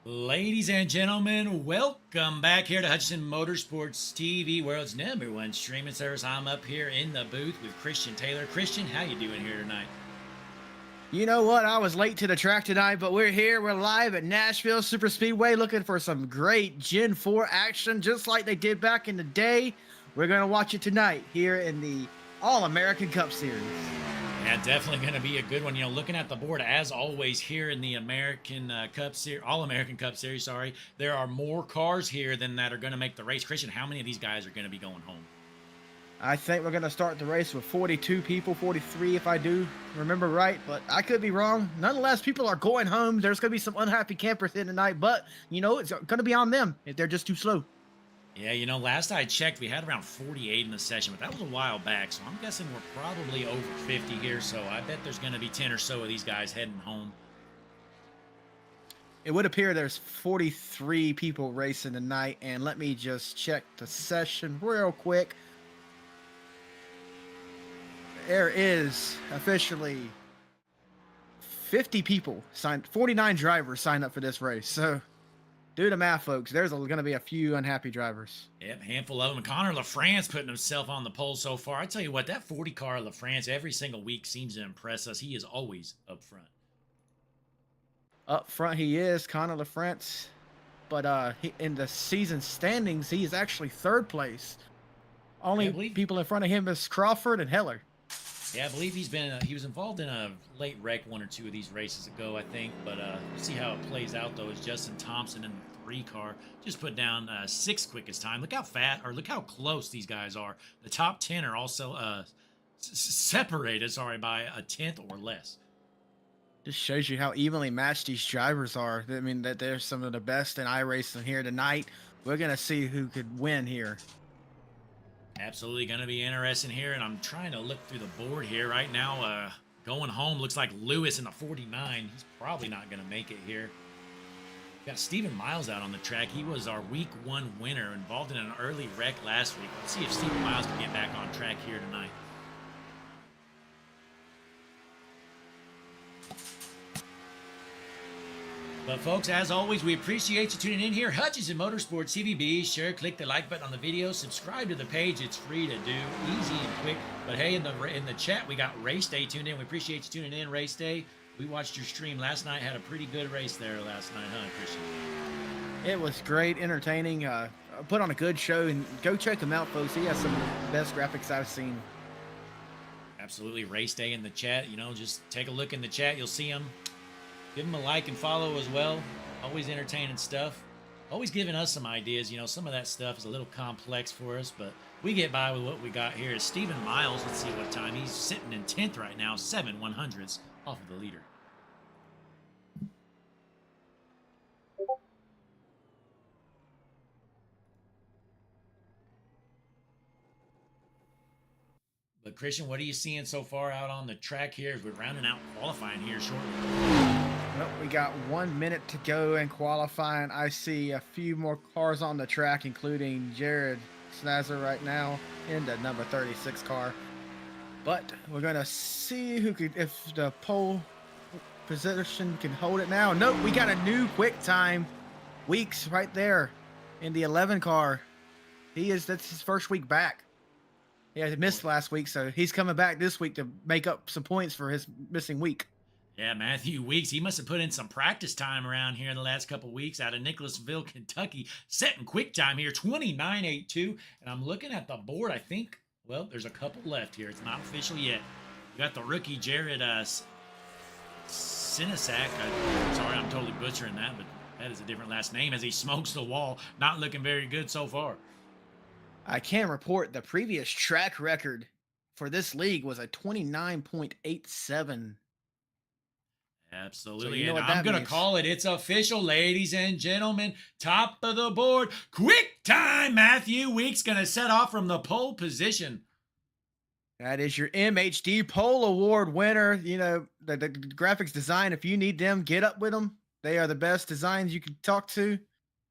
Ladies and gentlemen, welcome back here to Hutchinson Motorsports TV, world's #1 streaming service. I'm up here in the booth with Christian Taylor. Christian, how you doing here tonight? You know what? I was late to the track tonight, but we're here. We're live at Nashville Super Speedway looking for some great Gen 4 action, just like they did back in the day. We're going to watch it tonight here in the All-American Cup Series. Yeah, definitely going to be a good one. Looking at the board, as always, here in the American Cup Series, All-American Cup Series, sorry, there are more cars here than that are going to make the race. Christian, how many of these guys are going to be going home? I think we're going to start the race with 42 people, 43 if I do remember right, but I could be wrong. Nonetheless, people are going home. There's going to be some unhappy campers in tonight, but, it's going to be on them if they're just too slow. Yeah, last I checked, we had around 48 in the session, but that was a while back, so I'm guessing we're probably over 50 here, so I bet there's going to be 10 or so of these guys heading home. It would appear there's 43 people racing tonight, and let me just check the session real quick. There is officially 50 people signed, 49 drivers signed up for this race. So do the math, folks. There's going to be a few unhappy drivers. Yep, handful of them. Connor LaFrance putting himself on the pole so far. I tell you what, that 40 car LaFrance every single week seems to impress us. He is always up front. Up front he is, Connor LaFrance. But in the season standings, he is actually third place. Only people in front of him is Crawford and Heller. Yeah, I believe he was involved in a late wreck one or two of these races ago, I think. But we'll see how it plays out, though, as Justin Thompson in the 3 car just put down 6th quickest time. Look how close these guys are. The top 10 are also separated, by a 10th or less. Just shows you how evenly matched these drivers are. I mean, that they're some of the best in iRacing here tonight. We're going to see who could win here. Absolutely going to be interesting here, and I'm trying to look through the board here right now. Going home looks like Lewis in the 49. He's probably not going to make it here. Got Stephen Miles out on the track. He was our week 1 winner, involved in an early wreck last week. Let's see if Stephen Miles can get back on track here tonight. But folks, as always, we appreciate you tuning in here. Hutchinson Motorsports TV. Be sure click the like button on the video, subscribe to the page. It's free to do, easy and quick. But hey, in the chat, we got Race Day tuned in. We appreciate you tuning in, Race Day. We watched your stream last night. Had a pretty good race there last night, huh, Christian? It was great, entertaining. Put on a good show, and go check him out, folks. He has some of the best graphics I've seen. Absolutely, Race Day in the chat. Just take a look in the chat. You'll see him. Give them a like and follow as well. Always entertaining stuff. Always giving us some ideas. Some of that stuff is a little complex for us, but we get by with what we got here. Stephen Miles, let's see what time. He's sitting in 10th right now, 7/100ths off of the leader. But Christian, what are you seeing so far out on the track here as we're rounding out qualifying here shortly? Well, we got 1 minute to go in qualifying. I see a few more cars on the track, including Jared Snazzer right now in the number 36 car. But we're going to see if the pole position can hold it now. Nope, we got a new quick time. Weeks right there in the 11 car. That's his first week back. Yeah, he missed last week, so he's coming back this week to make up some points for his missing week. Yeah, Matthew Weeks, he must have put in some practice time around here in the last couple of weeks out of Nicholasville, Kentucky. Setting quick time here, 29.82. And I'm looking at the board. I think, well, there's a couple left here. It's not official yet. We got the rookie Jared Sinasak. Sorry, I'm totally butchering that, but that is a different last name as he smokes the wall. Not looking very good so far. I can report the previous track record for this league was a 29.87. Absolutely, so and I'm going to call it. It's official, ladies and gentlemen. Top of the board. Quick time. Matthew Weeks going to set off from the pole position. That is your MHD Pole Award winner. The graphics design, if you need them, get up with them. They are the best designs you can talk to.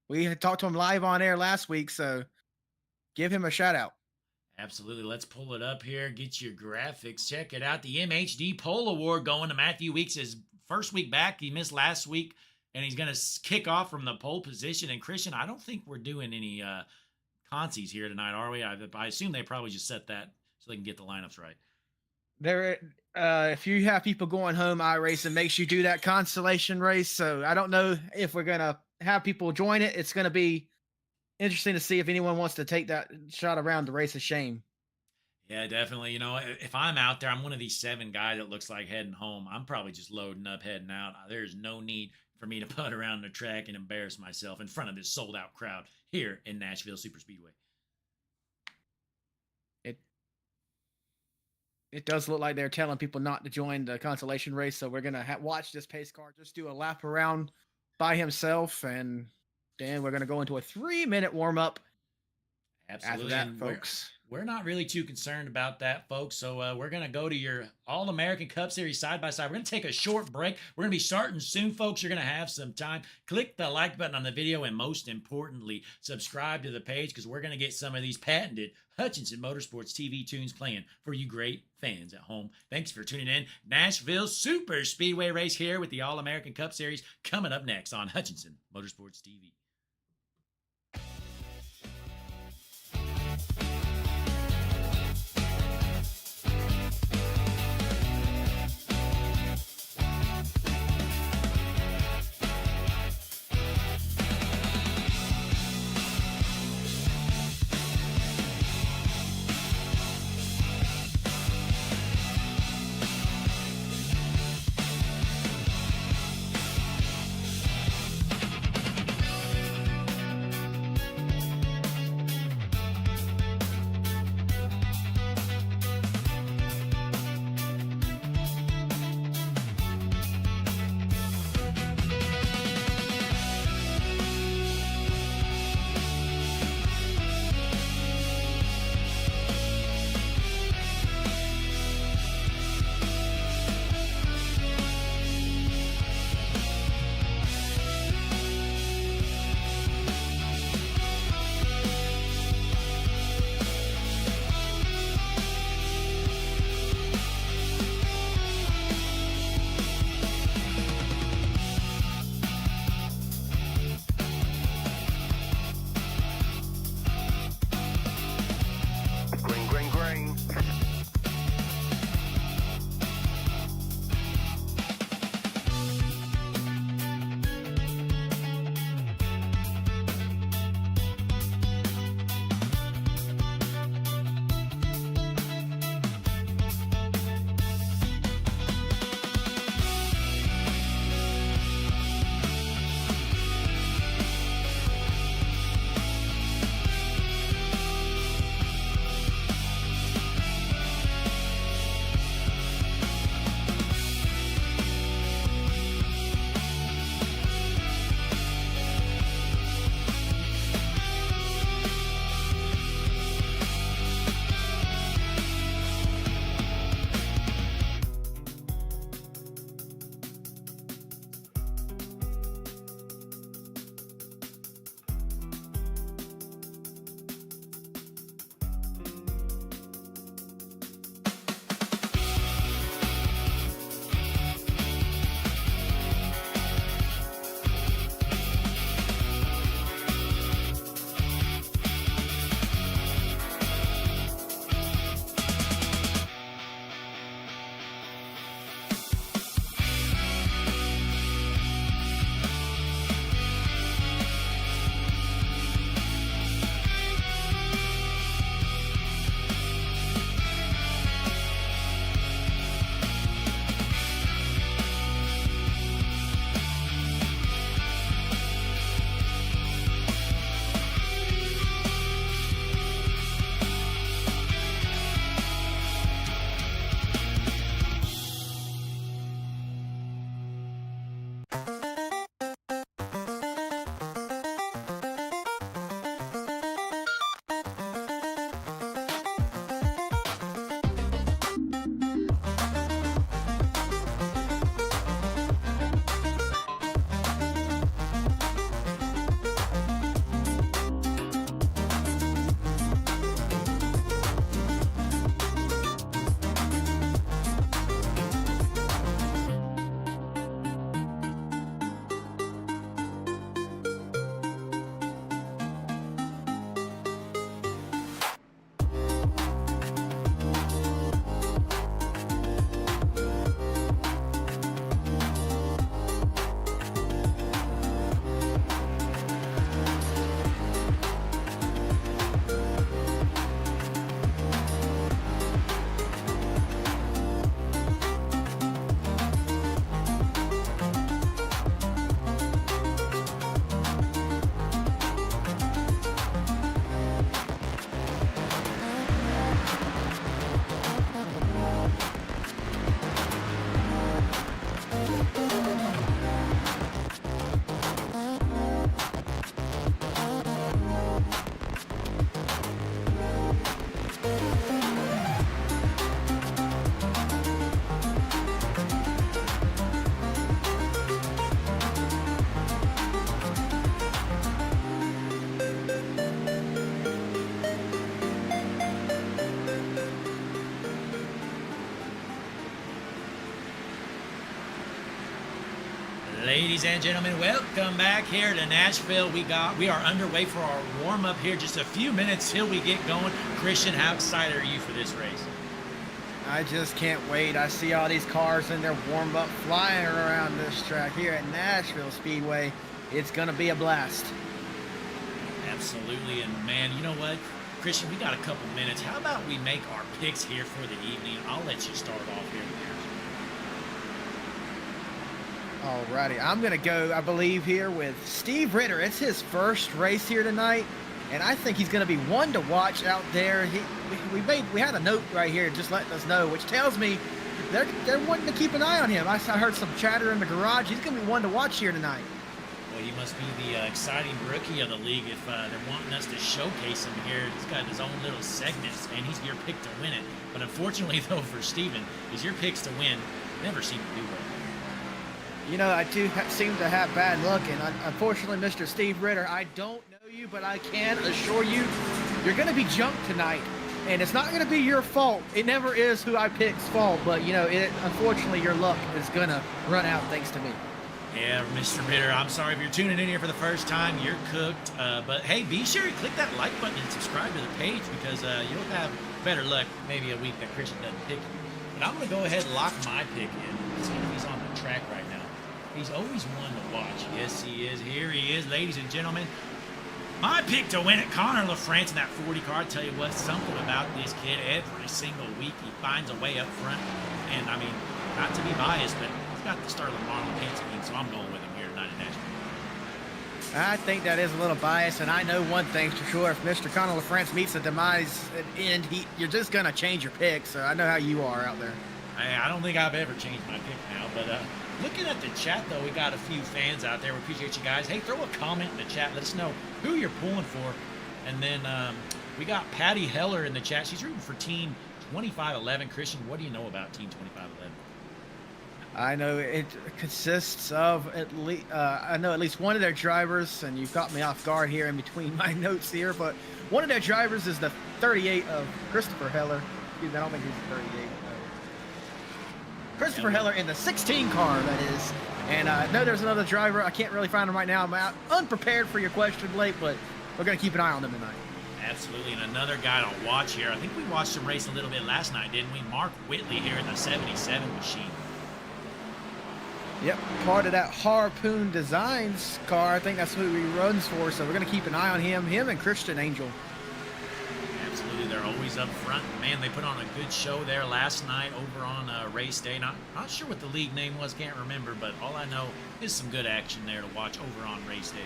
We had talked to him live on air last week, so give him a shout out. Absolutely. Let's pull it up here. Get your graphics. Check it out. The MHD Pole Award going to Matthew Weeks' first week back. He missed last week. and he's going to kick off from the pole position. And Christian, I don't think we're doing any consies here tonight, are we? I assume they probably just set that so they can get the lineups right. There, if you have people going home iRacing, make sure you do that consolation race. So I don't know if we're gonna have people join it. It's gonna be interesting to see if anyone wants to take that shot around the race of shame. Yeah, definitely. You know, if I'm out there, I'm one of these 7 guys that looks like heading home. I'm probably just loading up, heading out. There's no need for me to put around the track and embarrass myself in front of this sold out crowd here in Nashville Super Speedway. It does look like they're telling people not to join the consolation race, so we're gonna watch this pace car just do a lap around by himself, and then we're gonna go into a 3-minute warm up. Absolutely, after that, folks. We're not really too concerned about that, folks. So we're going to go to your All-American Cup Series side-by-side. We're going to take a short break. We're going to be starting soon, folks. You're going to have some time. Click the like button on the video, and most importantly, subscribe to the page, because we're going to get some of these patented Hutchinson Motorsports TV tunes playing for you great fans at home. Thanks for tuning in. Nashville Super Speedway race here with the All-American Cup Series coming up next on Hutchinson Motorsports TV. Ladies and gentlemen, welcome back here to Nashville. We are underway for our warm-up here. Just a few minutes till we get going. Christian, how excited are you for this race? I just can't wait. I see all these cars in their warm-up flying around this track here at Nashville Speedway. It's going to be a blast. Absolutely, and man, you know what? Christian, we got a couple minutes. How about we make our picks here for the evening? I'll let you start off here. Alrighty, I'm going to go, I believe, here with Steve Ritter. It's his first race here tonight, and I think he's going to be one to watch out there. We had a note right here just letting us know, which tells me they're wanting to keep an eye on him. I heard some chatter in the garage. He's going to be one to watch here tonight. Well, he must be the exciting rookie of the league if they're wanting us to showcase him here. He's got his own little segments, and he's your pick to win it. But unfortunately, though, for Steven, is your picks to win never seem to do well. You know, I do seem to have bad luck, and unfortunately, Mr. Steve Ritter, I don't know you, but I can assure you, you're going to be jumped tonight, and it's not going to be your fault. It never is who I pick's fault, but, you know, unfortunately, your luck is going to run out thanks to me. Yeah, Mr. Ritter, I'm sorry if you're tuning in here for the first time. You're cooked, but hey, be sure to click that like button and subscribe to the page because you'll have better luck maybe a week that Christian doesn't pick you. But I'm going to go ahead and lock my pick in. See if he's on the track right now. He's always one to watch. Yes, he is. Here he is, ladies and gentlemen. My pick to win it, Connor LaFrance in that 40 car. I tell you what, something about this kid every single week. He finds a way up front. And, I mean, not to be biased, but he's got the Sterling Marlin paint scheme, so I'm going with him here tonight in Nashville. I think that is a little biased, and I know one thing's for sure. If Mr. Connor LaFrance meets a demise at end, you're just going to change your pick, so I know how you are out there. I don't think I've ever changed my pick now, but looking at the chat, though, we got a few fans out there. We appreciate you guys. Hey, throw a comment in the chat. Let us know who you're pulling for. And then we got Patty Heller in the chat. She's rooting for Team 2511. Christian, what do you know about Team 2511? I know it consists of I know at least one of their drivers, and you've got me off guard here in between my notes here, but one of their drivers is the 38 of Christopher Heller. Excuse me, I don't think he's the 38. Christopher Heller in the 16 car, that is. And I know there's another driver. I can't really find him right now. I'm out unprepared for your question, Blake, but we're going to keep an eye on them tonight. Absolutely, and another guy to watch here. I think we watched him race a little bit last night, didn't we? Mark Whitley here in the 77 machine. Yep, part of that Harpoon Designs car. I think that's who he runs for, so we're going to keep an eye on him and Christian Angel. Absolutely, they're always up front. Man, they put on a good show there last night over on race day. Not sure what the league name was, can't remember, but all I know is some good action there to watch over on race day.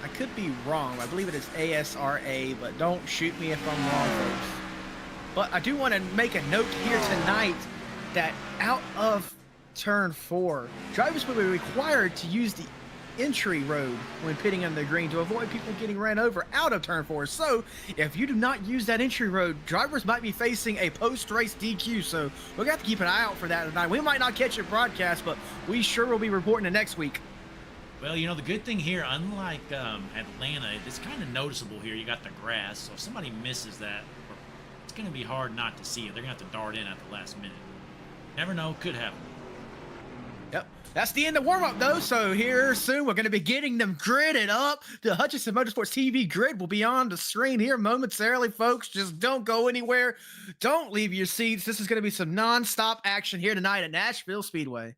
I could be wrong. I believe it is ASRA, but don't shoot me if I'm wrong, folks. But I do want to make a note here tonight that out of turn 4, drivers will be required to use the entry road when pitting on the green to avoid people getting ran over out of turn 4. So if you do not use that entry road, drivers might be facing a post-race DQ. So we're going to have to keep an eye out for that tonight. We might not catch it broadcast, but we sure will be reporting it next week. Well, you know, the good thing here, unlike Atlanta, it's kind of noticeable here. You got the grass, so if somebody misses that, it's going to be hard not to see it. They're going to have to dart in at the last minute. Never know, could happen. Yep. That's the end of warm-up, though, so here soon we're going to be getting them gridded up. The Hutchinson Motorsports TV grid will be on the screen here momentarily, folks. Just don't go anywhere. Don't leave your seats. This is going to be some non-stop action here tonight at Nashville Speedway.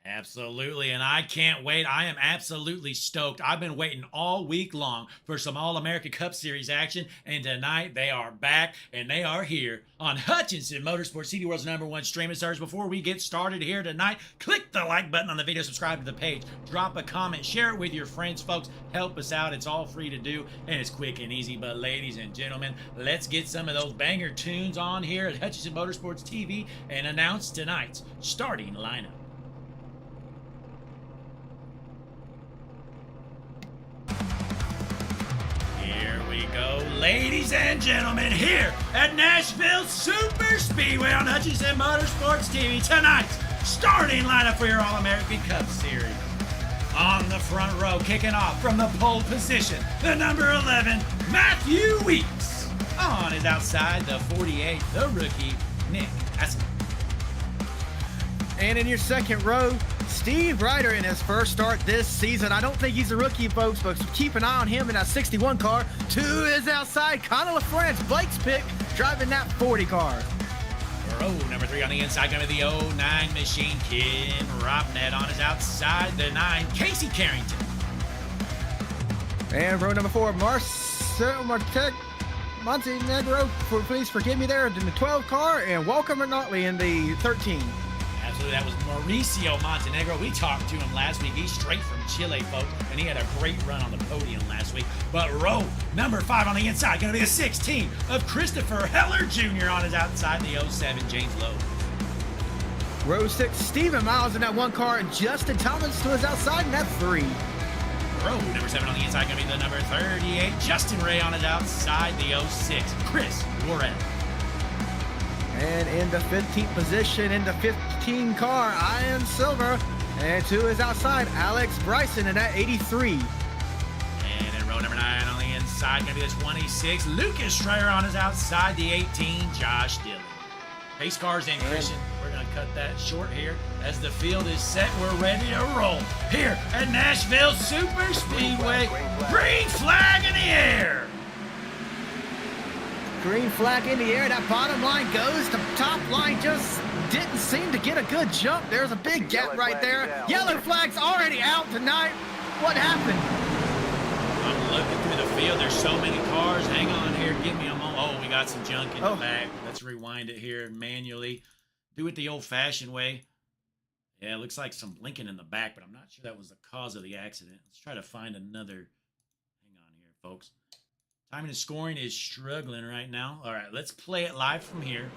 Absolutely, and I can't wait. I am absolutely stoked. I've been waiting all week long for some All-America Cup Series action, and tonight they are back, and they are here on Hutchinson Motorsports, CD World's #1 streaming service. Before we get started here tonight, click the like button on the video, subscribe to the page, drop a comment, share it with your friends, folks. Help us out. It's all free to do, and it's quick and easy. But ladies and gentlemen, let's get some of those banger tunes on here at Hutchinson Motorsports TV and announce tonight's starting lineup. Go, ladies and gentlemen, here at Nashville Super Speedway on Hutchinson Motorsports TV. Tonight's starting lineup for your All-American Cup Series. On the front row, kicking off from the pole position, the number 11, Matthew Weeks. On his outside, the 48, the rookie, Nick Aston. And in your second row, Steve Ryder in his first start this season. I don't think he's a rookie, folks, but keep an eye on him in that 61 car. 2 is outside. Connor LaFrance, Blake's pick, driving that 40 car. Row number 3 on the inside, going to the 09 machine. Kim Robnett on his outside. The 9, Casey Carrington. And row number 4, Montenegro, please forgive me there, in the 12 car, and Walker McNaughtley in the 13. Absolutely, that was Mauricio Montenegro. We talked to him last week. He's straight from Chile, folks, and he had a great run on the podium last week. But row number 5 on the inside, going to be the 16 of Christopher Heller Jr. on his outside, the 07, James Lowe. Row 6, Stephen Miles in that 1 car, and Justin Thomas to his outside in that 3. Row number 7 on the inside, going to be the number 38, Justin Ray on his outside, the 06, Chris Warren. And in the 15th position, in the 15 car, Ian Silver. And to his outside, Alex Bryson in that 83. And in row number 9 on the inside, going to be the 26, Lucas Schreier on his outside, the 18, Josh Dillon. Pace cars in, Christian. We're going to cut that short here. As the field is set, we're ready to roll here at Nashville Super Speedway. Green flag in the air. Green flag in the air. That bottom line goes. The top line just didn't seem to get a good jump. There's a big gap right there. Yellow flag's already out tonight. What happened? I'm looking through the field. There's so many cars. Hang on here. Give me a moment. Oh, we got some junk in the back. Let's rewind it here manually. Do it the old-fashioned way. Yeah, it looks like some blinking in the back, but I'm not sure that was the cause of the accident. Let's try to find another. Hang on here, folks. Timing and scoring is struggling right now. All right, let's play it live from here.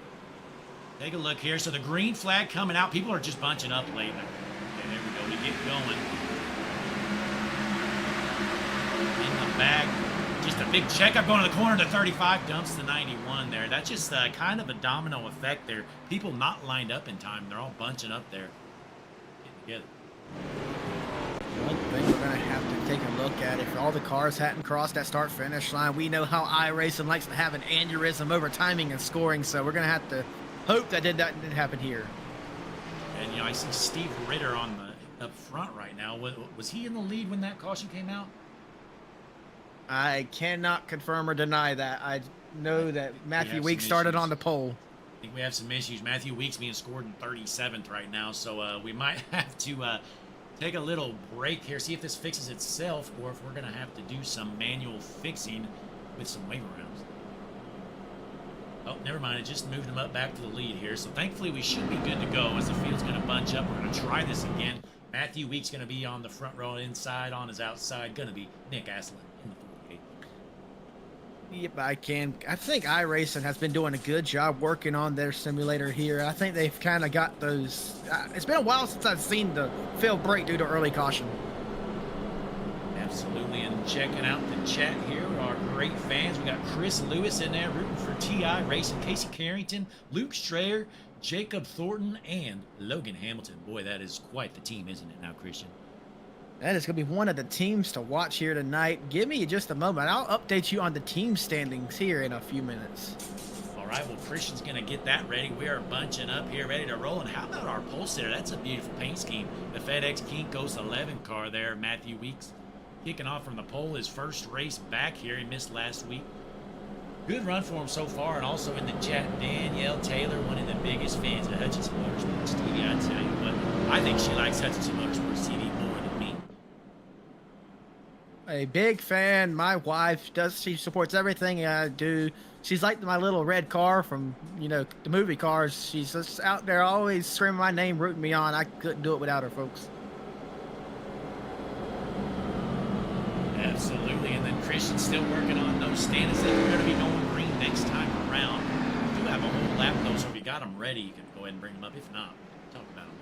Take a look here. So the green flag coming out. People are just bunching up late. Okay, there we go. We get going. In the back. Just a big checkup going to the corner. The 35 dumps the 91 there. That's just kind of a domino effect there. People not lined up in time. They're all bunching up there. Getting together. One thing we're going to have to take a look at, if all the cars hadn't crossed that start-finish line, we know how iRacing likes to have an aneurysm over timing and scoring, so we're going to have to hope that didn't happen here. And, you know, I see Steve Ritter on the up front right now. Was he in the lead when that caution came out? I cannot confirm or deny that. I know that Matthew Weeks started on the pole. I think we have some issues. Matthew Weeks being scored in 37th right now, so we might have to take a little break here, see if this fixes itself, or if we're going to have to do some manual fixing with some wave rounds. Oh, never mind. It just moved him up back to the lead here, so thankfully we should be good to go as the field's going to bunch up. We're going to try this again. Matthew Weeks going to be on the front row inside. On his outside, going to be Nick Aslan in the 48. Yep, I think iRacing has been doing a good job working on their simulator here. I think they've kind of got those. It's been a while since I've seen the field break due to early caution. Absolutely, and checking out the chat here, our great fans. We got Chris Lewis in there rooting for TI Racing, Casey Carrington, Luke Strayer, Jacob Thornton, and Logan Hamilton. Boy, that is quite the team, isn't it now, Christian? That is going to be one of the teams to watch here tonight. Give me just a moment. I'll update you on the team standings here in a few minutes. All right, well, Christian's going to get that ready. We are bunching up here, ready to roll. And how about our pole sitter? That's a beautiful paint scheme. The FedEx Kinko's 11 car there, Matthew Weeks, kicking off from the pole. His first race back here. He missed last week. Good run for him so far. And also in the chat, Danielle Taylor, one of the biggest fans of Hutchinson Motorsports TV. I tell you what, I think she likes Hutchinson Motorsports TV more than me. A big fan. My wife she supports everything I do. She's like my little red car from, the movie Cars. She's just out there always screaming my name, rooting me on. I couldn't do it without her, folks. Absolutely, and then Christian's still working on those stands that we're going to be going green next time around. We do have a whole lap though, so if you got them ready, you can go ahead and bring them up. If not, talk about them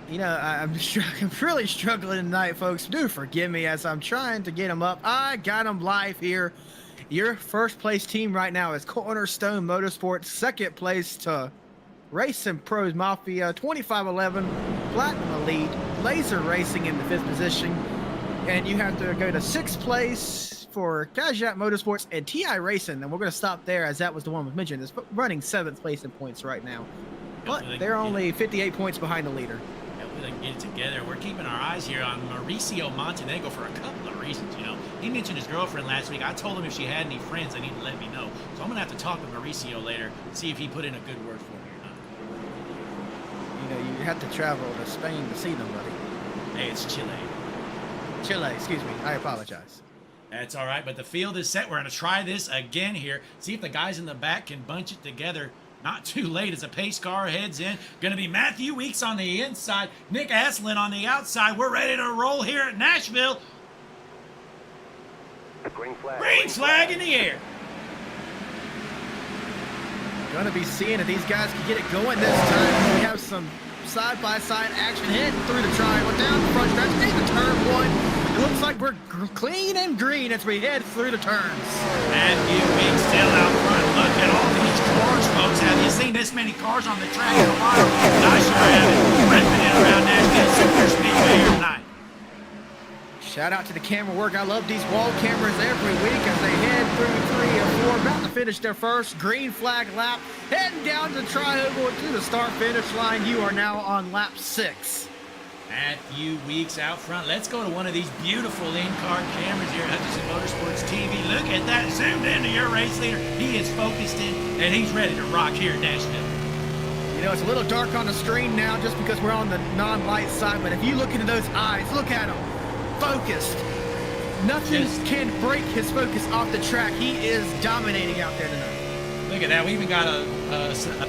later. I'm really struggling tonight, folks. Do forgive me as I'm trying to get them up. I got them live here. Your first place team right now is Cornerstone Motorsports. Second place to Racing Pros Mafia, 2511, Platinum Elite, Laser Racing in the 5th position. And you have to go to 6th place for Kajak Motorsports and TI Racing. And we're going to stop there as that was the one was mentioned. It's running 7th place in points right now. But Hopefully they they're can only 58 points behind the leader. hopefully they can get it together. We're keeping our eyes here on Mauricio Montenegro for a couple of reasons, you know. He mentioned his girlfriend last week. I told him if she had any friends, they need to let me know. So I'm going to have to talk to Mauricio later, see if he put in a good word for me or not. You know, you have to travel to Spain to see them, buddy. Hey, it's Chile. Chile, excuse me. I apologize. That's all right, but the field is set. We're going to try this again here. See if the guys in the back can bunch it together. Not too late as a pace car heads in. Going to be Matthew Weeks on the inside, Nick Aslin on the outside. We're ready to roll here at Nashville. Green flag. Green flag in the air. Going to be seeing if these guys can get it going this time. We have some side-by-side action heading through the triangle, down the front stretch, into turn one. It looks like we're clean and green as we head through the turns. Matthew Weeks still out front. Look at all these cars, folks. Have you seen this many cars on the track in a while? I sure haven't. Ripping it around Nashville Super Speedway here tonight. Shout out to the camera work. I love these wall cameras every week as they head through 3 and 4, about to finish their first green flag lap, heading down the triangle to the start-finish line. You are now on lap 6. Matthew Weeks out front. Let's go to one of these beautiful in-car cameras here at Hutchinson Motorsports TV. Look at that. Zoomed into your race leader. He is focused in, and he's ready to rock here at Nashville. You know, it's a little dark on the screen now just because we're on the non-light side, but if you look into those eyes, look at them. Focused. Nothing can break his focus off the track. He is dominating out there tonight. Look at that. We even got a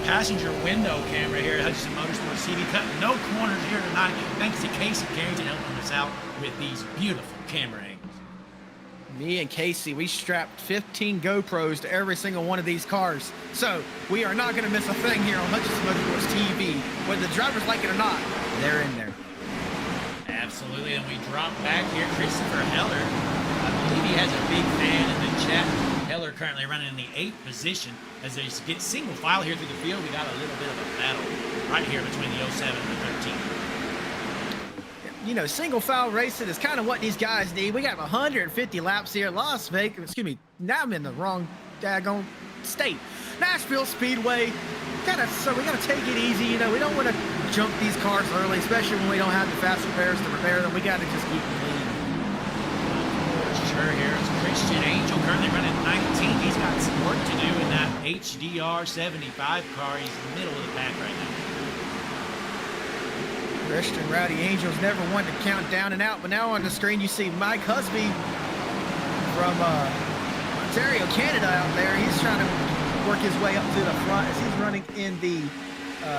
passenger window camera here at Hutchinson Motorsports TV. Cutting no corners here tonight. Thanks to Casey Carrington helping us out with these beautiful camera angles. Me and Casey, we strapped 15 GoPros to every single one of these cars. So we are not going to miss a thing here on Hutchinson Motorsports TV. Whether the drivers like it or not, they're in there. Absolutely, and we drop back here. Christopher Heller, I believe he has a big fan in the chat. Heller currently running in the 8th position. As they get single file here through the field, we got a little bit of a battle right here between the 07 and the 13. You know, single file racing is kind of what these guys need. We got 150 laps here. Las Vegas, excuse me, now I'm in the wrong daggone state. Nashville Speedway. So we gotta take it easy. You know, we don't want to jump these cars early, especially when we don't have the fast repairs to repair them. We gotta just keep them clean. Sure, here is Christian Angel currently running 19. He's got some work to do in that HDR 75 car. He's in the middle of the pack right now. Christian Rowdy Angel's never one to count down and out, but now on the screen you see Mike Husby from Ontario, Canada out there. He's trying to work his way up to the front as he's running in the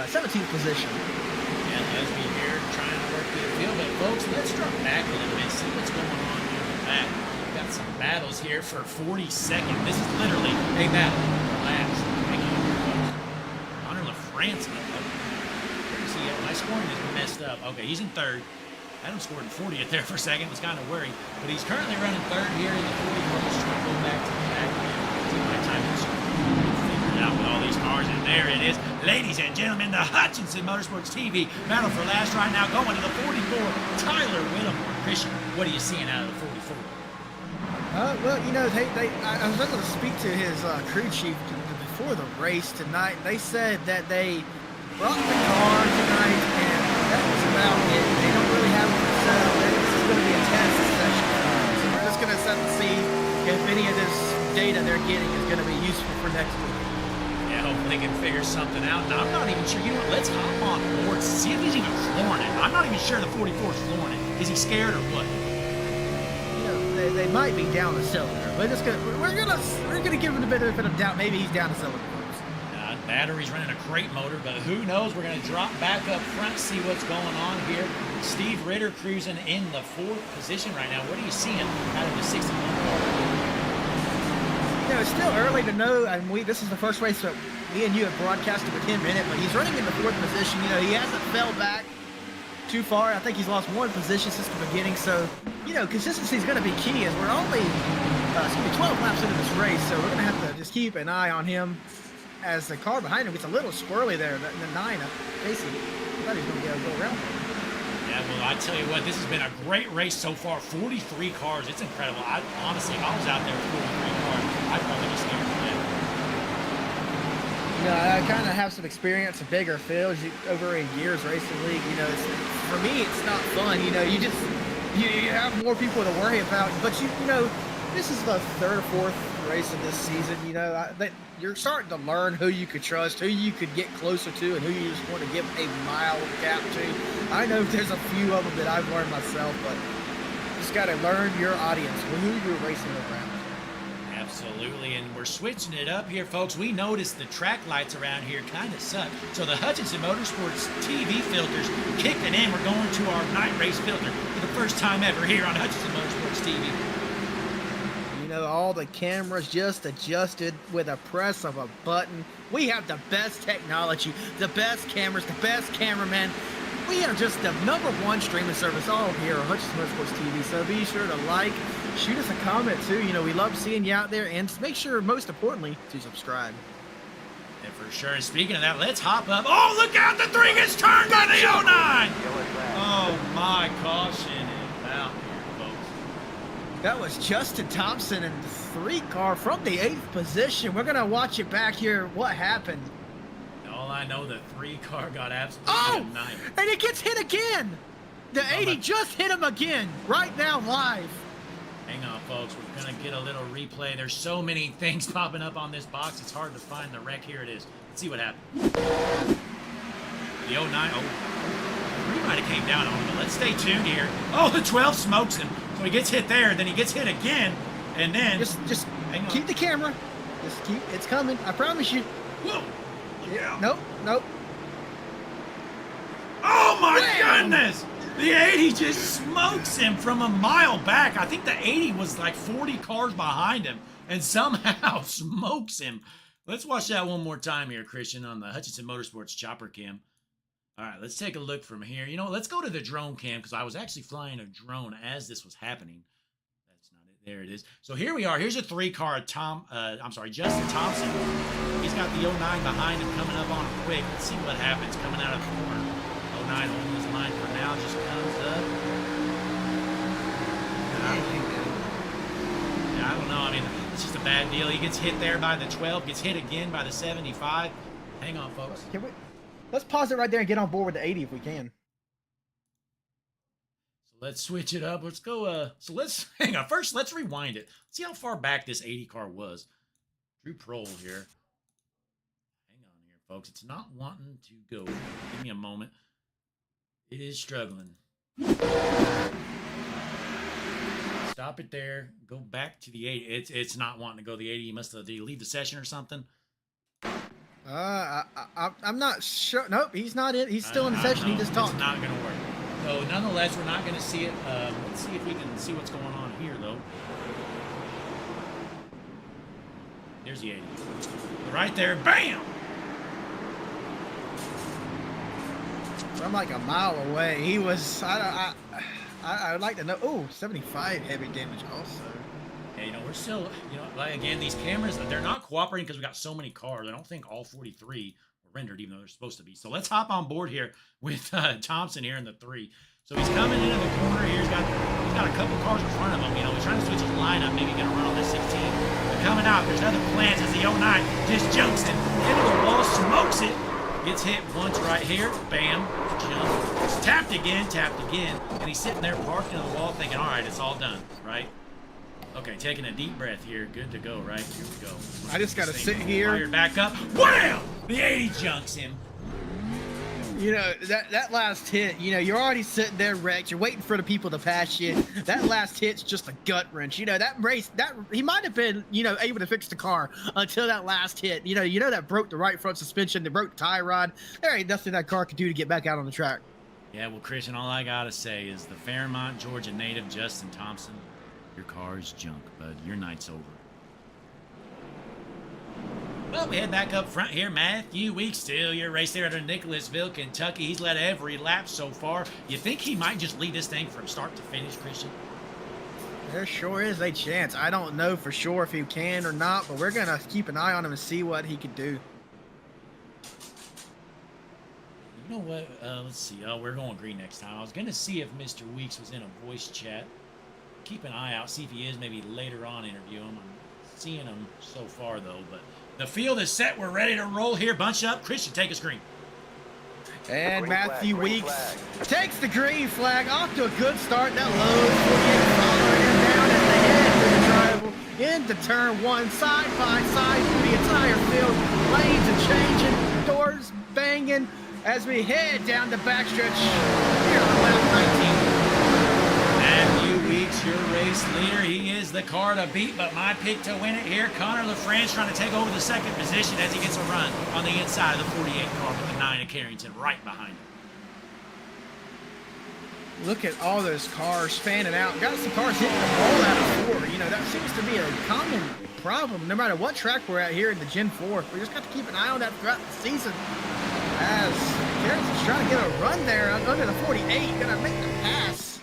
17th position. Yeah, Husby here trying to work through the field, but folks, let's drop back a little bit, see what's going on here in the back. We've got some battles here for 40 seconds. This is literally a battle. Last. Thank you, folks. Connor LaFrance. My scoring is messed up. Okay, he's in 3rd. Adam scored in 40th there for a second. Was kind of worried. But he's currently running 3rd here in the 41st. Trying to go back to the back. See my time is figured out with all these cars. And there it is. Ladies and gentlemen, the Hutchinson Motorsports TV battle for last right now. Going to the 44. Tyler Whittemore. Christian, what are you seeing out of the 44? Well, you know, I was able to speak to his crew chief before the race tonight. They said that they brought the car tonight, and that was about it. They don't really have it set up. This is going to be a test session. So we're just going to set to see if any of this data they're getting is going to be useful for next week. Yeah, hopefully they can figure something out. Now, I'm not even sure. You know what? Let's hop on board, see if he's even flooring it. I'm not even sure the 44 is flooring it. Is he scared or what? You know, they might be down a cylinder. We're gonna give him the benefit of doubt. Maybe he's down a cylinder. Battery's running a great motor, but who knows? We're going to drop back up front, see what's going on here. Steve Ritter cruising in the 4th position right now. What are you seeing out of the 61 car? You know, it's still early to know, and this is the first race that me and you have broadcasted with him in it, but he's running in the 4th position. You know, he hasn't fell back too far. I think he's lost 1 position since the beginning, so, you know, consistency is going to be key as we're only 12 laps into this race, so we're going to have to just keep an eye on him. As the car behind him gets a little squirrely there, the 9 up. Casey, I thought he was going to go around. Yeah, well, I tell you what, this has been a great race so far. 43 cars, it's incredible. Honestly, if I was out there with 43 cars, I'd probably be scared of that. You I kind of have some experience in bigger fields over in years racing league. For me, it's not fun. You have more people to worry about. But this is the third or fourth race of this season. You're starting to learn who you could trust, who you could get closer to, and who you just want to give a mile gap to. I know there's a few of them that I've learned myself, but you just got to learn your audience, who you're racing around. Absolutely, and we're switching it up here, folks. We noticed the track lights around here kind of suck. So the Hutchinson Motorsports TV filters kicking in. We're going to our night race filter for the first time ever here on Hutchinson Motorsports TV. All the cameras just adjusted with a press of a button. We have the best technology, the best cameras, the best cameramen. We are just the #1 streaming service all here on Hutchinson Motorsports TV. So be sure to like, shoot us a comment too. We love seeing you out there, and make sure, most importantly, to subscribe. And for sure, and speaking of that, let's hop up. Oh, look out, the 3 gets turned by the 09! Oh my, caution inbound here, folks. That was Justin Thompson in the 3 car from the 8th position. We're gonna watch it back here. What happened? All I know, the 3 car got absolutely annihilated. And it gets hit again. The 80 just hit him again, right now, live. Hang on, folks. We're going to get a little replay. There's so many things popping up on this box, it's hard to find the wreck. Here it is. Let's see what happened. The 09. Oh, 3 might have came down on him, but let's stay tuned here. Oh, the 12 smokes him. So he gets hit there, then he gets hit again, and then... Just keep the camera. Just keep... It's coming. I promise you. Whoa. Yeah. Nope. Oh, my goodness! The 80 just smokes him from a mile back. I think the 80 was like 40 cars behind him and somehow smokes him. Let's watch that one more time here, Christian, on the Hutchinson Motorsports chopper cam. All right, let's take a look from here. Let's go to the drone cam because I was actually flying a drone as this was happening. That's not it. There it is. So here we are. Here's a 3-car Justin Thompson. He's got the 09 behind him coming up on him quick. Let's see what happens coming out of the corner. 09 holding his line for now, just comes up. I don't know. I mean, it's just a bad deal. He gets hit there by the 12, gets hit again by the 75. Hang on, folks. Let's pause it right there and get on board with the 80 if we can. So let's switch it up. Let's go. So let's hang on. First, let's rewind it. See how far back this 80 car was. Drew Prohl here. Hang on here, folks. It's not wanting to go. Give me a moment. It is struggling. Stop it there. Go back to the 80. It's not wanting to go the 80. You must have, did he leave the session or something? I'm not sure. Nope, he's not in. He's still in the session. He just talked. It's not going to work. So nonetheless, we're not going to see it. Let's see if we can see what's going on here, though. There's the 80. Right there. Bam! I'm like a mile away. He was. I'd like to know. Oh, 75 heavy damage also. Yeah, we're still, like, again, these cameras, they're not cooperating because we got so many cars. I don't think all 43 were rendered, even though they're supposed to be. So let's hop on board here with Thompson here in the 3. So he's coming into the corner here. He's got a couple cars in front of him. He's trying to switch his lineup. Maybe going to run on this 16. But coming out, there's other plans as the 09 just jumps him into the wall, smokes it. Gets hit once right here. Bam. Jump. It's tapped again. And he's sitting there parked into the wall thinking, all right, it's all done, right? Okay, taking a deep breath here. Good to go, right? Here we go. I just got to sit here. Fired back up. Wham! The 80 junks him. That last hit, you're already sitting there wrecked. You're waiting for the people to pass you. That last hit's just a gut wrench. That race, he might have been, able to fix the car until that last hit. That broke the right front suspension. That broke the tie rod. There ain't nothing that car could do to get back out on the track. Yeah, well, Christian, all I got to say is the Fairmont, Georgia native, Justin Thompson, your car is junk, bud. Your night's over. Well, we head back up front here. Matthew Weeks, still your race there at Nicholasville, Kentucky. He's led every lap so far. You think he might just lead this thing from start to finish, Christian? There sure is a chance. I don't know for sure if he can or not, but we're going to keep an eye on him and see what he could do. You know what? Let's see. Oh, we're going green next time. I was going to see if Mr. Weeks was in a voice chat. Keep an eye out. See if he is. Maybe later on interview him. I'm seeing him so far, though, but The field is set. We're ready to roll here. Bunch up. Christian, take a screen. And Green Matthew flag, green Weeks flag. takes the green flag, off to a good start. That low 48 following him down at the head to the drive into turn one, side by side through the entire field. Lanes are changing, doors banging as we head down the backstretch here on lap 19. Matthew Weeks, your race leader. He is the car to beat, but my pick to win it here. Connor LaFrance trying to take over the second position as he gets a run on the inside of the 48 car with the 9 of Carrington right behind him. Look at all those cars fanning out. Got some cars hitting the ball out of four. You know, that seems to be a common problem no matter what track we're at here in the Gen 4. We just got to keep an eye on that throughout the season. As Carrington's trying to get a run there under the 48, gonna make the pass.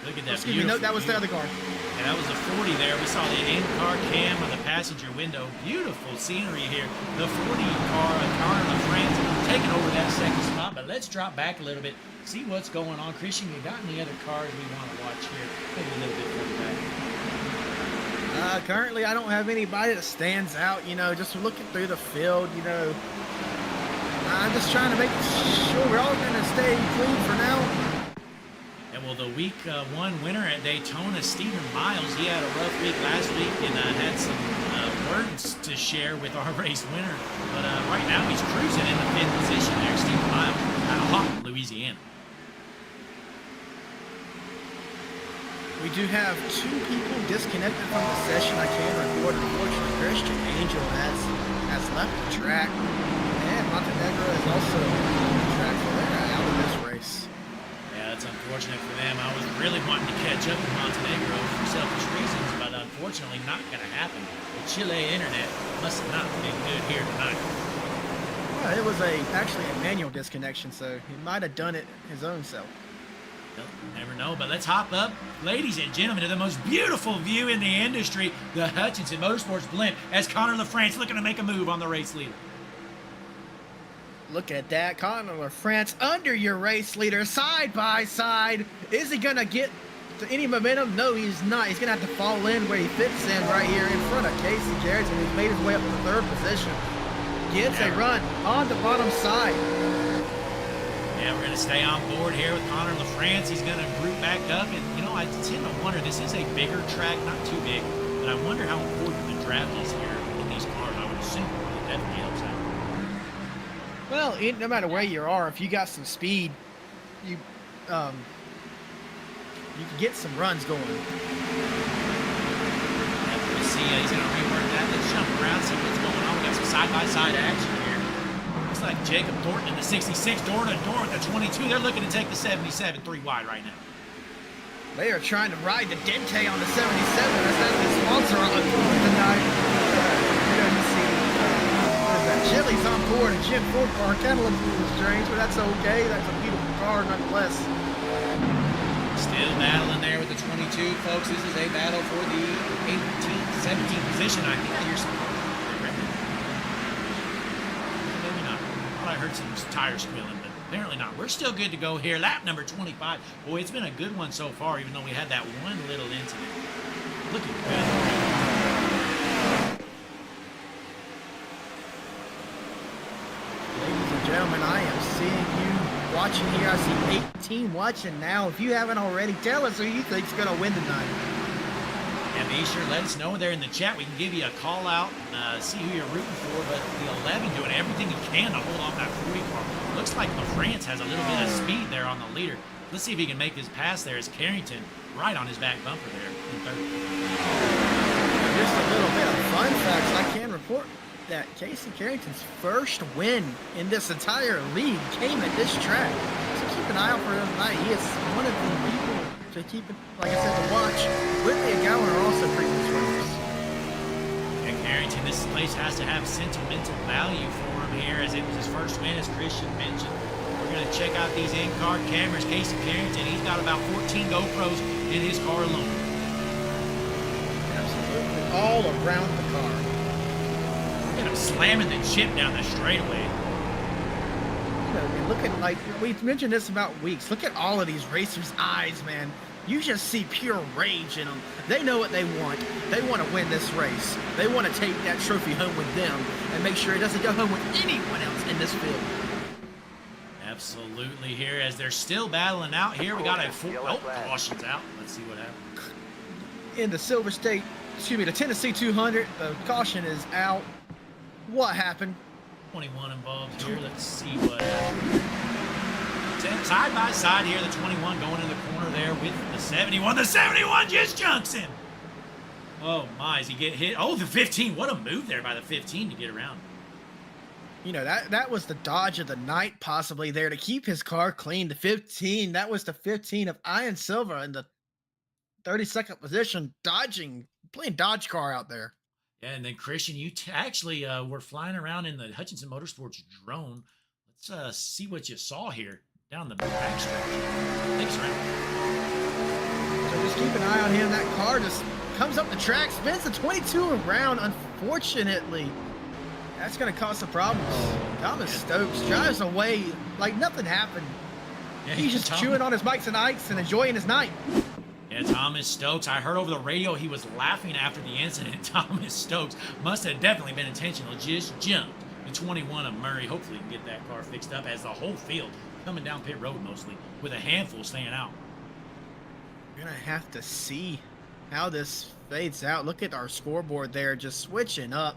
Look at that. Excuse me, no, that was the other car. Yeah, that was the 40 there. We saw the in-car cam on the passenger window. Beautiful scenery here. The 40 car of Connor LaFrance taking over that second spot. But let's drop back a little bit, see what's going on. Christian, you got any other cars we want to watch here? Maybe a little bit further back. Currently, I don't have anybody that stands out. You know, just looking through the field. You know, I'm just trying to make sure we're all going to stay clean for now. And well, the week one winner at Daytona, Stephen Miles, he had a rough week last week and had some words to share with our race winner. But right now he's cruising in the 5th position there, Stephen Miles, out of Hawk, Louisiana. We do have 2 people disconnected from the session. I can report, unfortunately, Christian Angel has left the track, and Montenegro is also on the track, so they're out of this race. Yeah, that's unfortunate for them. I was really wanting to catch up with Montenegro for selfish reasons, but unfortunately not going to happen. The Chile internet must have not been good here tonight. Well, it was actually a manual disconnection, so he might have done it his own self. Well, never know, but let's hop up, ladies and gentlemen, to the most beautiful view in the industry, the Hutchinson Motorsports blimp, as Connor LaFrance looking to make a move on the race leader. Look at that, Connor LaFrance under your race leader, side by side. Is he gonna get to any momentum? No, he's not. He's gonna have to fall in where he fits in right here in front of Casey Carrington. He's made his way up to the 3rd position. Gets a run on the bottom side. Yeah, we're going to stay on board here with Connor LaFrance. He's going to group back up. And, you know, I tend to wonder, this is a bigger track, not too big, but I wonder how important the draft is here in these cars. I would assume it definitely helps out. Well, no matter where you are, if you got some speed, you can get some runs going. Yeah, we'll see. He's going to rework that. Let's jump around, see what's going on. We got some side-by-side action here. Looks like Jacob Thornton in the 66, door to door with the 22. They're looking to take the 77 3 wide right now. They are trying to ride the Dente on the 77. That's the sponsor on the tour tonight. You know, you see, what is that? Chili's on board, a Gen 4 car. Kind of looks a little strange, but that's okay. That's a beautiful car nonetheless. Still battling there with the 22, folks. This is a battle for the 18th, 17th position. I think I hear some. Maybe not. I heard some tires squealing, but apparently not. We're still good to go here. Lap number 25. Boy, it's been a good one so far, even though we had that one little incident. Looking good. Ladies and gentlemen, I am seeing you watching here. I see 18 watching now. If you haven't already, tell us who you think's going to win tonight. And be sure to let us know there in the chat. We can give you a call out, see who you're rooting for. But the 11 doing everything he can to hold off that 40 car. Looks like LaFrance has a little bit of speed there on the leader. Let's see if he can make his pass there as Carrington right on his back bumper there in 3rd. Just a little bit of fun facts. I can report that Casey Carrington's first win in this entire league came at this track. So keep an eye out for him tonight. He is one of the people to keep it, like I said, to watch. Whitley and Gowan are also previous runners. And Carrington, this place has to have sentimental value for him here, as it was his first win, as Christian mentioned. We're going to check out these in-car cameras. Casey Carrington, he's got about 14 GoPros in his car alone. Absolutely. All around the car. Look at him slamming the chip down the straightaway. You know, look at, like, we mentioned this about weeks. Look at all of these racers' eyes, man. you just see pure rage in them. They know what they want. They want to win this race. They want to take that trophy home with them and make sure it doesn't go home with anyone else in this field. Absolutely here as they're still battling out here. We got a caution's out. Let's see what happens. In the Silver State, excuse me, the Tennessee 200, the caution is out. What happened? 21 involved here. Let's see what happens. Side by side here, the 21 going in the corner there with the 71. The 71 just junks him. Oh my, does he get hit? Oh, the 15. What a move there by the 15 to get around. You know, that was the dodge of the night possibly there to keep his car clean. The 15, that was the 15 of Ian Silva in the 32nd position, playing dodge car out there. Yeah, and then Christian, you actually were flying around in the Hutchinson Motorsports drone. Let's see what you saw here down the back stretch. Thanks, Ryan. So just keep an eye on him. That car just comes up the track, spins the 22 around. Unfortunately, that's going to cause some problems. Thomas Stokes drives away like nothing happened. Yeah, He's just chewing on his Mikes and Ikes and enjoying his night. Yeah, Thomas Stokes. I heard over the radio he was laughing after the incident. Thomas Stokes must have definitely been intentional. Just jumped the 21 of Murray. Hopefully he can get that car fixed up as the whole field coming down pit road mostly with a handful staying out. We're going to have to see how this fades out. Look at our scoreboard there just switching up.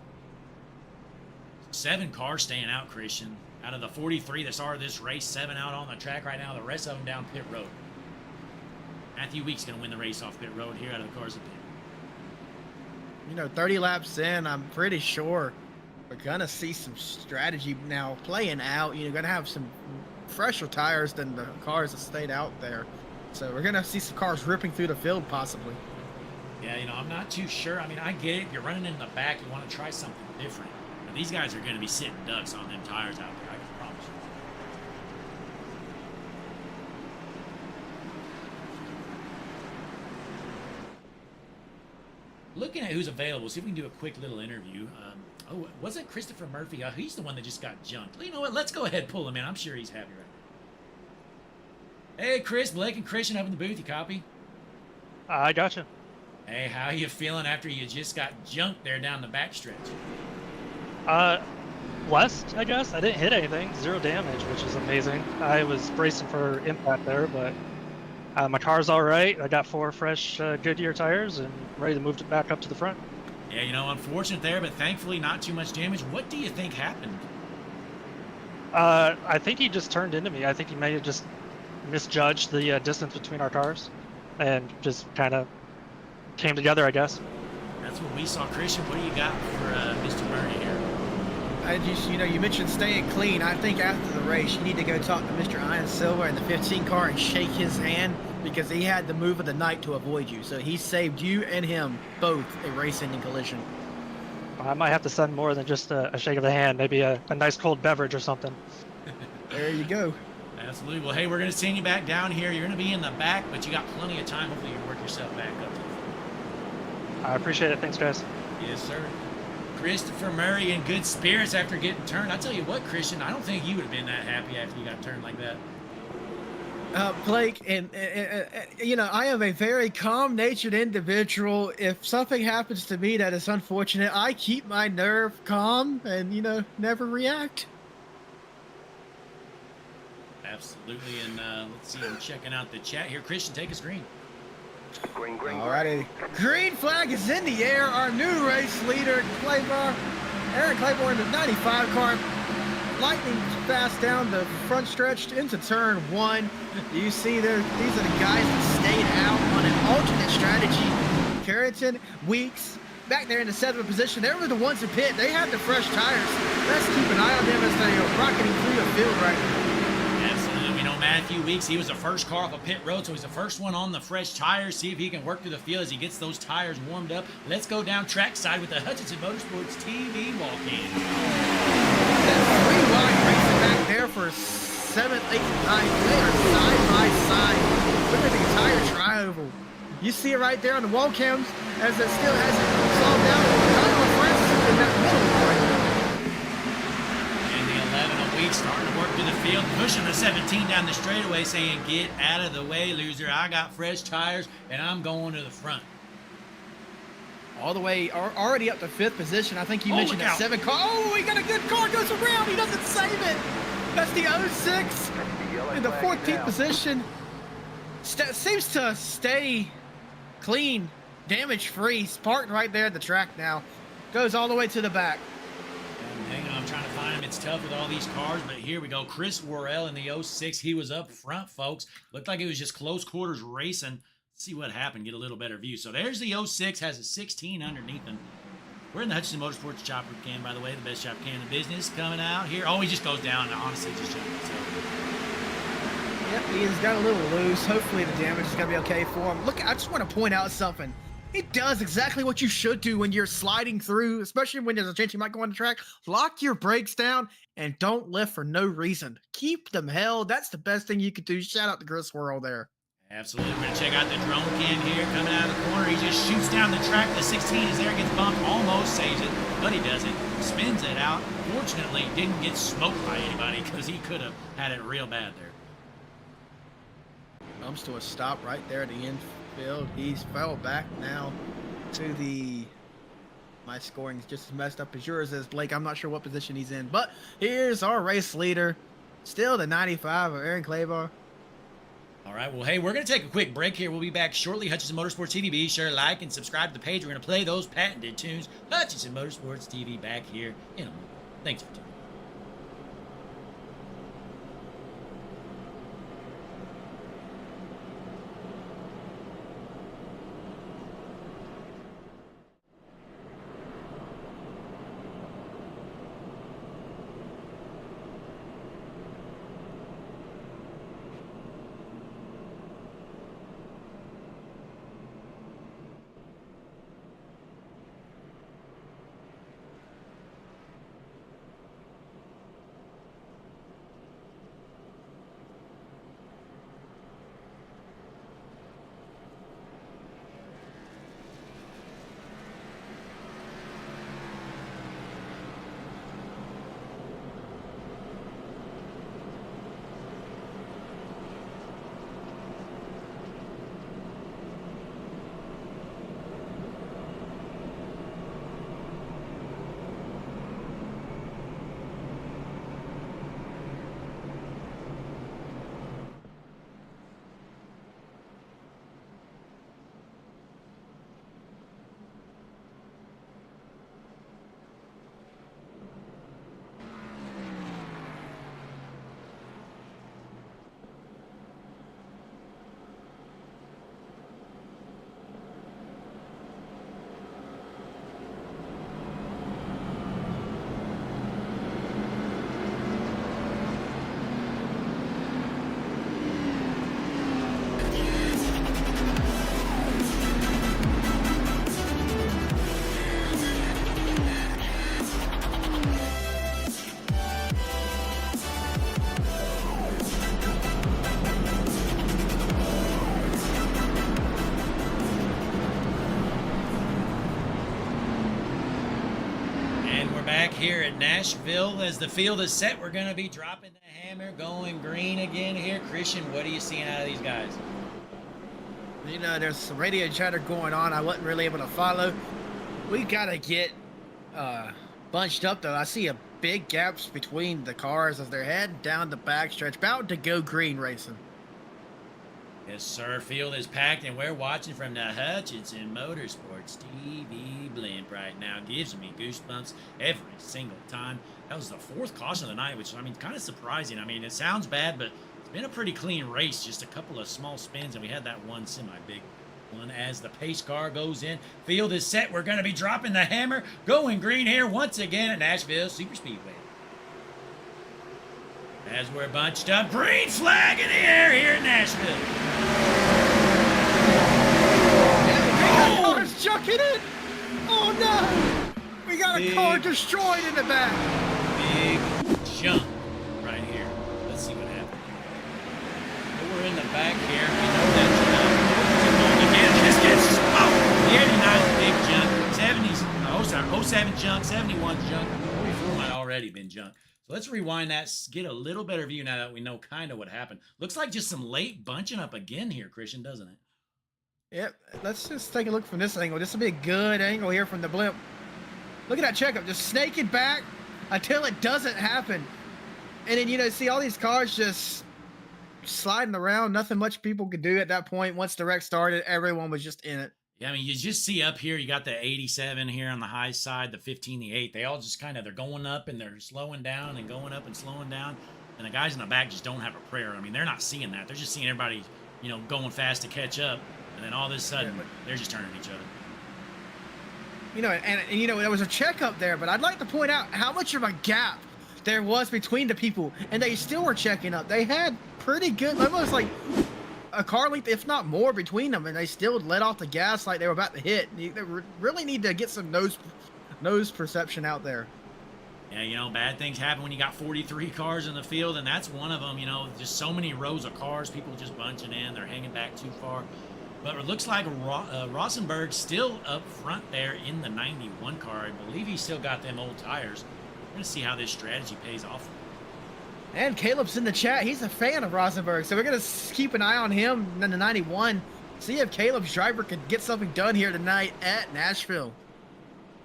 7 cars staying out, Christian. Out of the 43 that started this race, 7 out on the track right now. The rest of them down pit road. Matthew Weeks going to win the race off pit road here out of the cars at pit. You know, 30 laps in, I'm pretty sure we're going to see some strategy now playing out. You're going to have some fresher tires than the cars that stayed out there. So we're going to see some cars ripping through the field possibly. Yeah, you know, I'm not too sure. I mean, I get it. If you're running in the back, you want to try something different. But these guys are going to be sitting ducks on them tires out there, I can promise you. Looking at who's available, see if we can do a quick little interview. Oh, was it Christopher Murphy? He's the one that just got junked. You know what? Let's go ahead and pull him in. I'm sure he's happy right now. Hey, Chris, Blake, and Christian up in the booth. You copy? I gotcha. Hey, how you feeling after you just got junked there down the backstretch? Blessed, I guess. I didn't hit anything. 0 damage, which is amazing. I was bracing for impact there, but my car's all right. I got 4 fresh Goodyear tires and ready to move it back up to the front. Yeah, you know, unfortunate there, but thankfully not too much damage. What do you think happened? I think he just turned into me. I think he may have just misjudged the distance between our cars and just kind of came together, I guess. That's what we saw. Christian, what do you got for Mr. Murray here? You mentioned staying clean. I think after the race, you need to go talk to Mr. Ian Silva in the 15 car and shake his hand because he had the move of the night to avoid you. So he saved you and him both a race-ending collision. I might have to send more than just a shake of the hand, maybe a nice cold beverage or something. There you go. Absolutely. Well, hey, we're going to send you back down here. You're going to be in the back, but you got plenty of time. Hopefully you can work yourself back up. I appreciate it. Thanks, guys. Yes, sir. Christopher Murray in good spirits after getting turned. I tell you what, Christian, I don't think you would have been that happy after you got turned like that. Blake, and I am a very calm-natured individual. If something happens to me that is unfortunate, I keep my nerve calm and, never react. Absolutely, and let's see, I'm checking out the chat here. Christian, take us green. Green. Alrighty. Green flag is in the air. Our new race leader, Aaron Claiborne, the 95 car, lightning fast down the front stretch into turn 1. You see these are the guys that stayed out on an alternate strategy. Carrington, Weeks, back there in the 7th position. They were the ones in pit. They had the fresh tires. Let's keep an eye on them as they are rocketing through the field right now. Absolutely. We know Matthew Weeks, he was the first car off a pit road, so he's the first one on the fresh tires. See if he can work through the field as he gets those tires warmed up. Let's go down trackside with the Hutchinson Motorsports TV walk-in. That 3-wide racing back there for 7th, 8th, 9th. They are side by side. Look at the entire tri-oval. You see it right there on the wall cams as it still hasn't slowed down. Kyle Francis in that middle point. And the 11 will Sweet starting to work through the field, pushing the 17 down the straightaway, saying, "Get out of the way, loser. I got fresh tires, and I'm going to the front." All the way, already up to 5th position. I think you mentioned look that out. 7 car. Oh, he got a good car, goes around. He doesn't save it. That's the 06 in the 14th position. Seems to stay clean, damage-free. Sparked right there at the track now. Goes all the way to the back. Hang on, I'm trying to find him. It's tough with all these cars, but here we go. Chris Worrell in the 06. He was up front, folks. Looked like it was just close quarters racing. Let's see what happened. Get a little better view. So there's the 06. Has a 16 underneath him. We're in the Hutchinson Motorsports chopper can, by the way. The best chopper can in the business. Coming out here. Oh, he just goes down. Honestly, just jumping. So. Yep, Ian's got a little loose. Hopefully the damage is going to be okay for him. Look, I just want to point out something. He does exactly what you should do when you're sliding through, especially when there's a chance you might go on the track. Lock your brakes down and don't lift for no reason. Keep them held. That's the best thing you could do. Shout out to Chris Worrell there. Absolutely. We're going to check out the drone cam here. Coming out of the corner. He just shoots down the track. The 16 is there. Gets bumped. Almost saves it, but he doesn't. Spins it out. Fortunately, didn't get smoked by anybody because he could have had it real bad there. Comes to a stop right there at the infield. He's fell back now to the... My scoring's just as messed up as yours is, Blake. I'm not sure what position he's in, but here's our race leader. Still the 95 of Aaron Clavar. All right, well, hey, we're going to take a quick break here. We'll be back shortly. Hutchinson Motorsports TV. Be sure to like and subscribe to the page. We're going to play those patented tunes. Hutchinson Motorsports TV back here in a moment. Thanks for tuning in. Back here at Nashville as the field is set. We're going to be dropping the hammer, going green again here. Christian, what are you seeing out of these guys? You know, there's some radio chatter going on. I wasn't really able to follow. We got to get bunched up, though. I see a big gaps between the cars as they're heading down the backstretch, about to go green racing. Yes, sir. Field is packed, and we're watching from the Hutchinson Motorsports TV blimp right now. Gives me goosebumps every single time. That was the 4th caution of the night, which, I mean, kind of surprising. I mean, it sounds bad, but it's been a pretty clean race. Just a couple of small spins, and we had that one semi-big one as the pace car goes in. Field is set. We're going to be dropping the hammer, going green here once again at Nashville Super Speedway. As we're bunched up, green flag in the air here in Nashville. Yeah, the car's chucking it. Oh no! We got a car destroyed in the back. Big jump right here. Let's see what happens. We're in the back here. We know that jump. Again, this gets the 89 big junk. 70s, 07 junk, 71 junk. 44 might already been junk. So let's rewind that, get a little better view now that we know kind of what happened. Looks like just some late bunching up again here, Christian, doesn't it? Yep. Let's just take a look from this angle. This will be a good angle here from the blimp. Look at that checkup, just snaking back until it doesn't happen. And then, you know, see all these cars just sliding around. Nothing much people could do at that point. Once the wreck started, everyone was just in it. Yeah, I mean, you just see up here, you got the 87 here on the high side, the 15, the 8. They all just kind of, they're going up and they're slowing down and going up and slowing down. And the guys in the back just don't have a prayer. I mean, they're not seeing that. They're just seeing everybody, you know, going fast to catch up. And then all of a sudden, they're just turning each other. You know, and you know, there was a checkup there, but I'd like to point out how much of a gap there was between the people. And they still were checking up. They had pretty good, almost like a car length, if not more, between them, and they still let off the gas like they were about to hit. They really need to get some nose perception out there. Yeah, you know, bad things happen when you got 43 cars in the field, and that's one of them. You know, just so many rows of cars, people just bunching in, they're hanging back too far. But it looks like Rosenberg's still up front there in the 91 car. I believe he's still got them old tires. We're going to see how this strategy pays off. And Caleb's in the chat. He's a fan of Rosenberg, so we're going to keep an eye on him in the 91. See if Caleb's driver can get something done here tonight at Nashville.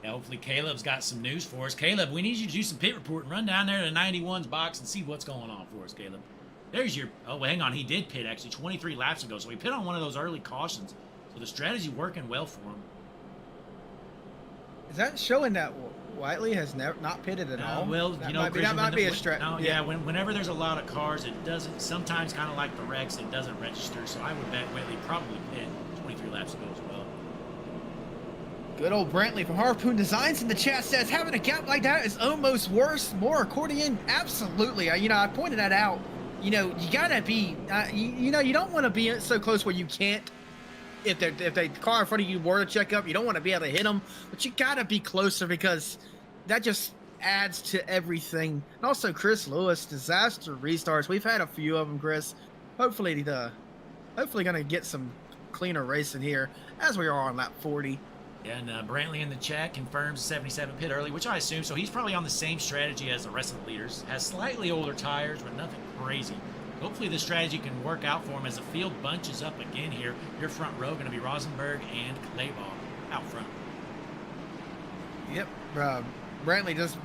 Yeah, hopefully Caleb's got some news for us. Caleb, we need you to do some pit report and run down there to the 91's box and see what's going on for us, Caleb. There's your... Oh, hang on. He did pit, actually, 23 laps ago. So he pit on one of those early cautions. So the strategy working well for him. Is that showing that Whiteley has not pitted at all? Well, that you know, that might be a stretch. No, yeah, whenever there's a lot of cars, it doesn't... Sometimes, kind of like the wrecks, it doesn't register. So I would bet Whiteley probably pit 23 laps ago as well. Good old Brantley from Harpoon Designs in the chat says, having a gap like that is almost worse. More accordion? Absolutely. You know, I pointed that out. You know, you gotta be, you know, you don't want to be so close where you can't. If the car in front of you were to check up, you don't want to be able to hit them, but you gotta be closer because that just adds to everything. And also, Chris Lewis, disaster restarts. We've had a few of them, Chris. Hopefully gonna get some cleaner racing here as we are on lap 40. Yeah, and Brantley in the chat confirms 77 pit early, which I assume. So he's probably on the same strategy as the rest of the leaders. Has slightly older tires, but nothing crazy. Hopefully the strategy can work out for him as the field bunches up again here. Your front row going to be Rosenberg and Clayball out front. Yep. Brantley just...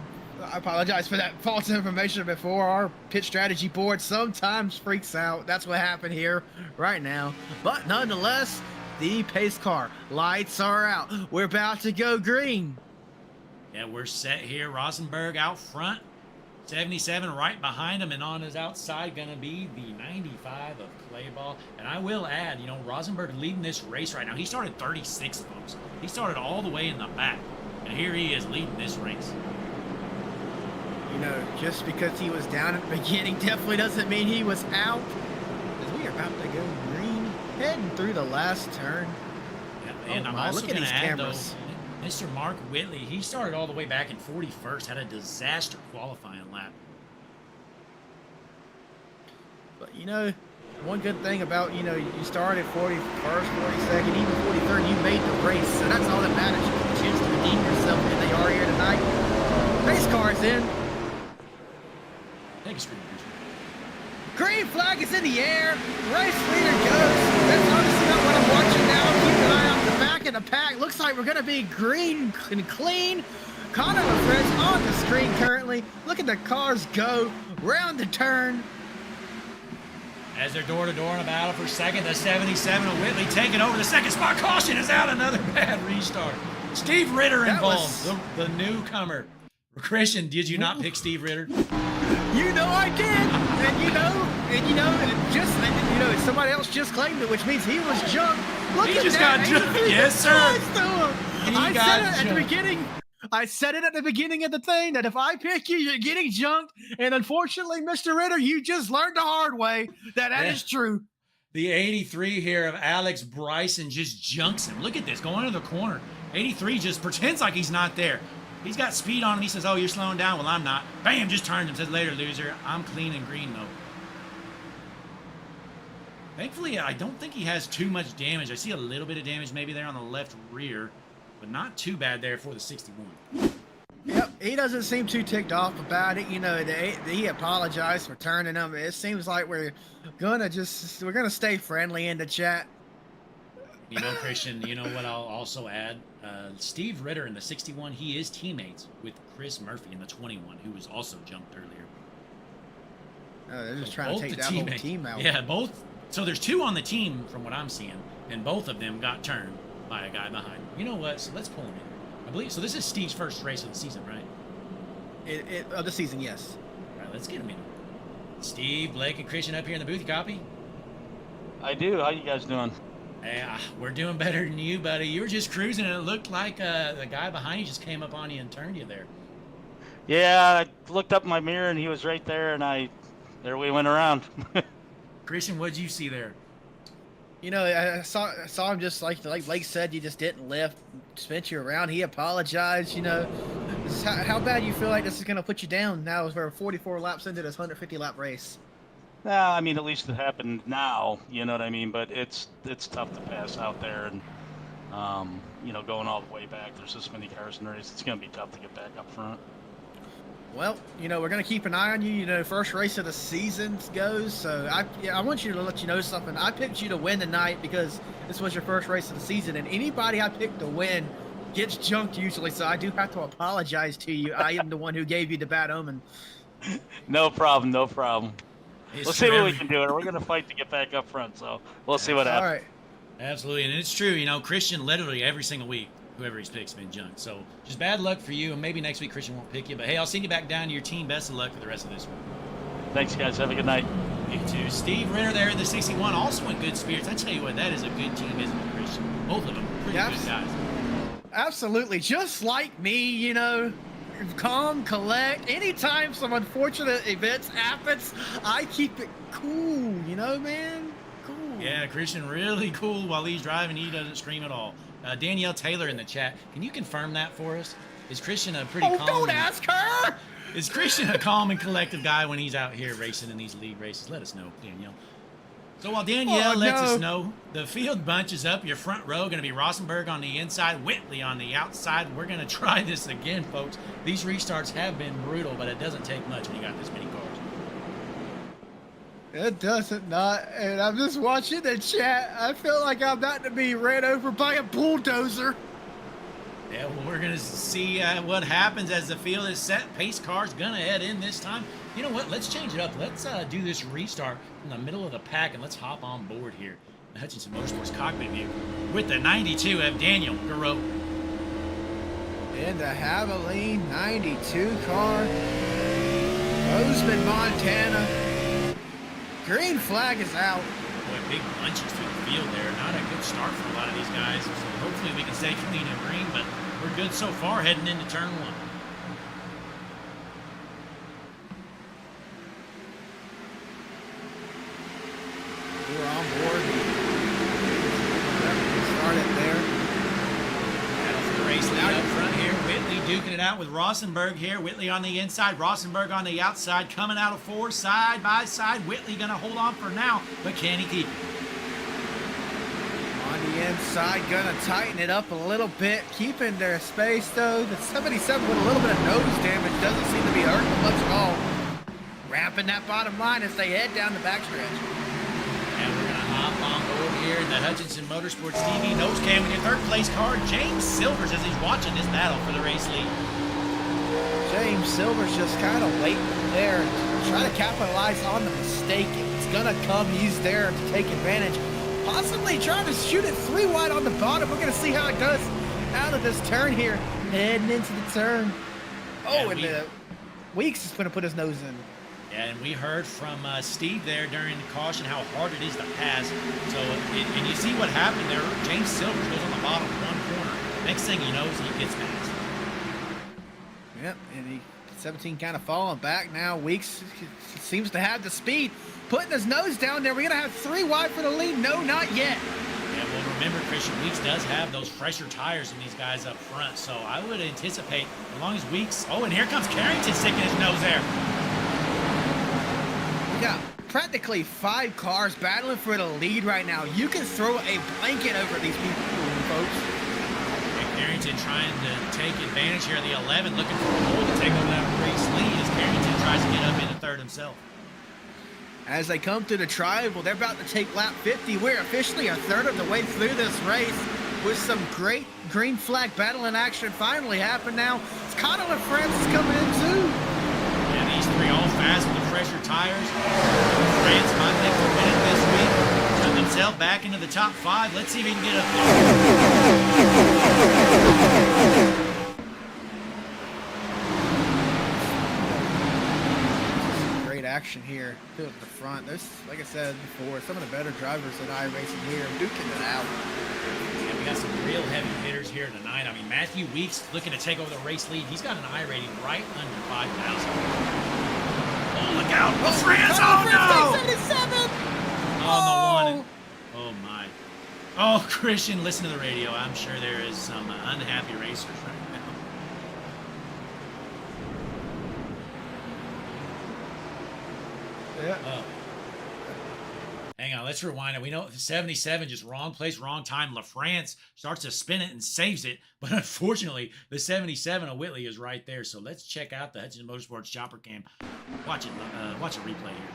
I apologize for that false information before. Our pit strategy board sometimes freaks out. That's what happened here right now. But nonetheless... the pace car lights are out. We're about to go green. Yeah, we're set here. Rosenberg out front. 77 right behind him, and on his outside going to be the 95 of Clayball. And I will add, you know, Rosenberg leading this race right now. He started 36th, folks. He started all the way in the back. And here he is leading this race. You know, just because he was down at the beginning definitely doesn't mean he was out. Because we are about to go green. Heading through the last turn. Yeah, and I'm my, also look at going to these add, cameras. though, Mr. Mark Whitley, he started all the way back in 41st, had a disaster qualifying lap. But, you know, one good thing about, you know, you started 41st, 42nd, even 43rd, you made the race. So that's all that matters. You get a chance to redeem yourself, and they are here tonight. Race car's in. Take a screen. Green flag is in the air. Race leader goes. That's honestly not what I'm watching now. Keep an eye on the back of the pack. Looks like we're going to be green and clean. Connor LaFrench on the screen currently. Look at the cars go round the turn. As they're door-to-door in a battle for second, the 77 of Whitley taking over the second spot. Caution is out. Another bad restart. Steve Ritter involved, the newcomer. Christian, did you not pick Steve Ritter? You know I did, and somebody else just claimed it, which means he was junked. Look He at just that. got junked. Yes, sir. I said it at the beginning of the thing that if I pick you, you're getting junked, and unfortunately, Mr. Ritter, you just learned the hard way that is true. The 83 here of Alex Bryson just junks him. Look at this, going into the corner. 83 just pretends like he's not there. He's got speed on him. He says, oh, you're slowing down. Well, I'm not. Bam, just turns him. Says, later, loser. I'm clean and green, though. Thankfully, I don't think he has too much damage. I see a little bit of damage maybe there on the left rear, but not too bad there for the 61. Yep. he doesn't seem too ticked off about it. You know, he apologized for turning him. It seems like we're gonna stay friendly in the chat. You know, Christian, you know what I'll also add? Steve Ritter in the 61, he is teammates with Chris Murphy in the 21, who was also jumped earlier. Oh, they're just So trying to both take the that whole teammates- team out. Yeah, both. So there's 2 on the team from what I'm seeing, and both of them got turned by a guy behind. You know what? So let's pull him in. I believe so. This is Steve's first race of the season, right? Of the season, yes. All right, let's get him in. Steve, Blake, and Christian up here in the booth. You copy? I do. How you guys doing? Yeah, we're doing better than you, buddy. You were just cruising, and it looked like the guy behind you just came up on you and turned you there. Yeah, I looked up in my mirror and he was right there, and there we went around. Christian, what'd you see there? You know, I saw him just like Blake said. You just didn't lift, spent you around. He apologized. You know, how bad you feel like this is gonna put you down now? As we're 44 laps into this 150 lap race. Nah, I mean, at least it happened now. You know what I mean? But it's tough to pass out there, and you know, going all the way back. There's this many cars in the race. It's gonna be tough to get back up front. Well, you know, we're going to keep an eye on you. You know, first race of the season goes. So I want you to let you know something. I picked you to win tonight because this was your first race of the season. And anybody I picked to win gets junked usually. So I do have to apologize to you. I am the one who gave you the bad omen. No problem. No problem. It's We'll see true. what we can do. We're going to fight to get back up front. So we'll see what All happens. right. Absolutely, and it's true. You know, Christian literally every single week, whoever he's pick's been junked. So just bad luck for you, and maybe next week Christian won't pick you. But hey, I'll send you back down to your team. Best of luck for the rest of this one. Thanks, guys. Have a good night. You too. Steve Ritter there in the 61, also in good spirits. I tell you what, that is a good team, isn't it, Christian? Both of them, pretty Yep. good guys. Absolutely. Just like me, you know, calm, collect. Anytime some unfortunate events happens, I keep it cool, you know, man? Cool. Yeah, Christian really cool while he's driving. He doesn't scream at all. Danielle Taylor in the chat, can you confirm that for us? Is Christian a pretty calm? Don't ask her! Is Christian a calm and collective guy when he's out here racing in these league races? Let us know, Danielle. So while Danielle lets us know, the field bunches up. Your front row going to be Rosenberg on the inside, Whitley on the outside. We're going to try this again, folks. These restarts have been brutal, but it doesn't take much when you got this many cars. It doesn't not, and I'm just watching the chat. I feel like I'm about to be ran over by a bulldozer. Yeah, well, we're going to see what happens as the field is set. Pace car's going to head in this time. You know what? Let's change it up. Let's do this restart in the middle of the pack, and let's hop on board here. The Hutchinson Motorsports cockpit vehicle with the 92 of Daniel Garreau. In the Haviland 92 car, Bozeman, Montana. Green flag is out. Boy, big bunches through the field there. Not a good start for a lot of these guys. So hopefully we can stay clean and green, but we're good so far heading into turn one. We're on board. Started there. Battle for the race lead up front here. Whitley duking it out with Rosenberg here. Whitley on the inside, Rosenberg on the outside. Coming out of four, side by side. Whitley going to hold on for now, but can he keep it? On the inside, gonna tighten it up a little bit, keeping their space though. The 77 with a little bit of nose damage doesn't seem to be hurting much at all. Wrapping that bottom line as they head down the backstretch. And we're going to hop on board here in the Hutchinson Motorsports TV nose cam with your third place car, James Silvers, as he's watching this battle for the race lead. James Silver's just kind of waiting there, trying to capitalize on the mistake. It's gonna come, he's there to take advantage. Possibly trying to shoot it 3 wide on the bottom. We're gonna see how it does out of this turn here, heading into the turn. Oh, and Weeks is gonna put his nose in. Yeah, and we heard from Steve there during the caution how hard it is to pass. So, and you see what happened there. James Silvers goes on the bottom one corner. Next thing he knows, he gets past. Yep, and 17 kind of falling back now. Weeks seems to have the speed, putting his nose down there. We're gonna have 3 wide for the lead. No, not yet. Yeah, well, remember, Christian, Weeks does have those fresher tires than these guys up front. So I would anticipate, as long as Weeks... Oh, and here comes Carrington sticking his nose there. We got practically 5 cars battling for the lead right now. You can throw a blanket over these people, folks. And Carrington trying to take advantage here of the 11, looking for a hole to take over that race lead as Carrington tries to get up into third himself. As they come through the tribal, they're about to take lap 50. We're officially a third of the way through this race with some great green flag battle in action finally happened now. Scott LaFrance is coming in too. Yeah, these three all fast with the fresher tires. France might make the win this week. Put himself back into the top 5. Let's see if he can get up there. Action here to the front. There's, like I said before, some of the better drivers in iRacing here duking it out. Yeah, we got some real heavy hitters here tonight. I mean, Matthew Weeks looking to take over the race lead. He's got an I rating right under 5,000. Oh, look out! Oh, France! Oh, no! 77! Oh, the one. Oh, my. Oh, Christian, listen to the radio. I'm sure there is some unhappy racers right now. Yeah. Oh. Hang on, let's rewind it. We know 77, just wrong place, wrong time. LaFrance starts to spin it and saves it, but unfortunately, the 77 of Whitley is right there. So let's check out the Hutchinson Motorsports chopper cam. Watch a replay here.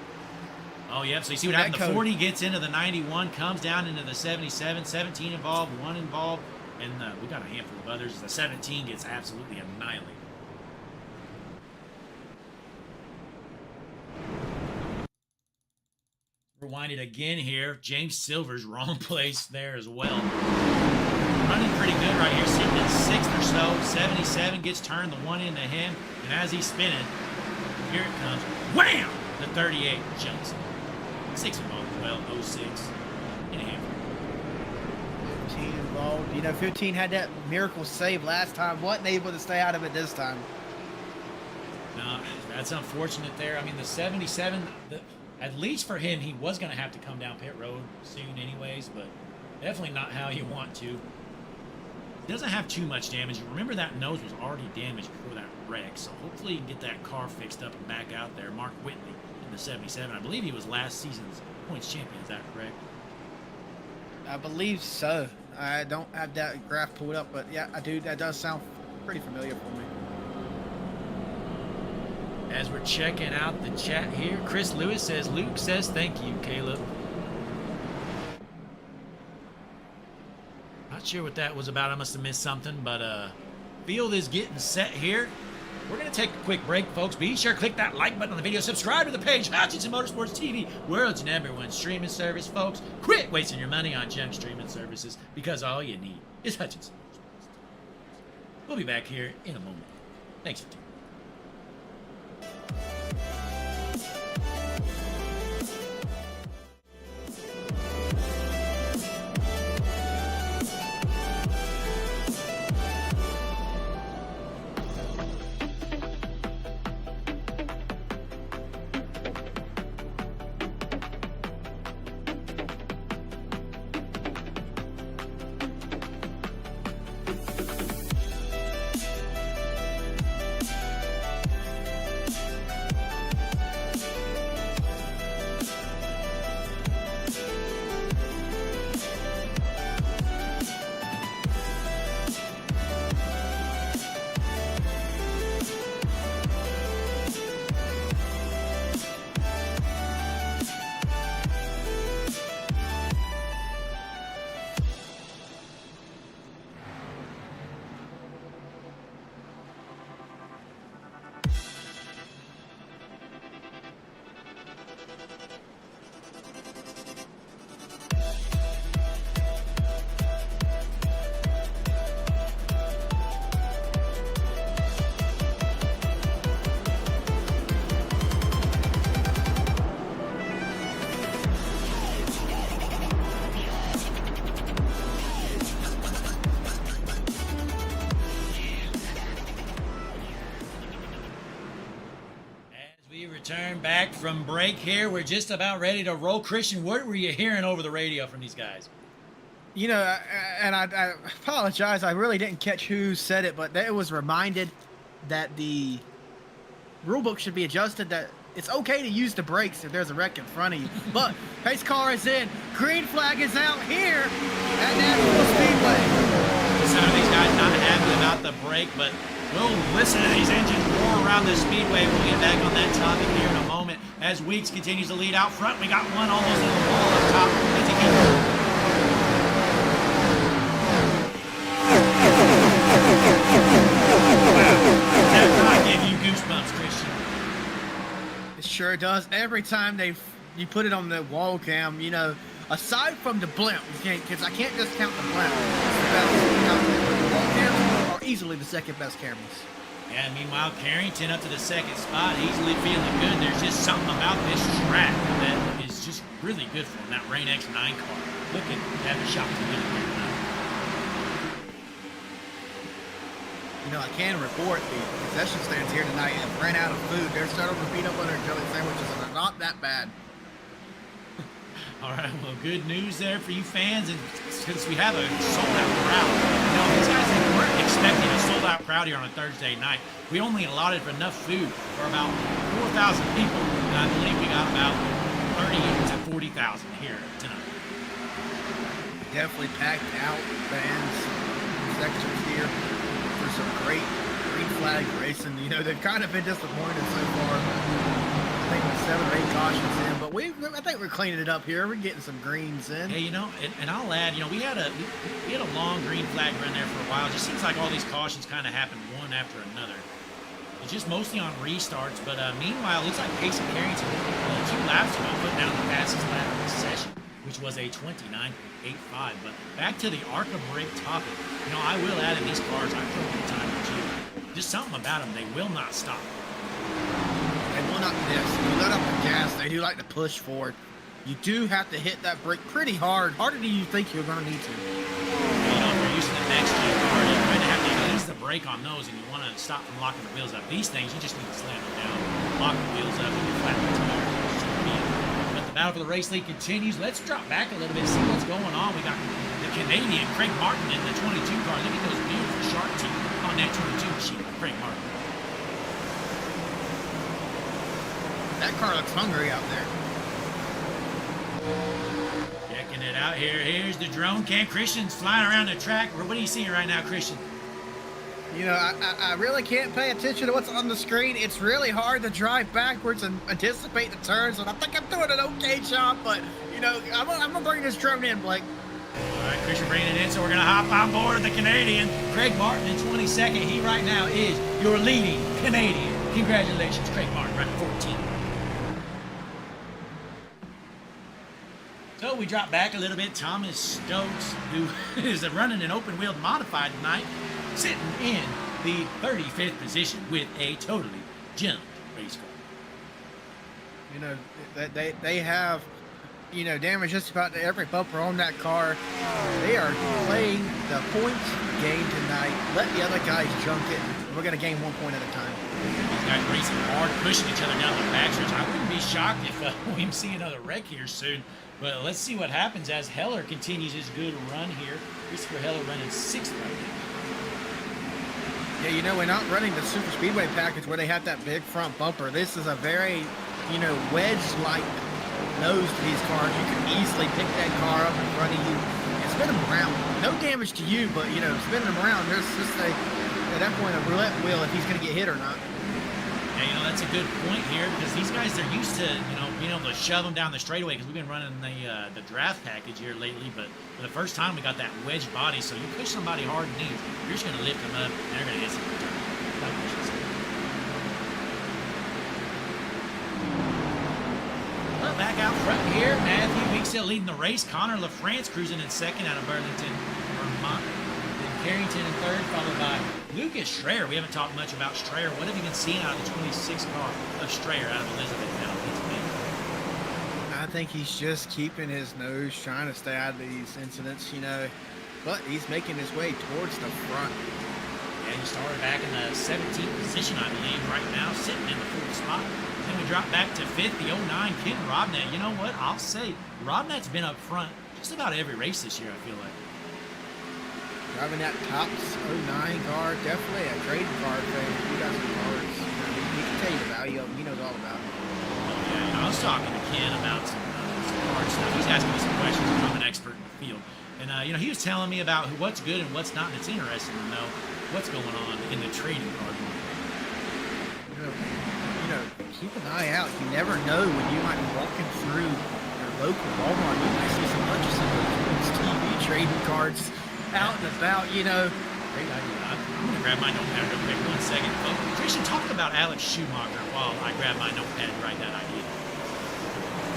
Oh, yep. So you see what happened? The 40 gets into the 91, comes down into the 77, 17 involved, 1 involved, and we got a handful of others. The 17 gets absolutely annihilated. Rewind it again here. James Silver's wrong place there as well. Running pretty good right here, sitting in 6th or so. 77 gets turned, the 1 into him, and as he's spinning, here it comes. Wham! The 38 jumps. 6 involved as well, 06 and a half. 15 involved. You know, 15 had that miracle save last time. Wasn't able to stay out of it this time. No, that's unfortunate there. I mean, the 77, at least for him, he was going to have to come down pit road soon anyways, but definitely not how you want to. He doesn't have too much damage. Remember that nose was already damaged before that wreck, so hopefully he can get that car fixed up and back out there. Mark Whitley in the 77. I believe he was last season's points champion. Is that correct? I believe so. I don't have that graph pulled up, but yeah, I do. That does sound pretty familiar for me. As we're checking out the chat here, Chris Lewis says, Luke says, thank you, Caleb. Not sure what that was about. I must have missed something, but field is getting set here. We're going to take a quick break, folks. Be sure to click that like button on the video. Subscribe to the page, Hutchinson Motorsports TV, world's #1 streaming service, folks. Quit wasting your money on junk streaming services because all you need is Hutchinson Motorsports. We'll be back here in a moment. Thanks for tuning in. Return back from break here. We're just about ready to roll. Christian, what were you hearing over the radio from these guys? You know, and I apologize. I really didn't catch who said it, but it was reminded that the rulebook should be adjusted, that it's okay to use the brakes if there's a wreck in front of you. But pace car is in. Green flag is out here at Nashville Speedway. some of these guys not happy about the break, but we'll listen to these engines roar around the speedway. We'll get back on that topic here in a moment. As Weeks continues to lead out front, we got one almost in the wall up top. It's a good. Wow. Does that not give you goosebumps, Christian? It sure does. Every time you put it on the wall cam, you know, aside from the blimp, because I can't just count the blimp. It's the best. The wall cams are easily the second best cameras. Yeah, meanwhile, Carrington up to the second spot, easily feeling good. There's just something about this track that is just really good for him. That Rain X9 car. Looking to have a shot to win it here tonight. You know, I can report the concession stands here tonight have ran out of food. They're starting to peanut butter and jelly sandwiches, and they're not that bad. All right, well, good news there for you fans, and since we have a sold-out crowd, you know, these guys weren't expecting a sold-out crowd here on a Thursday night. We only allotted enough food for about 4,000 people, and I believe we got about 30 to 40,000 here tonight. Definitely packed out fans sections here for some great green flag racing. You know, they've kind of been disappointed so far. I think with 7 or 8 cautions in, but I think we're cleaning it up here. We're getting some greens in. Hey, you know, and I'll add, you know, we had a long green flag run there for a while. It just seems like all these cautions kind of happen one after another. It's just mostly on restarts, but meanwhile, it looks like Casey Carrington, 2 laps ago, put down the fastest lap of the session, which was a 29.85. But back to the ARCA break topic, you know, I will add in these cars, I've broken the time with you. Just something about them, they will not stop. They will not miss. You let up the gas, they do like to push forward. You do have to hit that brake pretty hard, harder than you think you're going to need to. You know, if you're using the next G car, you're going to have to ease the brake on those, and you want to stop from locking the wheels up. These things, you just need to slam them down, lock the wheels up, and you flatten the tire. But the battle for the race lead continues. Let's drop back a little bit, see what's going on. We got the Canadian Craig Martin in the 22 car. Look at those beautiful shark teeth on that 22 machine, Craig Martin. That car looks hungry out there. Checking it out here. Here's the drone cam. Christian's flying around the track. What are you seeing right now, Christian? You know, I really can't pay attention to what's on the screen. It's really hard to drive backwards and anticipate the turns, and I think I'm doing an okay job, but, you know, I'm going to bring this drone in, Blake. All right, Christian bringing it in, so we're going to hop on board the Canadian. Craig Martin in 22nd. He right now is your leading Canadian. Congratulations, Craig Martin, running 14. So we drop back a little bit. Thomas Stokes, who is running an open-wheeled modified tonight, sitting in the 35th position with a totally junked race car. You know, they have, you know, damage just about to every bumper on that car. They are playing the points game tonight. Let the other guys junk it. We're going to gain 1 point at a time. These guys racing hard, pushing each other down the backstretch. I wouldn't be shocked if we see another wreck here soon. But let's see what happens as Heller continues his good run here. Christopher Heller running 6th right now. Yeah, you know, we're not running the Super Speedway package where they have that big front bumper. This is a very, you know, wedge-like nose to these cars. You can easily pick that car up in front of you and spin them around. No damage to you, but, you know, spinning them around, there's just at that point a roulette wheel if he's going to get hit or not. Yeah, you know, that's a good point here because these guys, they're used to, you know, being able to shove them down the straightaway because we've been running the draft package here lately. But for the first time, we got that wedge body. So you push somebody hard in these, you're just going to lift them up and they're going to hit some return. Well, back out front here, Matthew Weeks still leading the race. Connor LaFrance cruising in 2nd out of Burlington, Vermont. Carrington in 3rd, followed by Lucas Schreier. We haven't talked much about Schreier. What have you been seeing out of the 26 car of Schreier out of Elizabethtown, Pennsylvania? I think he's just keeping his nose, trying to stay out of these incidents, you know. But he's making his way towards the front. Yeah, he started back in the 17th position, I believe, right now, sitting in the 4th spot. Then we drop back to 5th, the 09 Ken Robnett. You know what? I'll say Robnett's been up front just about every race this year, I feel like. Driving that Tops 09 car, definitely a trading card fan. He got some cards. You know, he can tell you the value of them. He knows all about them. Oh, yeah. You know, I was talking to Ken about some card stuff. He's asking me some questions. I'm an expert in the field. And he was telling me about what's good and what's not, and it's interesting to know what's going on in the trading card market. Keep an eye out. You never know when you might be walking through your local Walmart. You might see some bunch of some of those TV trading cards out and about. Great idea. I'm going to grab my notepad real quick. 1 second, folks. Christian, talk about Alex Schumacher while I grab my notepad and write that idea.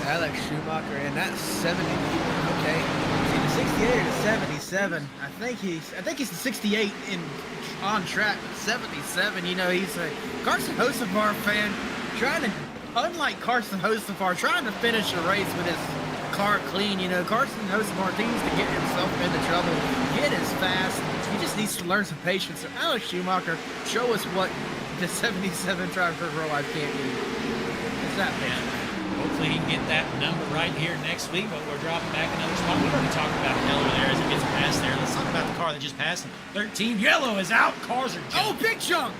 Alex Schumacher and that 70. Okay, see the 68 or the 77. I think he's the 68 on track. 77. He's a Carson Hocevar fan, unlike Carson Hocevar, trying to finish a race with his car clean. Carson Hocevar needs to get himself into trouble, get as fast. He just needs to learn some patience. So Alex Schumacher, show us what the 77 driver real life can't do. It's that man. Hopefully he can get that number right here next week, but we're dropping back another spot. We've already talked about Heller there as it gets past there. Let's talk about the car that just passed him. 13, yellow is out. Cars are jumping. Oh, big jump!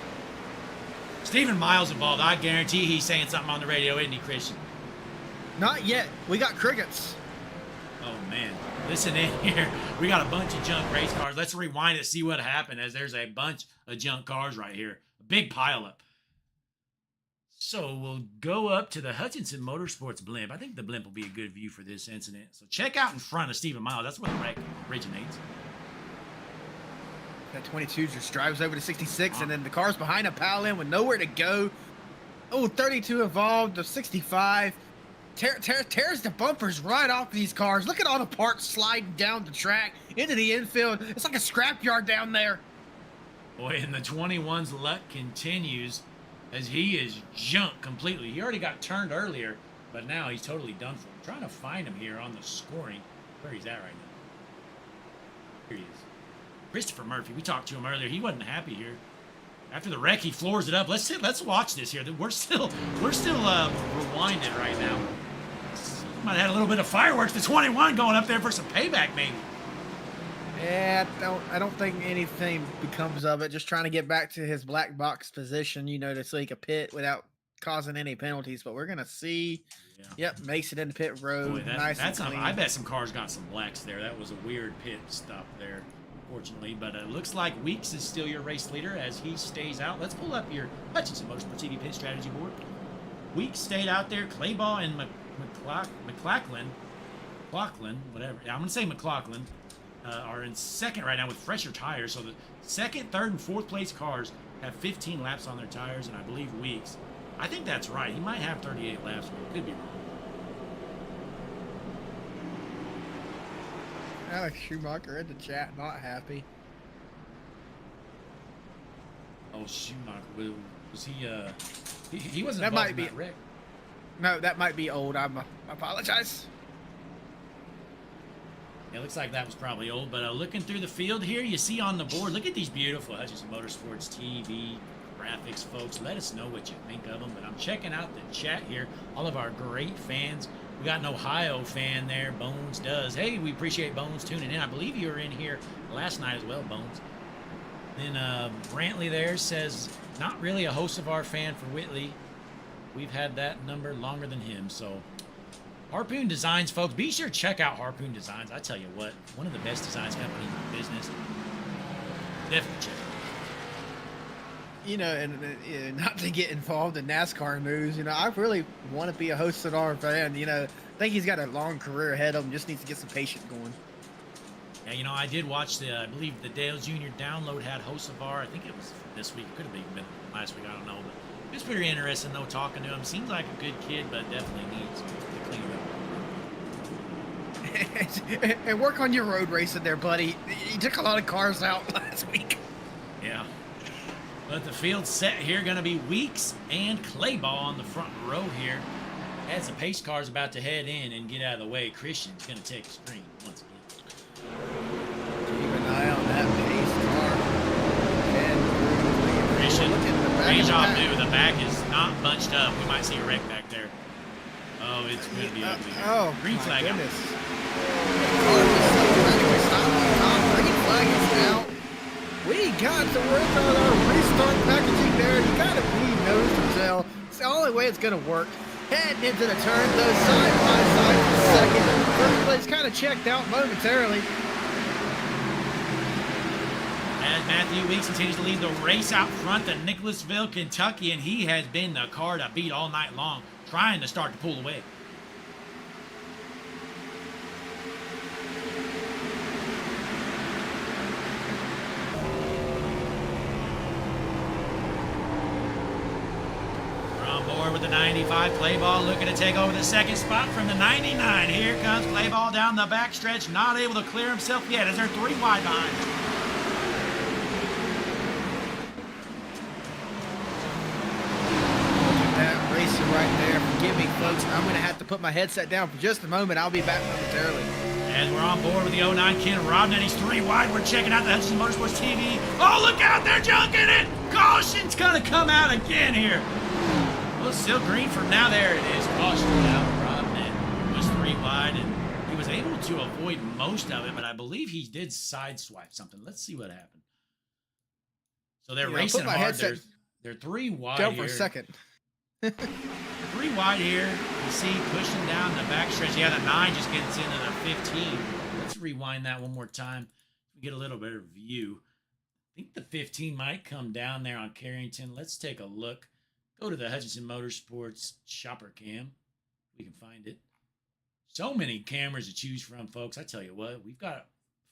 Stephen Miles involved. I guarantee he's saying something on the radio, isn't he, Christian? Not yet. We got crickets. Oh, man. Listen in here. We got a bunch of junk race cars. Let's rewind it, see what happened, as there's a bunch of junk cars right here. A big pileup. So we'll go up to the Hutchinson Motorsports blimp. I think the blimp will be a good view for this incident. So check out in front of Stephen Miles. That's where the wreck originates. That 22 just drives over to 66, and then the cars behind him pile in with nowhere to go. Oh, 32 involved, the 65. Tears the bumpers right off these cars. Look at all the parts sliding down the track into the infield. It's like a scrapyard down there. Boy, and the 21's luck continues as he is junked completely. He already got turned earlier, but now he's totally done for. I'm trying to find him here on the scoring, where he's at right now. Here he is. Christopher Murphy. We talked to him earlier. He wasn't happy here. After the wreck, he floors it up. Let's watch this here. We're still rewinded right now. Might have had a little bit of fireworks. The 21 going up there for some payback, maybe. Yeah, I don't think anything becomes of it. Just trying to get back to his black box position, so he could pit without causing any penalties. But we're gonna see. Yeah. Yep, makes it into pit road. Boy, nice and clean. I bet some cars got some blacks there. That was a weird pit stop there, unfortunately. But it looks like Weeks is still your race leader as he stays out. Let's pull up your Hutchinson Motorsports TV pit strategy board. Weeks stayed out there. Claybaugh and McLaughlin, whatever. Yeah, I'm gonna say McLaughlin. Are in second right now with fresher tires. So the second, third, and fourth place cars have 15 laps on their tires, and I believe Weeks. I think that's right. He might have 38 laps, but could be wrong. Alex Schumacher in the chat, not happy. Oh, Schumacher, was he? He wasn't that involved might in be that wreck. No, that might be old. I apologize. It looks like that was probably old, but looking through the field here, you see on the board, look at these beautiful Hutchinson Motorsports TV graphics, folks. Let us know what you think of them, but I'm checking out the chat here. All of our great fans. We got an Ohio fan there. Bones does. Hey, we appreciate Bones tuning in. I believe you were in here last night as well, Bones. Then Brantley there says, not really a host of our fan for Whitley. We've had that number longer than him, so... Harpoon Designs, folks. Be sure to check out Harpoon Designs. I tell you what, one of the best designs companies in the business. Definitely check it out. And not to get involved in NASCAR news, I really want to be a host of our fan. I think he's got a long career ahead of him. Just needs to get some patience going. Yeah, I did watch I believe the Dale Jr. download had Hocevar. I think it was this week. It could have been last week. I don't know. But it was pretty interesting, though, talking to him. Seems like a good kid, but definitely needs to clean it up. And work on your road racing there, buddy. You took a lot of cars out last week. Yeah. But the field's set here. Going to be Weeks and Claybaugh on the front row here. As the pace car's about to head in and get out of the way, Christian's going to take a screen once again. Keep an eye on that pace car. And Christian, deja vu. The back is not bunched up. We might see a wreck back there. Oh, it's going to be ugly. Oh, green flag out. Anyway, stop. Green flag is out. We got to work on our restart packaging there. You got to be nose to tail. It's the only way it's going to work. Heading into the turn, though, side by side for second. First place kind of checked out momentarily. As Matthew Weeks continues to lead the race out front to Nicholasville, Kentucky, and he has been the car to beat all night long, trying to start to pull away. With the 95, Playball looking to take over the second spot from the 99. Here comes Playball down the backstretch, not able to clear himself yet as they're 3 wide behind. That racing right there. Forgive me, folks. I'm going to have to put my headset down for just a moment. I'll be back momentarily. As we're on board with the 09 Ken Rodman, he's 3 wide. We're checking out the Hutchinson Motorsports TV. Oh, look out, they're junking it! Caution's going to come out again here. Well, still green for now. There it is. Caution now. Rodman was 3 wide, and he was able to avoid most of it, but I believe he did sideswipe something. Let's see what happened. So they're racing hard. They're 3 wide Go here. for a second. 3 wide here. You see pushing down the backstretch. Yeah, the 9 just gets into the 15. Let's rewind that one more time. We get a little better view. I think the 15 might come down there on Carrington. Let's take a look. Go to the Hutchinson Motorsports shopper cam. We can find it. So many cameras to choose from, folks. I tell you what, we've got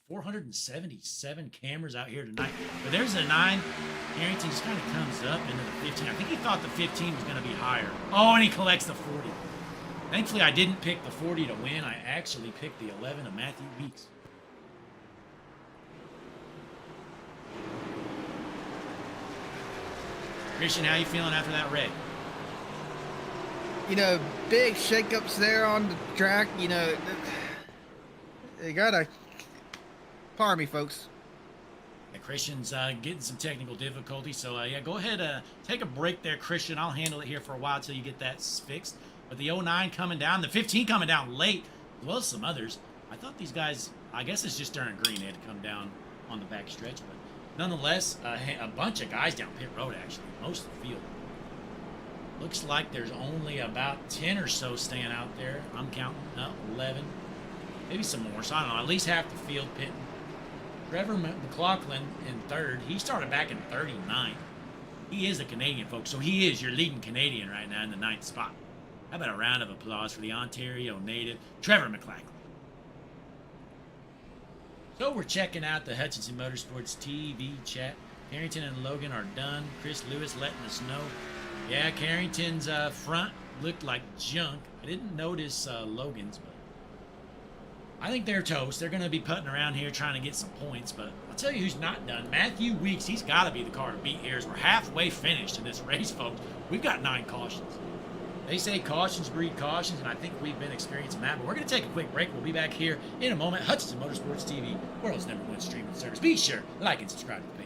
477 cameras out here tonight. But there's a 9. Carrington just kind of comes up into the 15. I think he thought the 15 was going to be higher. Oh, and he collects the 40. Thankfully, I didn't pick the 40 to win. I actually picked the 11 of Matthew Weeks. Christian, how you feeling after that red? You know, big shakeups there on the track. You know, you gotta pardon me, folks. Yeah, Christian's getting some technical difficulty, so yeah, go ahead, take a break there, Christian. I'll handle it here for a while till you get that fixed. But the 09 coming down, the 15 coming down late, as well as some others. I thought these guys, I guess it's just during green, they had to come down on the back stretch, but nonetheless, a bunch of guys down pit road, actually, most of the field. Looks like there's only about 10 or so staying out there. I'm counting, 11, maybe some more, so I don't know, at least half the field pitting. Trevor McLaughlin in 3rd. He started back in 39. He is a Canadian, folks, so he is your leading Canadian right now in the 9th spot. How about a round of applause for the Ontario native, Trevor McLaughlin. So we're checking out the Hutchinson Motorsports TV chat. Carrington and Logan are done. Chris Lewis letting us know. Yeah, Carrington's front looked like junk. I didn't notice Logan's, but I think they're toast. They're going to be putting around here trying to get some points, but I'll tell you who's not done. Matthew Weeks, he's got to be the car to beat here. We're halfway finished in this race, folks. We've got 9 cautions. They say cautions breed cautions, and I think we've been experiencing that. But we're going to take a quick break. We'll be back here in a moment. Hutchinson Motorsports TV, world's #1 streaming service. Be sure to like and subscribe to the page.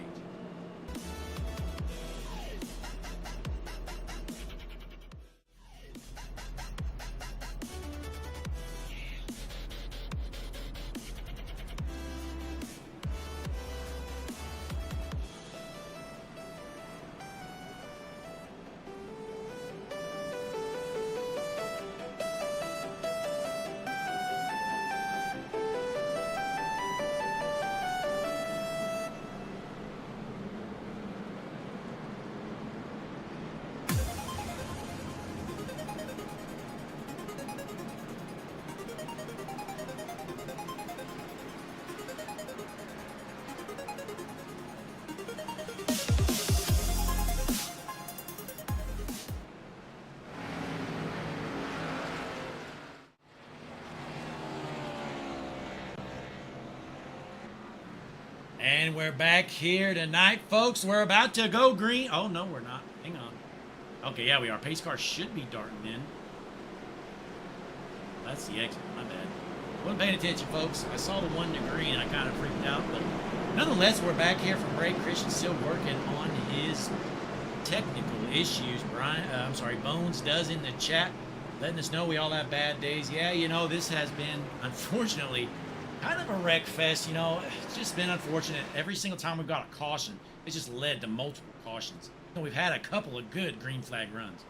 And we're back here tonight, folks. We're about to go green. Oh, no, we're not. Hang on. Okay, yeah, we are. Pace car should be darting in. That's the exit. My bad. Wasn't paying attention, folks. I saw the 1 to green. I kind of freaked out. But nonetheless, we're back here from break. Christian's still working on his technical issues. Bones does in the chat, letting us know we all have bad days. Yeah, you know, this has been, unfortunately, kind of a wreck fest. You know, it's just been unfortunate. Every single time we've got a caution, it's just led to multiple cautions. You know, we've had a couple of good green flag runs.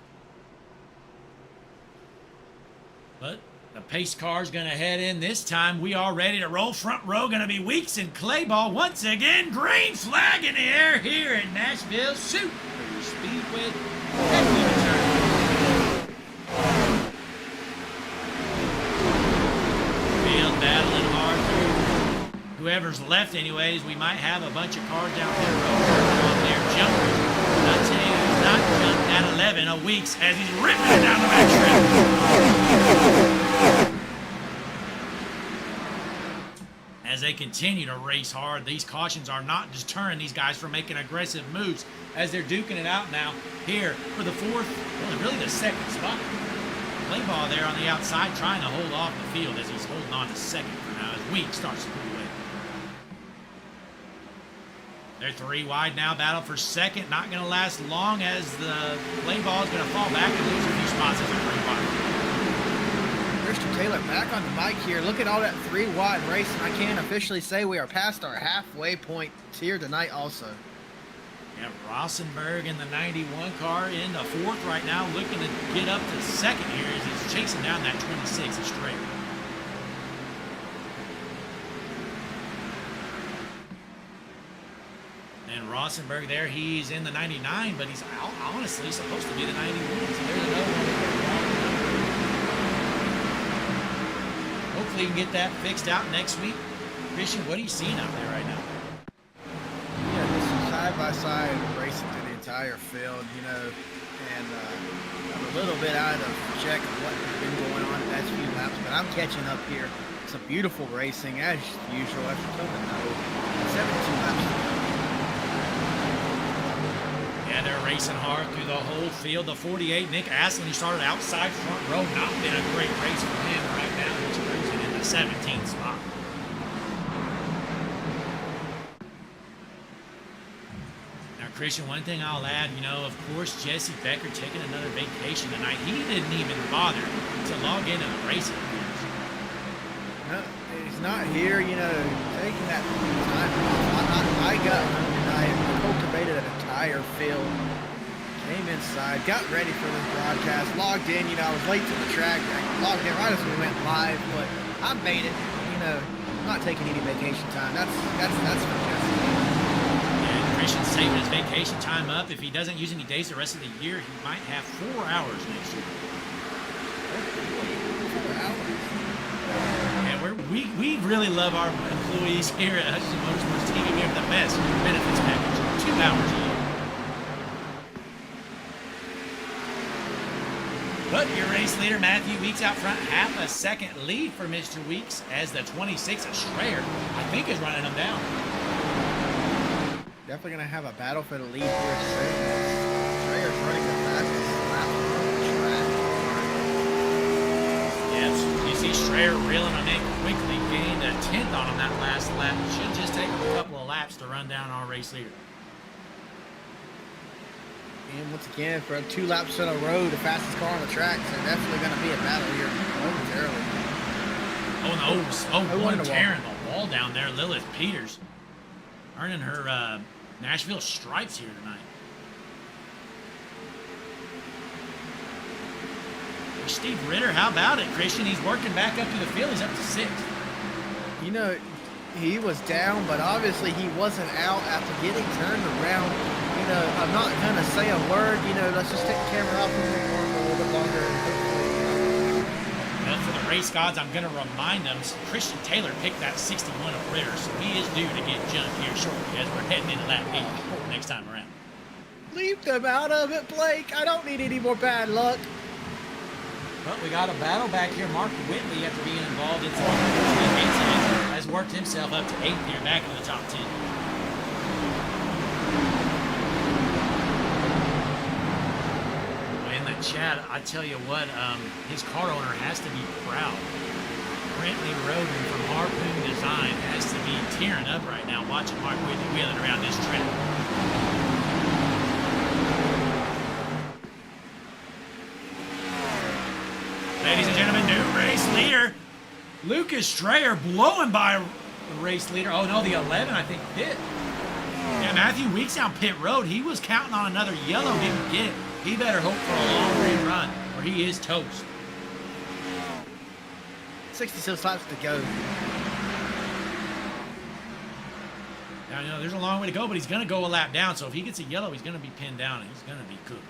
But The pace car's going to head in this time. We are ready to roll. Front row going to be Weeks and Clayball once again. Green flag in the air here at Nashville Super Speedway. Field battling hard through whoever's left anyways. We might have a bunch of cars down there on their jumpers. But I'll tell you who's not jumped at 11 a Weeks as he's ripping it down the back strip. As they continue to race hard, these cautions are not deterring these guys from making aggressive moves as they're duking it out now here for the fourth, well, really the second spot. Playball there on the outside trying to hold off the field as he's holding on to second for now as Weeks starts to pull away. They're 3 wide now, battle for second. Not going to last long as the Playball is going to fall back and lose a few spots as they're 3 wide. Christian Taylor back on the mic here. Look at all that 3 wide racing. I can officially say we are past our halfway point here tonight also. Yeah, Rossenberg in the 91 car in the fourth right now, looking to get up to second here as he's chasing down that 26 straight. And Rossenberg there, he's in the 99, but he's honestly supposed to be the 91. So there's another one. Hopefully you can get that fixed out next week. Christian, what are you seeing out there right now? Yeah, this is side-by-side racing through the entire field, you know, and I'm a little bit out of check of what has been going on the past few laps, but I'm catching up here. Some beautiful racing, as usual, after coming though. 72 laps to go. Yeah, they're racing hard through the whole field. The 48, Nick Aslan, he started outside front row. Not been a great race for him right now. He's cruising in the 17th spot. Christian, one thing I'll add, you know, of course, Jesse Becker taking another vacation tonight. He didn't even bother to log into the racing. No, he's not here, you know, taking that time. I got tonight, cultivated an entire field, came inside, got ready for this broadcast, logged in, you know, I was late to the track, I logged in right as we went live, but I made it, you know, I'm not taking any vacation time. That's for Jesse. Christian's saving his vacation time up. If he doesn't use any days the rest of the year, he might have 4 hours next year. 4 hours. And we really love our employees here at Hutchinson Motorsports TV. We have the best benefits package. 2 hours a year. But your race leader, Matthew Weeks, out front, half a second lead for Mr. Weeks as the 26 of Strayer, I think, is running him down. Definitely going to have a battle for the lead here soon. Strayer's running the fastest lap on the track. Yes, you see Strayer reeling him in quickly, gained a 10th on him that last lap. Should just take a couple of laps to run down our race leader. And once again, for 2 laps in a row, the fastest car on the track, so definitely going to be a battle here momentarily. One tearing the wall down there, Lilith Peters. Earning her Nashville stripes here tonight. Steve Ritter, how about it, Christian? He's working back up to the field. He's up to 6th. You know, he was down, but obviously he wasn't out after getting turned around. You know, I'm not going to say a word. You know, let's just take the camera off and for a little bit longer. Well, for the race gods, I'm going to remind them, Christian Taylor picked that 61 of Ritter, so he is due to get jumped here shortly as we're heading into lap 8 next time around. Leave them out of it, Blake. I don't need any more bad luck. Well, we got a battle back here. Mark Whitley, after being involved in some incidents, has worked himself up to 8th here, back in the top 10. Chad, I tell you what, his car owner has to be proud. Brentley Roden from Harpoon Design has to be tearing up right now watching Mark Whitley wheeling around this track. Ladies and gentlemen, new race leader, Lucas Strayer blowing by the race leader. Oh no, the 11, I think, pit. Yeah, Matthew Weeks down pit road. He was counting on another yellow, didn't get it. He better hope for a long run, or he is toast. 66 laps to go. Now, you know, there's a long way to go, but he's going to go a lap down. So if he gets a yellow, he's going to be pinned down, and he's going to be cooked.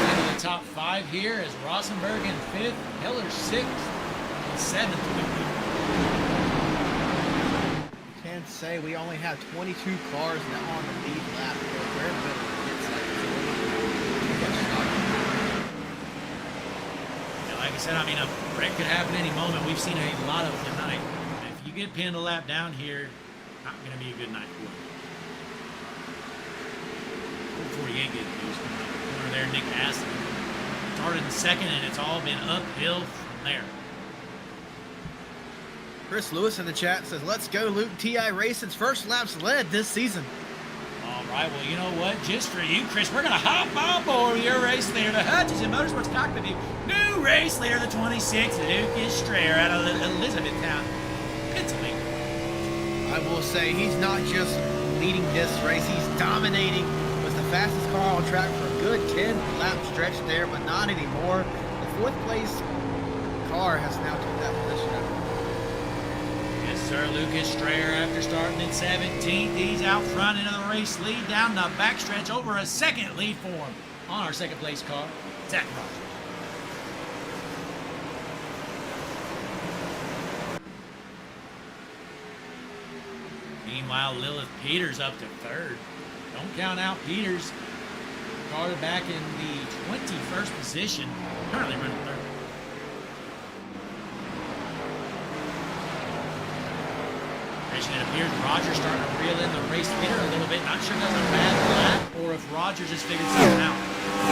Into the top 5 here is Rosenberg in 5th, Heller 6th, and 7th. Can say we only have 22 cars now on the lead lap. Like I said, I mean, a wreck could happen any moment. We've seen a lot of them tonight. And if you get pinned a lap down here, not going to be a good night for you. 48 getting loose. Corner there, Nick Aston started in 2nd, and it's all been uphill from there. Chris Lewis in the chat says, "Let's go, Luke. TI Racing's first laps led this season." All right, well, you know what? Just for you, Chris, we're going to hop on board with your race leader, the Hutchinson Motorsports Cockpit View. New race leader, the 26th, Lucas Strayer out of Elizabethtown, Pennsylvania. I will say he's not just leading this race, he's dominating. Was the fastest car on track for a good 10-lap stretch there, but not anymore. The 4th place car has now took that position over. Yes, sir, Lucas Strayer, after starting in 17th, he's out front into the race lead down the backstretch over a 2nd lead for him on our 2nd place car, Zach Rogers. Meanwhile, Lilith Peters up to 3rd. Don't count out Peters. Carter back in the 21st position, currently running 3rd. It appears Rogers starting to reel in the race leader a little bit. Not sure if that's a bad lap or if Rogers has figured something out.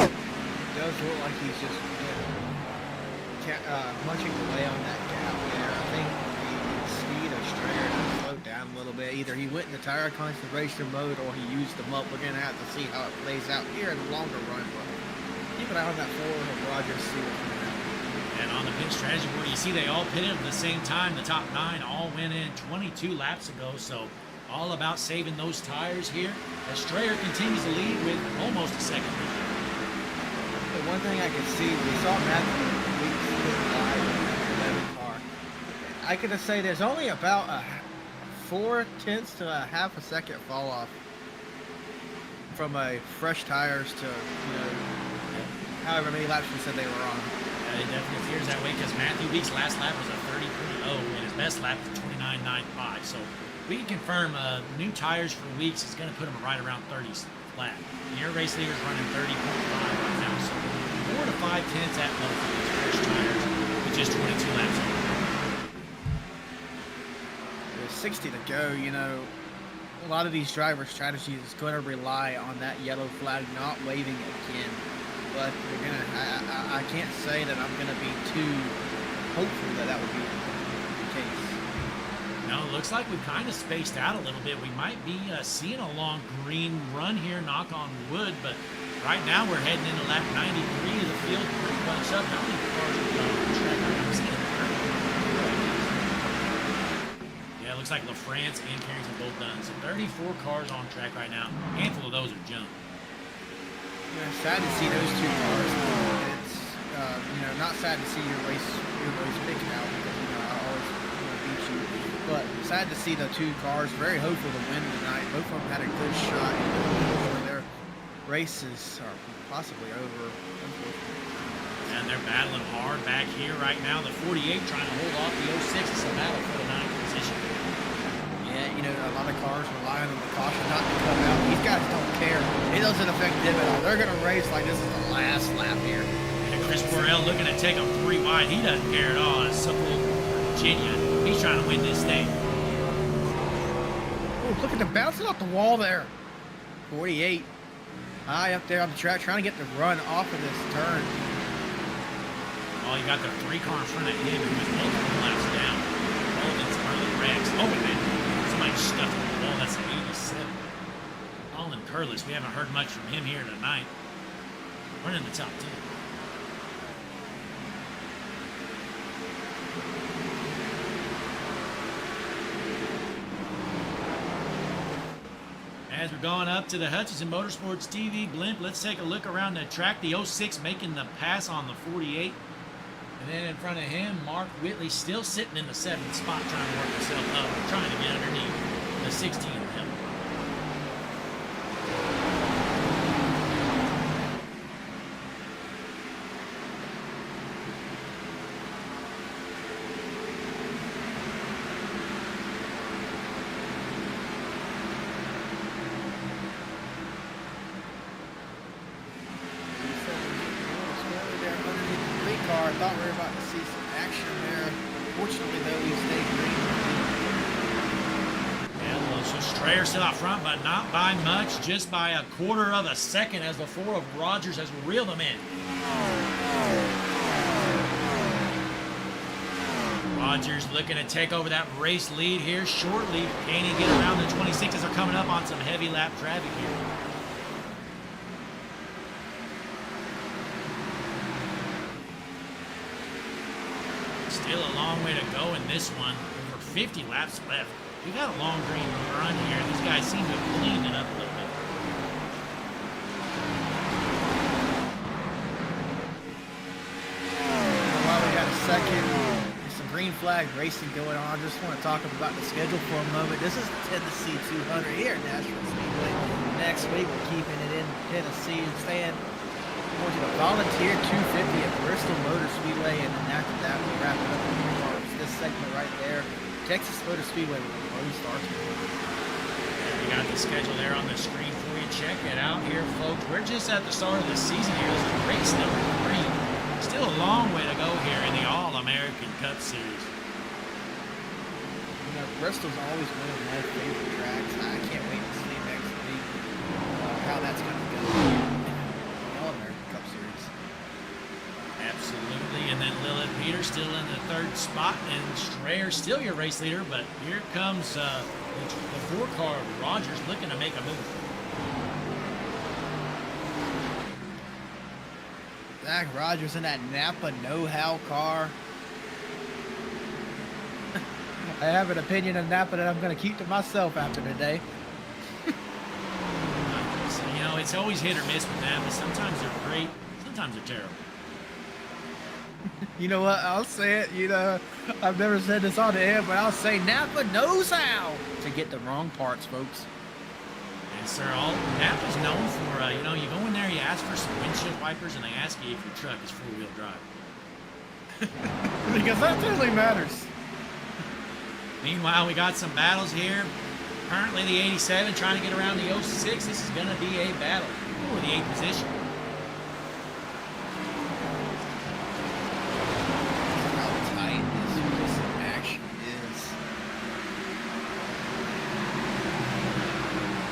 It does look like he's just munching away on that gap there. I think the speed of Strayer has slowed down a little bit. Either he went into tire conservation mode or he used them up. We're going to have to see how it plays out here in the longer run. But keep an eye on that forward of Rogers, see what's going to happen. And on the pit strategy board, you see they all pitted at the same time. The top 9 all went in 22 laps ago, so all about saving those tires here as Strayer continues to lead with almost a 2nd lead. The one thing I could see, we saw Matthew Weeks live in the 11 car. I could say there's only about a 4/10 to a half a second fall off from a fresh tires to, you know, however many laps we said they were on. It definitely appears that way because Matthew Weeks' last lap was a 30.0 and his best lap was 29.95. So we can confirm new tires for Weeks is going to put him right around 30s flat. And your race leader's running 30.5 right now. So 4 to 5/10 at most for these fresh tires with just 22 laps. There's 60 to go. You know, a lot of these driver strategies is going to rely on that yellow flag not waving again. But we're gonna. I can't say that I'm gonna be too hopeful that that would be the case. No, it looks like we've kind of spaced out a little bit. We might be seeing a long green run here, knock on wood, but right now we're heading into lap 93 of the field pretty much up. How many cars are we on the track? I'm seeing 30. Yeah, it looks like LaFrance and Carrington both done. So 34 cars on track right now. A handful of those are junk. Yeah, sad to see those 2 cars. It's you know, not sad to see your race picking out because, you know, I always want to beat you. But sad to see the 2 cars. Very hopeful to win tonight. Both of them had a good shot. Their races are possibly over, unfortunately. And they're battling hard back here right now. The 48 trying to hold off the 06. It's a battle for the 9th position. Yeah, you know, a lot of cars relying on the caution not to come out. These guys don't care. It doesn't affect them at all. They're going to race like this is the last lap here. And Chris Borrell looking to take them 3 wide. He doesn't care at all. It's Suffolk, Virginia. He's trying to win this thing. Oh, look at them bouncing off the wall there. 48. High up there on the track, trying to get the run off of this turn. Oh, you got the 3 car in front of him who was multiple laps down. Oh, that's early wrecks. Oh, and then somebody stuffed the wall. That's an 87. Colin Curlis, we haven't heard much from him here tonight. Running the top 10. As we're going up to the Hutchinson Motorsports TV blimp, let's take a look around the track. The 06 making the pass on the 48. And then in front of him, Mark Whitley still sitting in the 7th spot, trying to work himself up, trying to get underneath the 16 of him. I thought we were about to see some action there. Fortunately, though, we stayed green. Yeah, well, so Strayer still out front, but not by much, just by a quarter of a second as the 4 of Rogers has reeled them in. Rogers looking to take over that race lead here shortly. Can he get around the 26s? Are coming up on some heavy lap traffic here. Still a long way to go in this one. Over 50 laps left. We got a long green run here. These guys seem to have cleaned it up a little bit. While we got a second, there's some green flag racing going on. I just want to talk about the schedule for a moment. This is the Tennessee 200 here at Nashville Speedway. Next week, we're keeping it in Tennessee and staying towards the Volunteer 250 at Bristol Motor Speedway, and then after that, we'll wrap it up with this segment right there. Texas Motor Speedway with a low start. We got the schedule there on the screen for you. Check it out here, folks. We're just at the start of the season here. This is race number 3. Still a long way to go here in the All-American Cup Series. You know, Bristol's always one of my favorite tracks. I can't wait to see next week how that's going to go. All-American Cup Series. Absolutely. And then Lilith Peter still in the 3rd spot, and Strayer still your race leader, but here comes the 4-car Rogers looking to make a move. Zach Rogers in that Napa know-how car. I have an opinion on Napa that I'm going to keep to myself after today. So, you know, it's always hit or miss with Napa. Sometimes they're great, sometimes they're terrible. You know what? I'll say it. You know, I've never said this on the air, but I'll say Napa knows how to get the wrong parts, folks. And sir, Napa's known for, you know, you go in there, you ask for some windshield wipers, and they ask you if your truck is 4-wheel drive. Because that totally matters. Meanwhile, we got some battles here. Currently, the 87 trying to get around the 06. This is going to be a battle for the 8th position.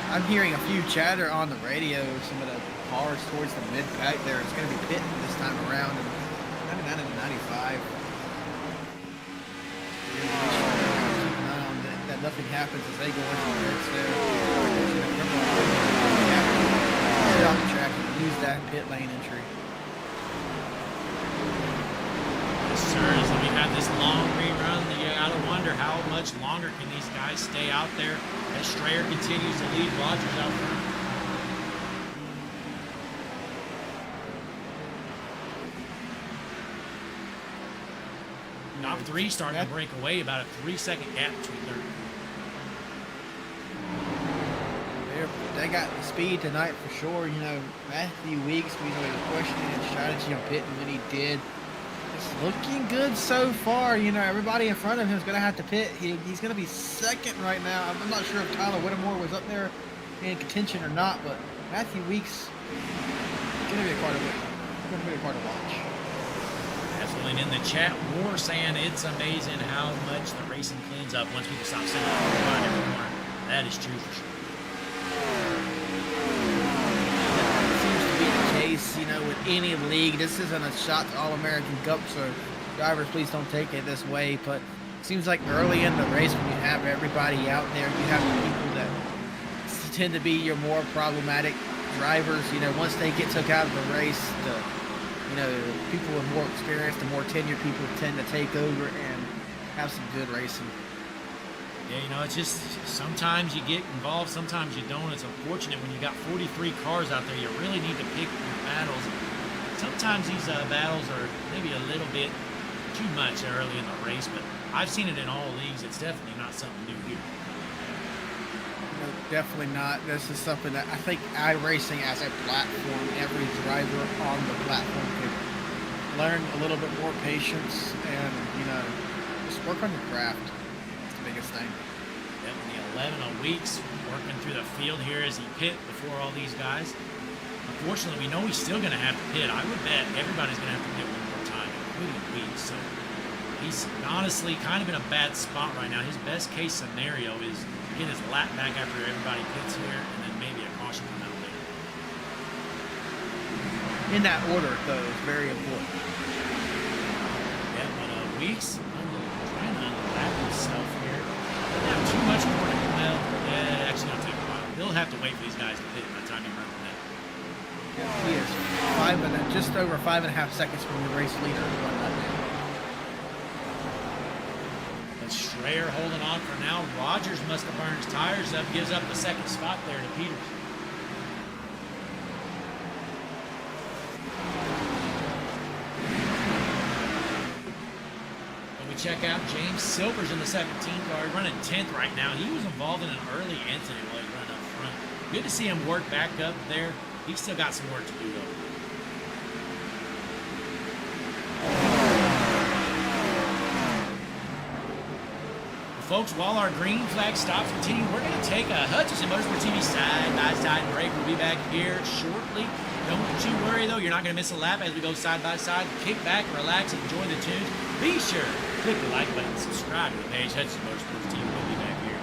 I'm hearing a few chatter on the radio. Some of the cars towards the mid-pack there. It's going to be pitting this time around in 99 and 95. That nothing happens as they go into the pits there. Get off the track and use that pit lane entry. Yes, sir. So we got this long rerun. You gotta wonder how much longer can these guys stay out there as Strayer continues to lead Rogers out front. Top 3 starting to break away, about a 3-second gap between third. They got the speed tonight for sure. You know, Matthew Weeks, we know he was questioning his strategy on pitting when he did. It's looking good so far. You know, everybody in front of him is going to have to pit. He's going to be second right now. I'm not sure if Tyler Whittemore was up there in contention or not, but Matthew Weeks is going to be a car to watch. Absolutely. And in the chat, War saying it's amazing how much the racing cleans up once people stop sitting on every corner. That is true for sure. You know, with any league, this isn't a shot to All-American Cup, so drivers, please don't take it this way, but it seems like early in the race when you have everybody out there, you have the people that tend to be your more problematic drivers. You know, once they get took out of the race, people with more experience, the more tenured people tend to take over and have some good racing. Yeah, you know, it's just sometimes you get involved, sometimes you don't. It's unfortunate when you got 43 cars out there. You really need to pick your battles. Sometimes these battles are maybe a little bit too much early in the race, but I've seen it in all leagues. It's definitely not something new here. No, definitely not. This is something that I think iRacing as a platform, every driver on the platform could learn a little bit more patience and, you know, just work on your craft. That's the biggest thing. Definitely 11 weeks working through the field here as he pit before all these guys. Unfortunately, we know he's still going to have to pit. I would bet everybody's going to have to pit one more time, including Weeks. So he's honestly kind of in a bad spot right now. His best case scenario is to get his lap back after everybody pits here, and then maybe a caution come out later. In that order, though, is very important. Yeah, but Weeks trying to unlap himself here. Doesn't have too much more to well, yeah, actually gonna take a while. He'll have to wait for these guys to pit by the time he runs the net. He is just over 5.5 seconds from the race leader to run that down. But Schreier holding on for now. Rogers must have burned his tires up, gives up the second spot there to Peters. Check out James Silver's in the 17 car, running 10th right now. He was involved in an early incident while he ran up front. Good to see him work back up there. He's still got some work to do though. Well, folks, while our green flag stops continue, we're going to take a Hutchinson Motorsport TV side-by-side break. We'll be back here shortly. Don't you worry though, you're not going to miss a lap as we go side by side. Kick back, relax, enjoy the tunes. Be sure to click the like button, subscribe to the page. Hudson Motorsports TV. We'll be back here.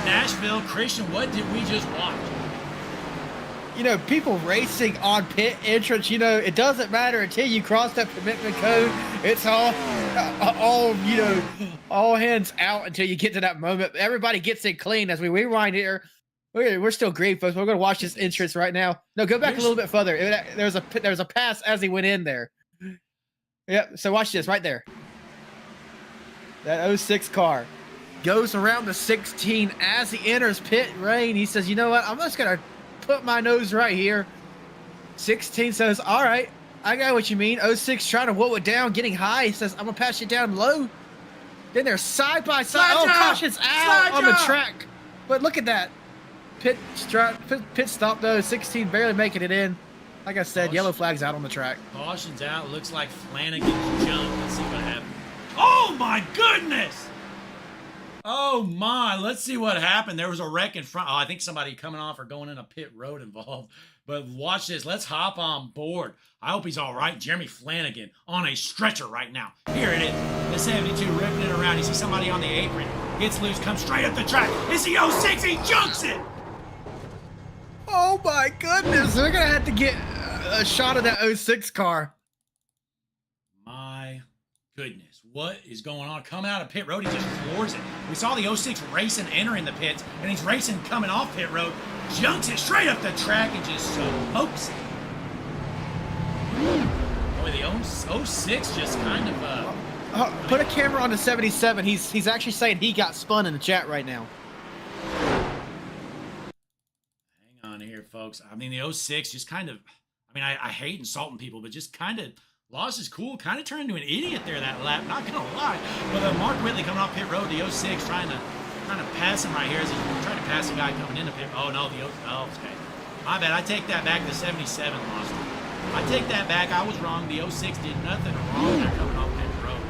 Nashville. Christian, what did we just watch? you know, people racing on pit entrance, you know, it doesn't matter until you cross that commitment code. It's all, you know, all hands out until you get to that moment. Everybody gets in clean as we rewind here. We're still green, folks. We're going to watch this entrance right now. No, go back a little bit further. There was a pass as he went in there. Yep. So watch this right there. That 06 car goes around the 16 as he enters pit lane. He says, you know what? I'm just going to put my nose right here. 16 says, all right, I got what you mean. 06 trying to whoa it down, getting high. He says, I'm going to pass you down low. Then they're side by side. Oh, caution's out on the track. But look at that. Pit stop, though. 16 barely making it in. Like I said, yellow flag's out on the track. Caution's out. Looks like Flanagan's jumped. Let's see what happens. Oh, my goodness. Oh, my. Let's see what happened. There was a wreck in front. Oh, I think somebody coming off or going in a pit road involved. But watch this. Let's hop on board. I hope he's all right. Jeremy Flanagan on a stretcher right now. Here it is. The 72 ripping it around. You see somebody on the apron. Gets loose. Comes straight up the track. It's the 06. He jumps it. Oh, my goodness. We're going to have to get a shot of that 06 car. My goodness. What is going on? Coming out of pit road, he just floors it. We saw the 06 racing entering the pits, and he's racing coming off pit road, junks it straight up the track and just smokes it. Boy, the 06 just kind of... put a camera on the 77. He's actually saying he got spun in the chat right now. Hang on here, folks. I mean, the 06 just kind of... I mean, I hate insulting people, but just kind of... lost his cool, kind of turned into an idiot there that lap, not gonna lie. But Mark Whitley coming off pit road, the 06 trying to pass him right here as he's trying to pass the guy coming into pit. Oh no, okay. My bad, I take that back. The 77 lost him. I take that back. I was wrong. The 06 did nothing wrong there coming off pit road.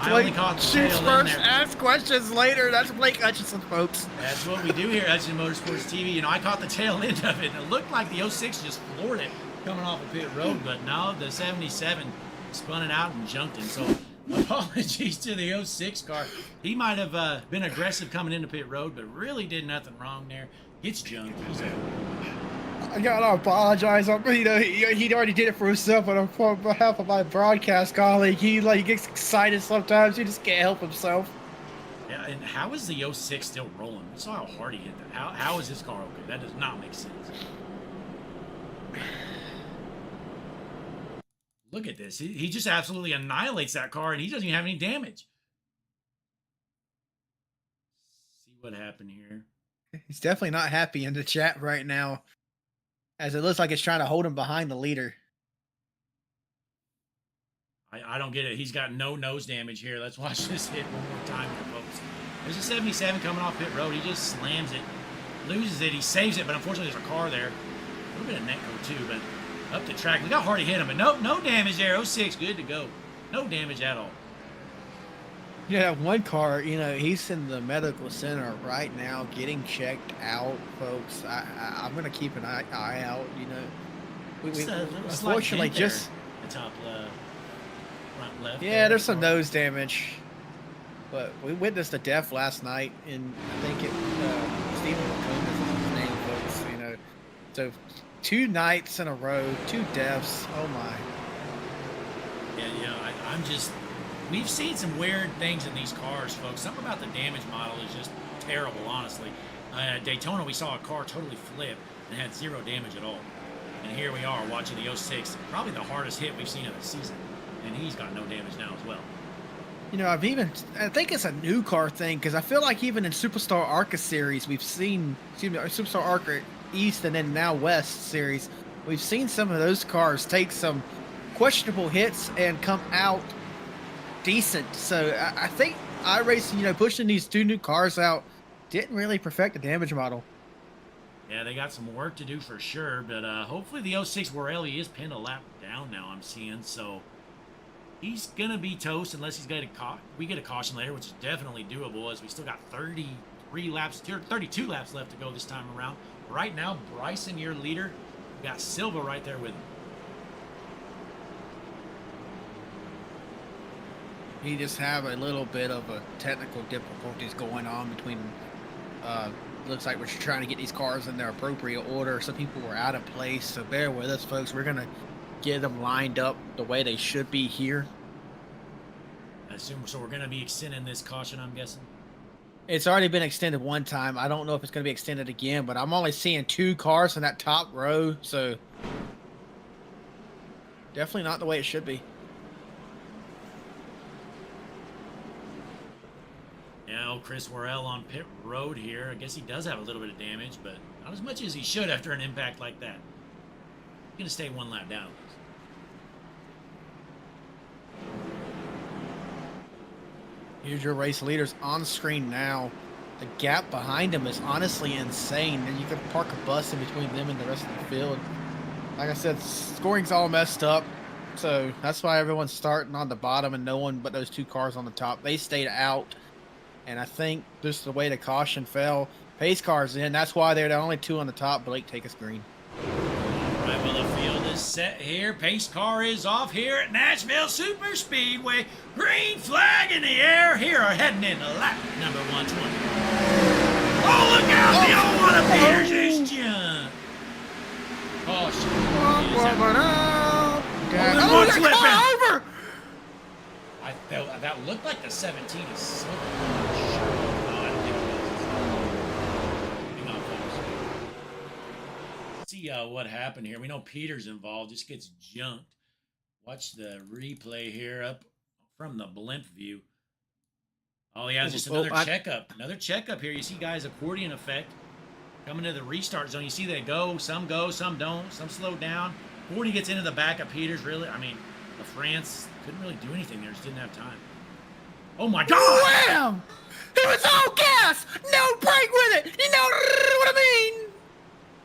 I only caught the shoots tail first, in there. ask questions later. That's Blake Hutchinson, folks. That's what we do here at Hutchinson Motorsports TV. You know, I caught the tail end of it, and it looked like the 06 just floored it coming off a pit road, but no, the 77 spun it out and junked him. So apologies to the 06 car. He might have been aggressive coming into pit road, but really did nothing wrong there. Gets junked. He's out. I gotta apologize. You know, he already did it for himself, but on behalf of my broadcast colleague, he gets excited sometimes. He just can't help himself. Yeah, and how is the 06 still rolling? We saw how hard he hit that. How is his car okay? That does not make sense. Look at this. He just absolutely annihilates that car, and he doesn't even have any damage. See what happened here. He's definitely not happy in the chat right now, as it looks like it's trying to hold him behind the leader. I don't get it. He's got no nose damage here. Let's watch this hit one more time here, folks. There's a 77 coming off pit road. He just slams it, loses it. He saves it, but unfortunately there's a car there. A little bit of neck go too, but up the track. Look how hard he hit him, but no damage there. 06, good to go. No damage at all. Yeah, one car, you know, he's in the medical center right now getting checked out, folks. I'm going to keep an eye out, you know. We unfortunately just... The top front left. Yeah, there's some nose damage. But we witnessed a death last night, and I think Stephen McCombs is his name, folks, you know. So 2 nights in a row, 2 deaths. Oh my. Yeah, you know, I'm just... We've seen some weird things in these cars, folks. Something about the damage model is just terrible, honestly. At Daytona, we saw a car totally flip and had 0 damage at all. And here we are watching the 06, probably the hardest hit we've seen of the season. And he's got no damage now as well. You know, I think it's a new car thing, because I feel like even in Superstar ARCA series, we've seen, Superstar ARCA East and then now West series, we've seen some of those cars take some questionable hits and come out decent. So I think iRacing, you know, pushing these 2 new cars out didn't really perfect the damage model. Yeah, they got some work to do for sure, but hopefully the 06 Worley is pinned a lap down now, I'm seeing, so he's going to be toast unless he's got we get a caution later, which is definitely doable, as we still got 32 laps left to go this time around. Right now, Bryson, your leader, we got Silva right there with him. He just have a little bit of a technical difficulties going on between Looks like we're trying to get these cars in their appropriate order. Some people were out of place, so bear with us, folks. We're gonna get them lined up the way they should be here. I assume so. We're gonna be extending this caution, I'm guessing. It's already been extended one time. I don't know if it's gonna be extended again, but I'm only seeing 2 cars in that top row, so definitely not the way it should be. Now, Chris Worrell on pit road here. I guess he does have a little bit of damage, but not as much as he should after an impact like that. He's gonna stay 1 lap down. Here's your race leaders on screen now. The gap behind them is honestly insane, and you could park a bus in between them and the rest of the field. Like I said, scoring's all messed up, so that's why everyone's starting on the bottom and no one but those 2 cars on the top. They stayed out, and I think just the way the caution fell, pace cars in. That's why they're the only 2 on the top. Blake, take us green. All right, well, the field is set here. Pace car is off here at Nashville Super Speedway. Green flag in the air. Here are heading into lap number 120. Oh, look out! The old one of Peters is jumped. Oh, shit. Over! I felt that looked like the 17 is so. No, I don't think it was. Hang on, folks. See what happened here. We know Peter's involved. Just gets junked. Watch the replay here up from the blimp view. Oh yeah, it's just another checkup. Another checkup here. You see guys accordion effect coming to the restart zone. You see they go, some don't, some slow down. 40 gets into the back of Peters. Really, I mean, the France couldn't really do anything there. Just didn't have time. Oh my God! Wham! It was all gas, no brake with it. You know what I mean?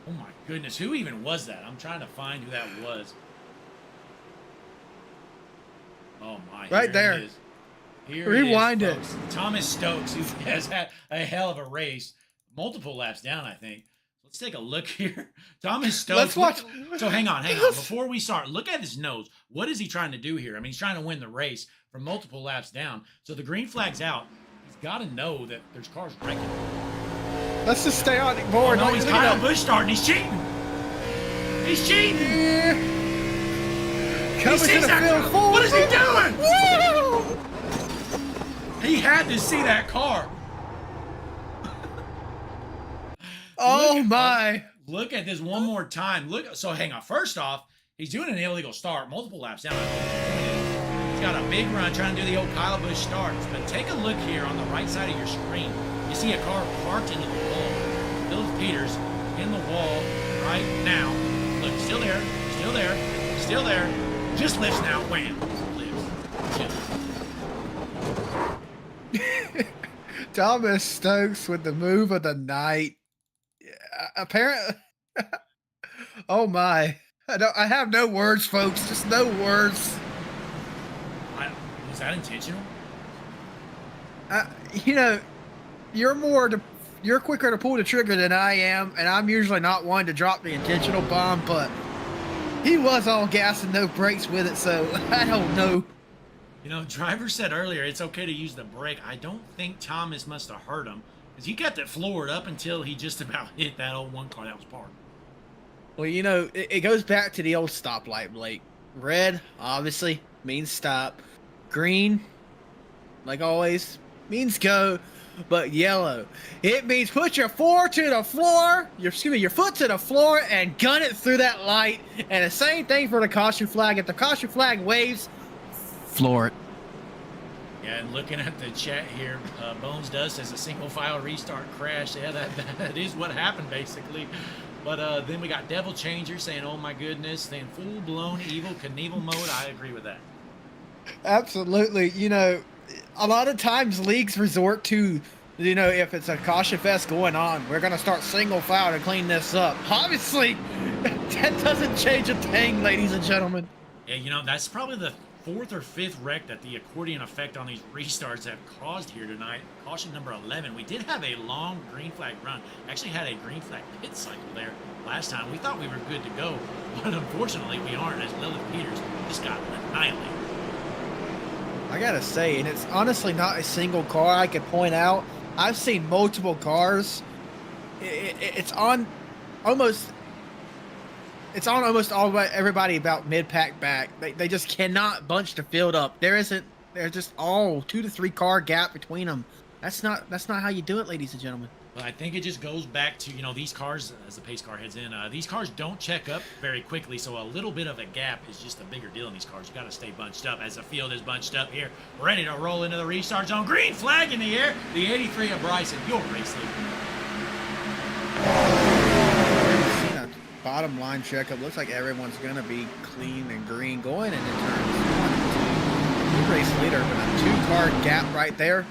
Oh my goodness, who even was that? I'm trying to find who that was. Oh my! Right there. It is. Here Rewind it it. is, folks. Thomas Stokes, who has had a hell of a race, multiple laps down, I think. Let's take a look here. Thomas Stokes. Let's watch. So hang on. Before we start, look at his nose. What is he trying to do here? I mean, he's trying to win the race from multiple laps down. So the green flag's out. He's got to know that there's cars wrecking. Let's just stay on it Oh, more. no, he's Kyle Busch starting. He's cheating. He's cheating. Yeah. He sees that. What is he doing? Woo! He had to see that car. Oh my! Look at this one more time. Look. So hang on. First off, he's doing an illegal start, multiple laps down. He's got a big run trying to do the old Kyle Busch starts. But take a look here on the right side of your screen. You see a car parked into the wall. Philip Peters in the wall right now. Look, still there, still there, still there. Just lifts now. Wham! Lifts. Thomas Stokes with the move of the night. Apparently, oh my! I have no words, folks. Just no words. Was that intentional? You know, you're quicker to pull the trigger than I am, and I'm usually not one to drop the intentional bomb, but he was all gas and no brakes with it, so I don't know. You know, driver said earlier it's okay to use the brake. I don't think Thomas must have hurt him, because he kept it floored up until he just about hit that old one car that was parked. Well, you know, it goes back to the old stoplight, Blake. Red, obviously, means stop. Green, like always, means go. But yellow, it means put your foot to the floor, your foot to the floor and gun it through that light. And the same thing for the caution flag. If the caution flag waves, floor it. Yeah, and looking at the chat here, Bones does says a single file restart crash. Yeah, that is what happened basically. But then we got Devil Changer saying, "Oh my goodness," saying full-blown evil Knievel mode. I agree with that. Absolutely. You know, a lot of times leagues resort to, you know, if it's a caution fest going on, we're going to start single file to clean this up. Obviously, that doesn't change a thing, ladies and gentlemen. Yeah, you know, that's probably the 4th or 5th wreck that the accordion effect on these restarts have caused here tonight. Caution number 11. We did have a long green flag run. Actually had a green flag pit cycle there last time. We thought we were good to go, but unfortunately we aren't, as Lilith Peters just got annihilated. I got to say, and it's honestly not a single car I could point out. I've seen multiple cars it's on almost. It's on almost everybody about mid-pack back. They just cannot bunch the field up. There's just all 2 to 3 car gap between them. That's not how you do it, ladies and gentlemen. Well, I think it just goes back to, these cars, as the pace car heads in, these cars don't check up very quickly, so a little bit of a gap is just a bigger deal in these cars. You got to stay bunched up as the field is bunched up here, ready to roll into the restart zone. Green flag in the air. The 83 of Bryson, your race leader. Bottom line checkup. Looks like everyone's going to be clean and green going into turns 1 and 2. New race leader, but a 2-car gap right there.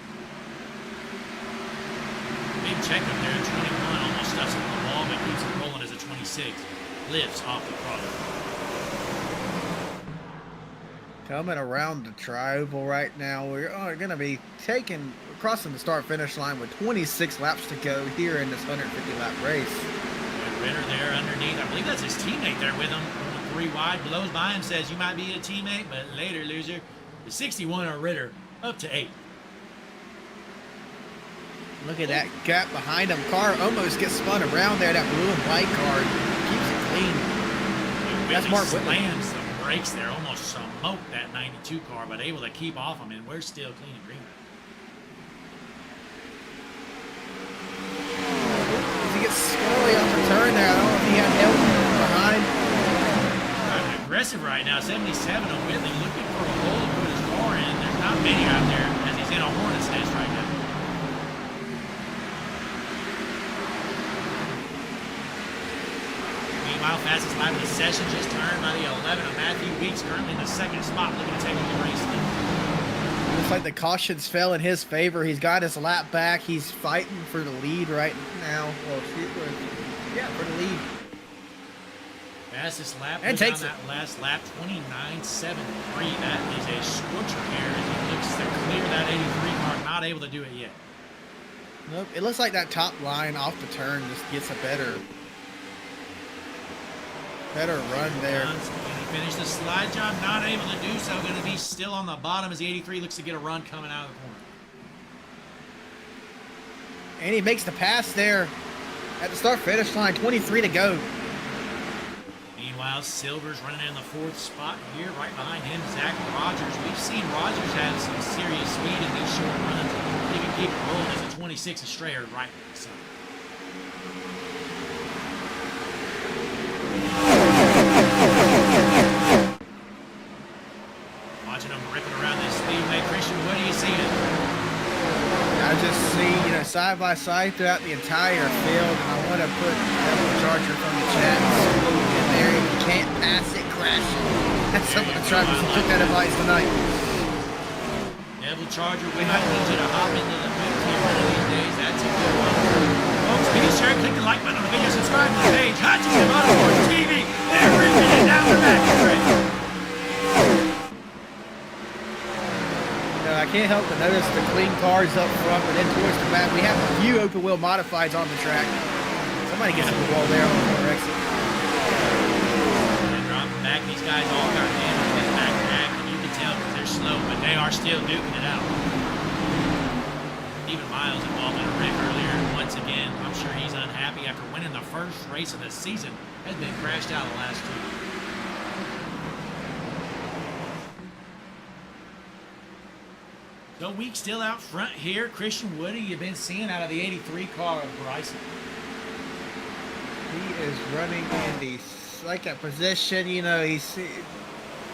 Big checkup there at 21. Almost stuffs it on the wall, but keeps it rolling as a 26. Lifts off the product. Coming around the tri-oval right now. We're going to be crossing the start-finish line with 26 laps to go here in this 150-lap race. Ritter there underneath. I believe that's his teammate there with him. 3 wide, blows by him, says, "You might be a teammate, but later, loser." The 61 of Ritter up to 8. Look at that gap behind him. Car almost gets spun around there. That blue and white car keeps it clean. That's Mark Whitman. Slams the brakes there, almost smoked that 92 car, but able to keep off him, and we're still clean and green. He gets squirrely off the turn there. I don't know if he had help behind. Driving aggressive right now. 77 on Whitley looking for a hole to put his car in. There's not many out there as he's in a hornet's nest right now. Meanwhile, fastest lap of the session just turned by the 11 of Matthew Weeks, currently in the 2nd spot, looking to take over the race lead. Looks like the cautions fell in his favor. He's got his lap back. He's fighting for the lead right now. Well, yeah, for the lead. Fastest lap and takes on that last lap, 29.73. That is a scorcher here as he looks to clear that 83 car. Not able to do it yet. Nope. It looks like that top line off the turn just gets a better run there. Going to finish the slide job. Not able to do so. Going to be still on the bottom as the 83 looks to get a run coming out of the corner. And he makes the pass there at the start-finish line. 23 to go. Meanwhile, Silver's running in the 4th spot here. Right behind him, Zach Rogers. We've seen Rogers have some serious speed in these short runs. He can keep it rolling as a 26 of Strayer right now. So. Watching him ripping around this speedway. Christian, what do you see? I just see, side by side throughout the entire field, and I want to put Devil Charger from the chat in there. If you can't pass it, crash it. That's some of the drivers who took that advice tonight. Devil Charger, we might need you to hop into the booth here one of these days. That's a good one. Folks, be sure to click the like button on the video, subscribe to the page, Hutchinson Motorsports TV. They're ripping it down the back stretch. I can't help but notice the clean cars up front, but then towards the back, we have a few open wheel modifieds on the track. Somebody gets in the wall there on the corner exit. And dropping back, these guys all got damage in this back, and you can tell that they're slow, but they are still duking it out. Even Miles involved in a wreck earlier. Once again, I'm sure he's unhappy after winning the first race of the season. Has been crashed out the last 2. So Week still out front here. Christian Woody, you've been seeing out of the 83 car of Bryson. He is running in the second position. He's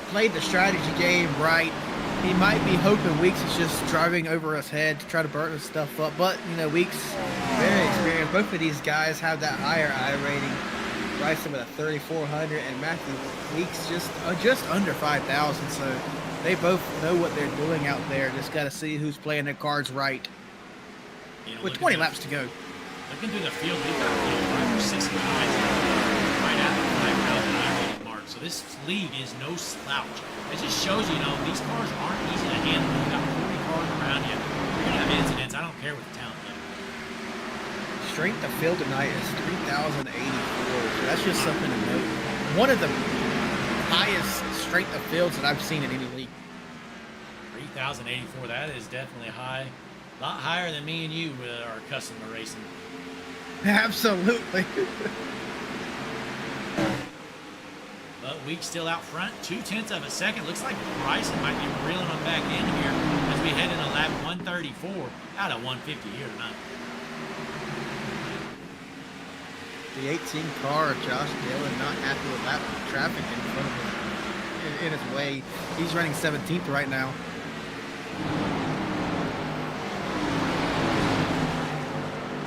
played the strategy game right. He might be hoping Weeks is just driving over his head to try to burn his stuff up. But, Weeks, very experienced. Both of these guys have that higher I rating. Bryson with a 3,400 and Matthew Weeks just under 5,000. So they both know what they're doing out there. Just got to see who's playing their cards right. With 20 laps to go. Looking through the field, we've got 5 or 6 guys right at the 5,000 I-rating mark. So this league is no slouch. It just shows you, these cars aren't easy to handle. You've got 40 cars around you. You're going to have incidents. I don't care what the talent is. Strength of field tonight is 3,084. So that's just something to note. One of the highest strength of fields that I've seen in any league. 3,084. That is definitely high. A lot higher than me and you are accustomed to racing. Absolutely. But Weeks still out front, 0.2 of a second. Looks like Bryson might be reeling them back in here as we head into lap 134 out of 150 here tonight. The 18 car, Josh Dillon, not happy with lap traffic in front of him, in his way. He's running 17th right now.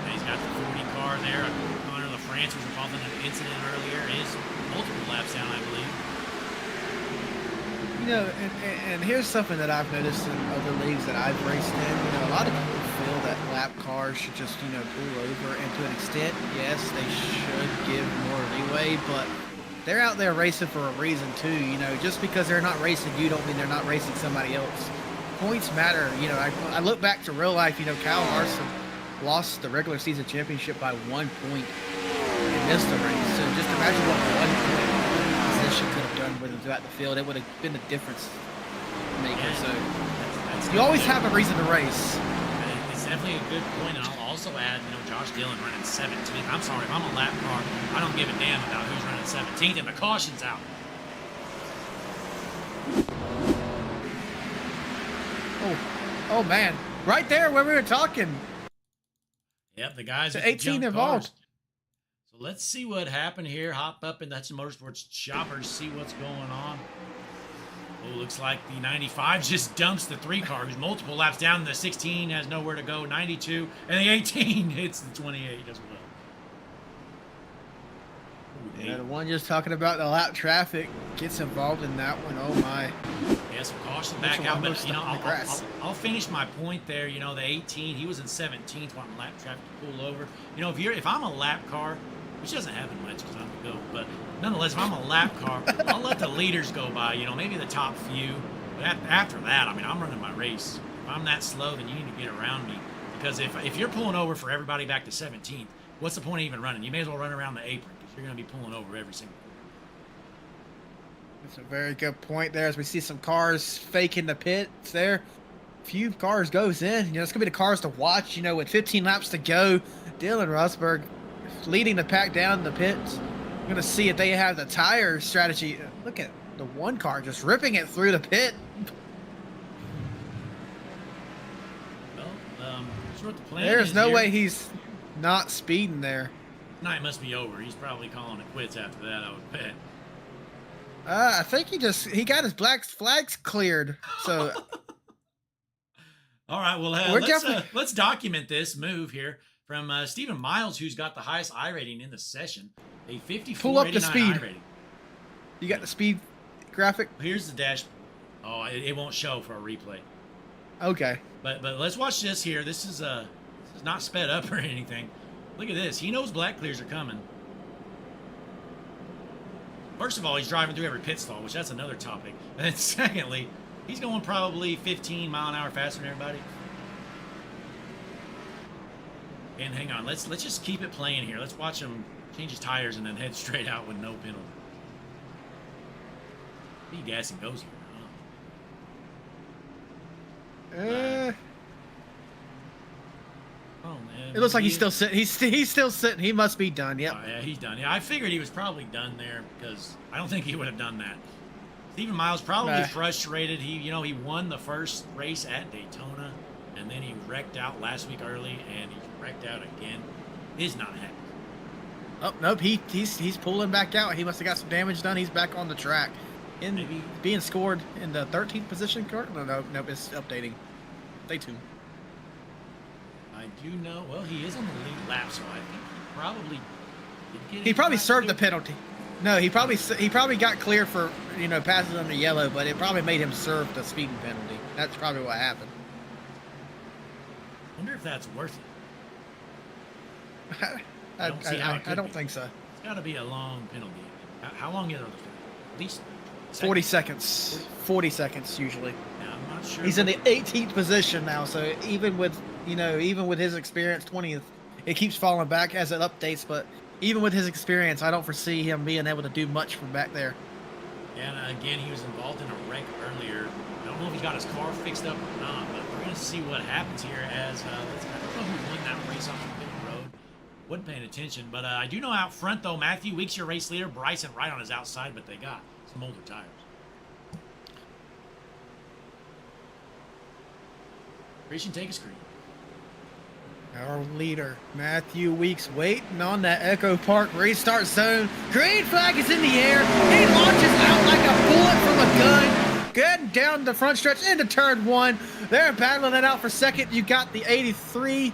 He's got the 40 car there. Connor LaFrance was involved in an incident earlier. Is multiple laps down, I believe. You know, and here's something that I've noticed in other leagues that I've raced in. You know, a lot of people feel that lap cars should just, you know, pull over. And to an extent, yes, they should give more leeway, but they're out there racing for a reason too. You know, just because they're not racing you don't mean they're not racing somebody else. Points matter. You know, I look back to real life, you know, Kyle Larson lost the regular season championship by 1 point and missed the race. So just imagine what 1 point position could have done with him throughout the field. It would have been the difference maker. Yeah, So that's you always have a reason to race. It's definitely a good point, and I'll also add, you know, Josh Dillon running 17th. I'm sorry, if I'm a lap car, I don't give a damn about who's running 17th, and the caution's out. Oh man, right there where we were talking. Yep, the guys So with the 18 junk involved. cars. So let's see what happened here. Hop up in That's Motorsports Shoppers, see what's going on. Oh, looks like the 95 just dumps the 3 car, who's multiple laps down. The 16 has nowhere to go. 92, and the 18 hits the 28 as well. Ooh, You know, the one just talking about the lap traffic gets involved in that one. Oh my. Yeah, some caution Which back one out, was but you know, stuck in the grass? I'll finish my point there. You know, the 18, he was in 17th, wanting lap traffic to pull over. You know, if I'm a lap car, which doesn't happen much because I'm the GOAT, but nonetheless, if I'm a lap car, I'll let the leaders go by. You know, maybe the top few. But after that, I mean, I'm running my race. If I'm that slow, then you need to get around me, because if you're pulling over for everybody back to 17th, what's the point of even running? You may as well run around the apron, because you're going to be pulling over every single. That's a very good point there as we see some cars faking the pits there. Few cars goes in. You know, it's going to be the cars to watch. You know, with 15 laps to go, Dylan Rosberg leading the pack down the pits. We're going to see if they have the tire strategy. Look at the one car just ripping it through the pit. Well, sure what the plan There's is no here. way he's not speeding there. Night must be over. He's probably calling it quits after that, I would bet. I think he got his black flags cleared. So All right, well, We're let's document this move here from Stephen Miles, who's got the highest I rating in the session, a 54.89 Pull up the speed. I rating. you got the speed graphic. Here's the dash. Oh, it won't show for a replay. Okay. But let's watch this here. This is not sped up or anything. Look at this. He knows black clears are coming. First of all, he's driving through every pit stall, which that's another topic. And then secondly, he's going probably 15 mile an hour faster than everybody. And hang on, let's just keep it playing here. Let's watch him change his tires and then head straight out with no penalty. He gas and goes here. Oh man. It looks like He he's still sitting. He's still sitting. He must be done. Yep. Oh, yeah, he's done. Yeah, I figured he was probably done there because I don't think he would have done that. Stephen Miles probably Nah. frustrated. He won the first race at Daytona, and then he wrecked out last week early, and he wrecked out again. He's not happy. Oh nope. He's pulling back out. He must have got some damage done. He's back on the track. Maybe. Being scored in the 13th position. Correct? No, it's updating. Stay tuned. I do know. Well, he is on the lead lap, so I think he probably did get. He probably anything served the to do. penalty. No, he probably got clear for passes under yellow, but it probably made him serve the speeding penalty. That's probably what happened. I wonder if that's worth it. I don't see how it could don't be. think so. It's got to be a long penalty. How long is it? At least 40 seconds. 40 seconds usually. Yeah, I'm not sure. He's in the 18th position now, so even with his experience, 20th, it keeps falling back as it updates. But even with his experience, I don't foresee him being able to do much from back there. And again, he was involved in a wreck earlier. I don't know if he got his car fixed up or not, but we're going to see what happens here as I don't know who won that race off the pit road. Wasn't paying attention, but I do know out front, though, Matthew Weeks, your race leader, Bryson right on his outside, but they got some older tires. Christian, take a screen. Our leader, Matthew Weeks, waiting on that Echo Park restart zone. Green flag is in the air. He launches out like a bullet from a gun. Getting down the front stretch into turn 1. They're battling it out for second. You got the 83.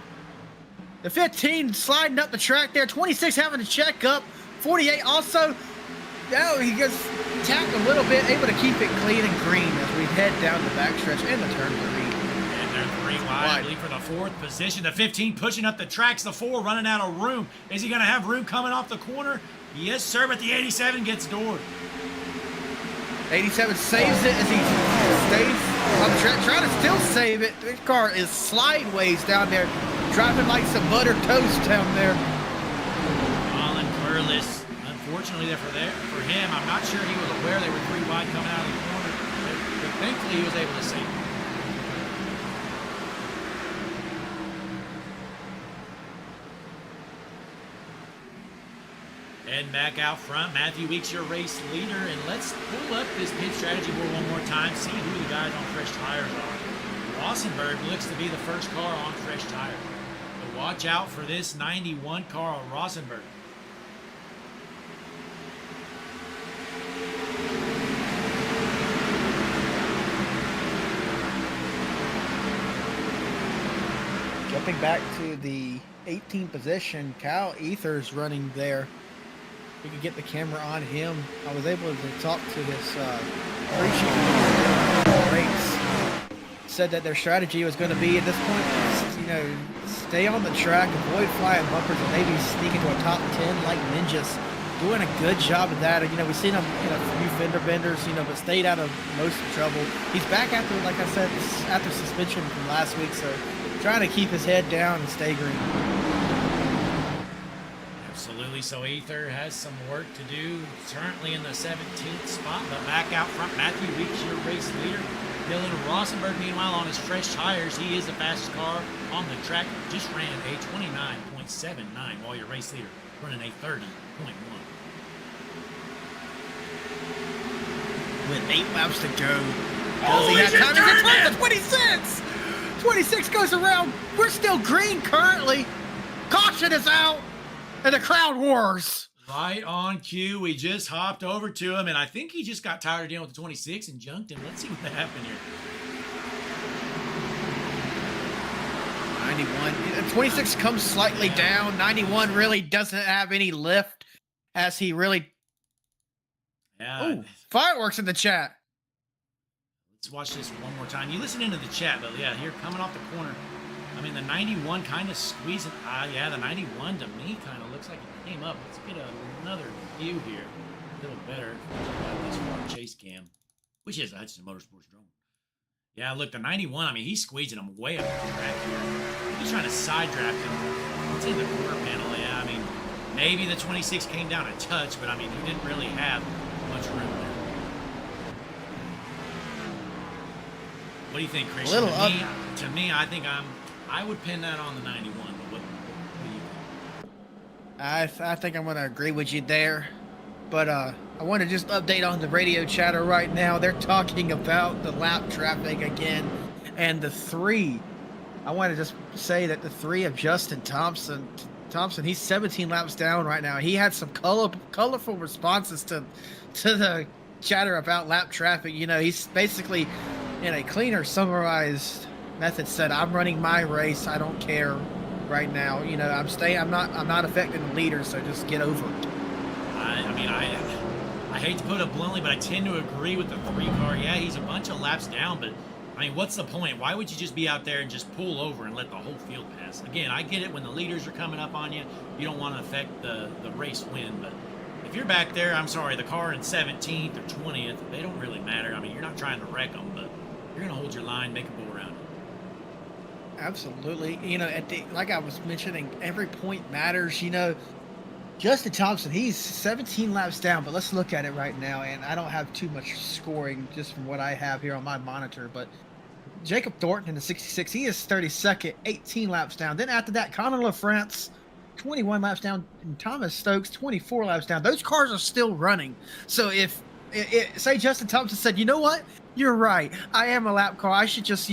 The 15 sliding up the track there. 26 having to check up. 48 also. Now he gets tapped a little bit, able to keep it clean and green as we head down the backstretch into turn 3. And they're 3 wide, I believe, for the 4th position. The 15 pushing up the tracks. The 4 running out of room. Is he going to have room coming off the corner? Yes, sir, but the 87 gets doored. 87 saves it as he stays on the track, trying to still save it. This car is slideways down there, driving like some buttered toast down there. Colin Curlis, unfortunately, for him, I'm not sure he was aware they were 3 wide coming out of the corner, but thankfully he was able to save it. Heading back out front, Matthew Weeks, your race leader, and let's pull up this pit strategy board one more time, see who the guys on fresh tires are. Rosenberg looks to be the first car on fresh tires. So watch out for this 91 car on Rosenberg. Jumping back to the 18th position, Kyle Ether's running there. We could get the camera on him. I was able to talk to his race. Said that their strategy was going to be at this point, stay on the track, avoid flying bumpers, and maybe sneak into a top 10 like ninjas. Doing a good job of that. We've seen him in a few fender benders, but stayed out of most trouble. He's back after, like I said, after suspension from last week, so trying to keep his head down and stay green. Absolutely. So Ether has some work to do. Currently in the 17th spot, but back out front, Matthew Weeks, your race leader. Dylan Rosenberg, meanwhile, on his fresh tires, he is the fastest car on the track. Just ran a 29.79, while your race leader running a 30.1. With 8 laps to go. Does he have time to get towards the 26? 26 goes around. We're still green currently. Caution is out. And the crowd wars. Right on cue. We just hopped over to him, and I think he just got tired of dealing with the 26 and junked him. Let's see what happened here. 91. 26 comes slightly down. 91 really doesn't have any lift as he really... Yeah. Ooh, fireworks in the chat. Let's watch this one more time. You listen into the chat, but yeah, here coming off the corner. I mean, the 91 kind of squeezing. Yeah, the 91 to me kind of looks like it came up. Let's get another view here. A little better. This far chase cam, which is Hudson Motorsports drone. Yeah, look, the 91, I mean, he's squeezing him way up the track here. He's trying to side draft him. It's in the quarter panel, yeah. I mean, maybe the 26 came down a touch, but I mean, he didn't really have much room there. What do you think, Christian? To me, I think I would pin that on the 91. But what do you think? I think I'm going to agree with you there. But I want to just update on the radio chatter right now. They're talking about the lap traffic again. And the 3. I want to just say that the 3 of Justin Thompson, he's 17 laps down right now. He had some colorful responses to the chatter about lap traffic. He's basically in a cleaner, summarized method said, I'm running my race. I don't care right now. I'm not affecting the leader, so just get over it. I hate to put it bluntly, but I tend to agree with the 3 car. Yeah, he's a bunch of laps down, but I mean, what's the point? Why would you just be out there and just pull over and let the whole field pass? Again, I get it when the leaders are coming up on you. You don't want to affect the race win, but if you're back there, I'm sorry, the car in 17th or 20th, they don't really matter. I mean, you're not trying to wreck them, but you're going to hold your line, make a go around it. Absolutely. Like I was mentioning, every point matters. Justin Thompson, he's 17 laps down, but let's look at it right now. And I don't have too much scoring just from what I have here on my monitor, but Jacob Thornton in the 66, he is 32nd, 18 laps down. Then after that, Conor LaFrance 21 laps down, and Thomas Stokes 24 laps down. Those cars are still running. So if say Justin Thompson said, you know what, you're right, I am a lap car, I should just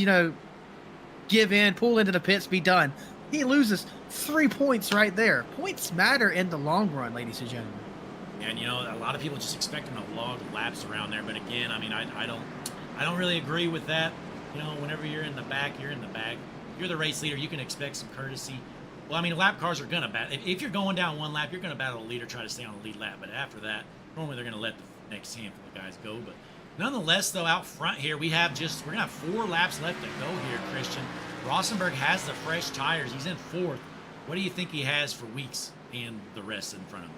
give in, pull into the pits, be done. He loses 3 points right there. Points matter in the long run, ladies and gentlemen. And a lot of people just expect him to log laps around there, but again, I mean, I don't really agree with that. Whenever you're in the back, you're in the back. If you're the race leader, you can expect some courtesy. Well, I mean, lap cars are gonna battle. If you're going down one lap, you're gonna battle the leader, try to stay on the lead lap. But after that, normally they're gonna let the next handful of guys go. But nonetheless, though, out front here, we're gonna have 4 laps left to go here, Christian. Rosenberg has the fresh tires. He's in 4th. What do you think he has for Weeks and the rest in front of him?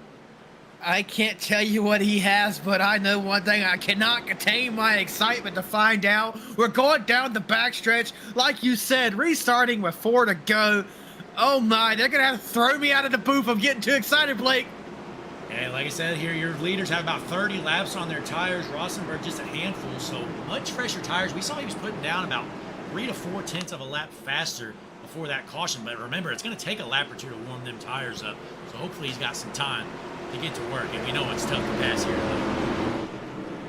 I can't tell you what he has, but I know one thing. I cannot contain my excitement to find out. We're going down the backstretch. Like you said, restarting with 4 to go. Oh my, they're going to have to throw me out of the booth. I'm getting too excited, Blake. And like I said here, your leaders have about 30 laps on their tires. Rosenberg just a handful, so much fresher tires. We saw he was putting down about 3 to 4 tenths of a lap faster before that caution. But remember, it's going to take a lap or 2 to warm them tires up. So hopefully he's got some time to get to work, and we know it's tough to pass here.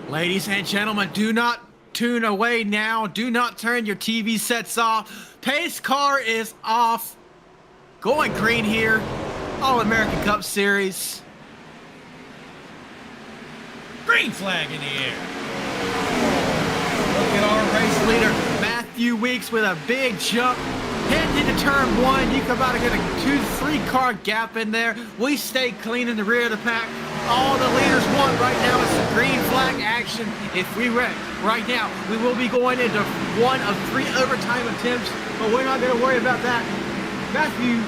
Ladies and gentlemen, do not tune away now. Do not turn your TV sets off. Pace car is off. Going green here. All-American Cup Series. Green flag in the air. Look at our race leader, Matthew Weeks, with a big jump. Heading into turn 1, you come out and get a 2-3 car gap in there. We stay clean in the rear of the pack. All the leaders want right now is some green flag action. If we wreck right now, we will be going into 1 of 3 overtime attempts, but we're not going to worry about that. Matthew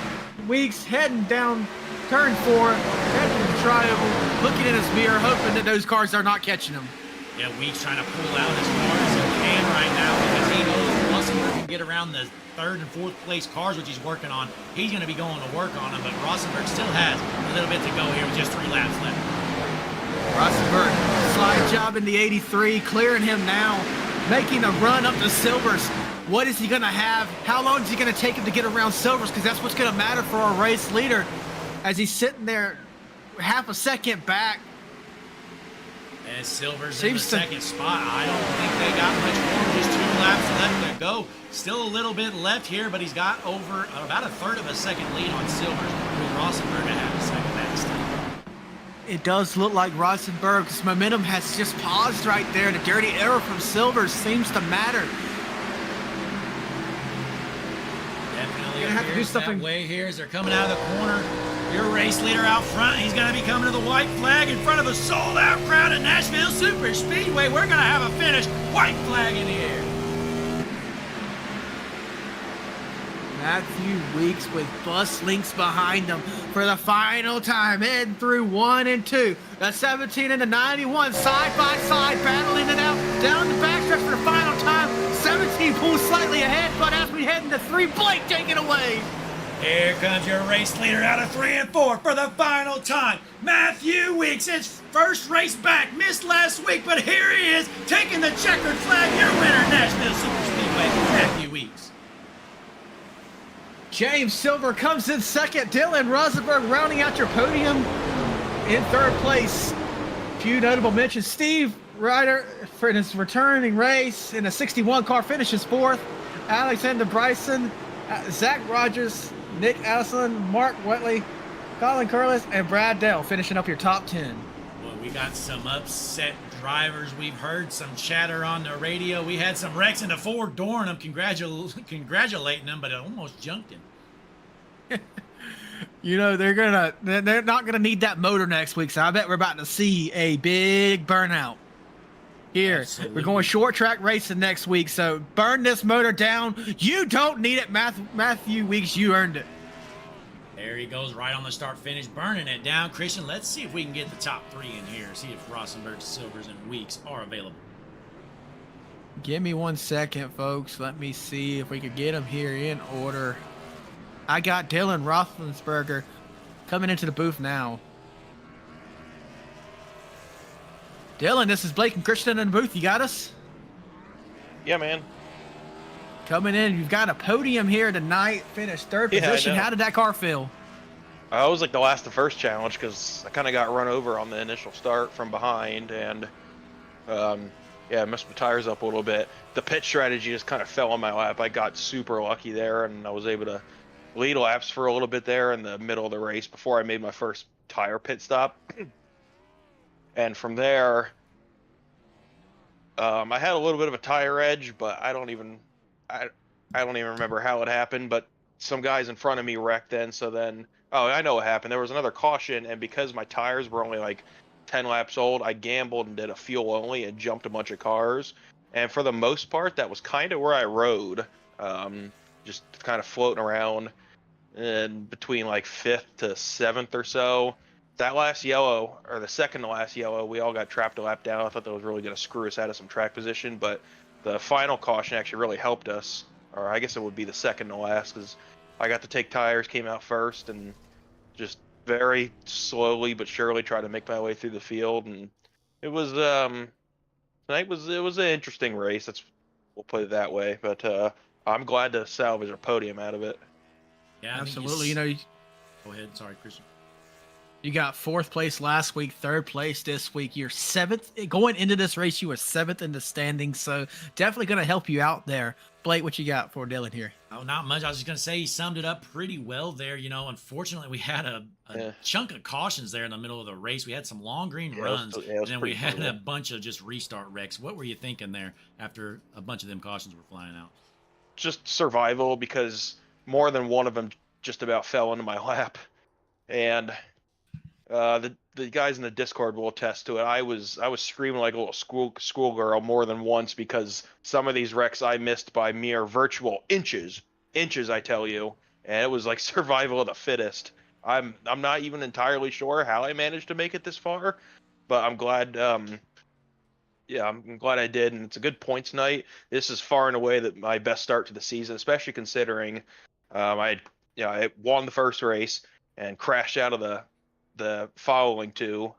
Weeks heading down turn 4, heading to the triangle, looking in his mirror, hoping that those cars are not catching him. Yeah, Weeks trying to pull out as far as he can right now because he knows Rosenberg can get around the 3rd and 4th place cars, which he's working on. He's going to be going to work on them, but Rosenberg still has a little bit to go here with just 3 laps left. Rosenberg, slide job in the 83, clearing him now, making a run up to Silvers. What is he going to have? How long is he going to take him to get around Silvers? Because that's what's going to matter for our race leader as he's sitting there half a second back. And Silver's in the second spot. I don't think they got much more. Just 2 laps left to go. Still a little bit left here, but he's got over about a 1/3 of a second lead on Silver's, with Rosenberg to have a second backstop. It does look like Rosenberg's momentum has just paused right there. The dirty error from Silvers seems to matter. Definitely gonna have to do something that way here as they're coming out of the corner. Your race leader out front, he's going to be coming to the white flag in front of a sold-out crowd at Nashville Super Speedway. We're going to have a finish. White flag in the air. Matthew Weeks with bus links behind him for the final time, heading through 1 and 2. The 17 and the 91 side by side, battling it out down the backstretch for the final time. 17 pulls slightly ahead, but as we head into 3, Blake taking away. Here comes your race leader out of 3 and 4 for the final time. Matthew Weeks, his first race back, missed last week, but here he is, taking the checkered flag. Your winner, Nashville Super Speedway, Matthew Weeks. James Silver comes in second. Dylan Rosenberg rounding out your podium in 3rd place. Few notable mentions. Steve Ryder for his returning race in a 61 car finishes 4th. Alexander Bryson, Zach Rogers, Nick Aslin, Mark Whitley, Colin Curlis, and Brad Dell finishing up your top 10. Well, we got some upset drivers. We've heard some chatter on the radio. We had some wrecks in the Ford Dornum congratulating them, but it almost junked him. You know, they're not gonna need that motor next week, so I bet we're about to see a big burnout. Here, Absolutely. We're going short track racing next week, so burn this motor down. You don't need it, Matthew Weeks. You earned it. There he goes, right on the start finish, burning it down. Christian, let's see if we can get the top 3 in here. See if Rosenberg, Silvers, and Weeks are available. Give me 1 second, folks. Let me see if we could get them here in order. I got Dylan Roethlisberger coming into the booth now. Dylan, this is Blake and Christian in the booth. You got us? Yeah, man. Coming in, you've got a podium here tonight. Finished 3rd Yeah, I position. know. How did that car feel? I was like the last the first challenge because I kind of got run over on the initial start from behind, and yeah, I messed my tires up a little bit. The pit strategy just kind of fell on my lap. I got super lucky there, and I was able to lead laps for a little bit there in the middle of the race before I made my first tire pit stop. And from there, I had a little bit of a tire edge, but I don't even remember how it happened. But some guys in front of me wrecked then. So then, oh, I know what happened. There was another caution, and because my tires were only like 10 laps old, I gambled and did a fuel only and jumped a bunch of cars. And for the most part, that was kind of where I rode, just kind of floating around and between like 5th to 7th or so. That last yellow, or the second to last yellow, we all got trapped a lap down. I thought that was really going to screw us out of some track position, but the final caution actually really helped us. Or I guess it would be the second to last, because I got to take tires, came out first, and just very slowly but surely tried to make my way through the field. And it was it was an interesting race. We'll put it that way. But I'm glad to salvage a podium out of it. Yeah, I think Absolutely. You know, Go ahead. Sorry, Christian. you got 4th place last week, 3rd place this week. You're 7th going into this race. You were 7th in the standings, so definitely going to help you out there. Blake, what you got for Dylan here? Oh, not much. I was just going to say he summed it up pretty well there. You know, unfortunately, we had a chunk of cautions there in the middle of the race. We had some long green runs, and then we had a bunch of just restart wrecks. What were you thinking there after a bunch of them cautions were flying out? Just survival, because more than one of them just about fell into my lap. And the guys in the Discord will attest to it. I was screaming like a little schoolgirl more than once, because some of these wrecks I missed by mere virtual inches, I tell you, and it was like survival of the fittest. I'm not even entirely sure how I managed to make it this far, but I'm glad. Yeah, I'm glad I did, and it's a good points night. This is far and away my best start to the season, especially considering I won the first race and crashed out of the following two,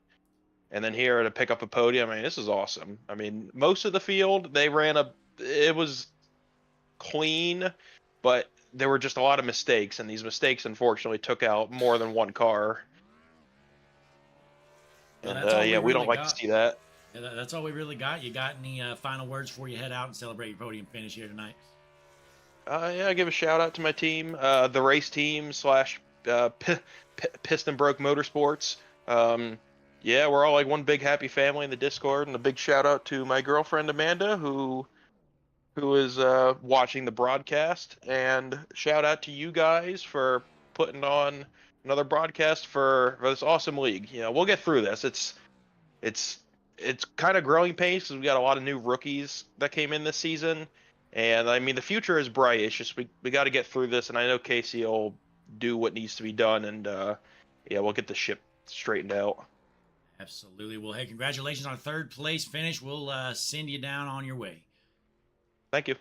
and then here to pick up a podium. I mean, this is awesome. I mean, most of the field it was clean, but there were just a lot of mistakes, and these mistakes unfortunately took out more than one car. And we don't like to see that. Yeah, that's all we really got. You got any final words before you head out and celebrate your podium finish here tonight? I give a shout out to my team, the race team / Piston Broke Motorsports. Yeah, we're all like one big happy family in the Discord, and a big shout out to my girlfriend Amanda, who is watching the broadcast, and shout out to you guys for putting on another broadcast for this awesome league. You know, we'll get through this. It's kind of growing pains because we got a lot of new rookies that came in this season, and I mean the future is bright. It's just we got to get through this, and I know Casey will do what needs to be done, and we'll get the ship straightened out. Absolutely. Well, hey, congratulations on 3rd place finish. We'll send you down on your way. Thank you.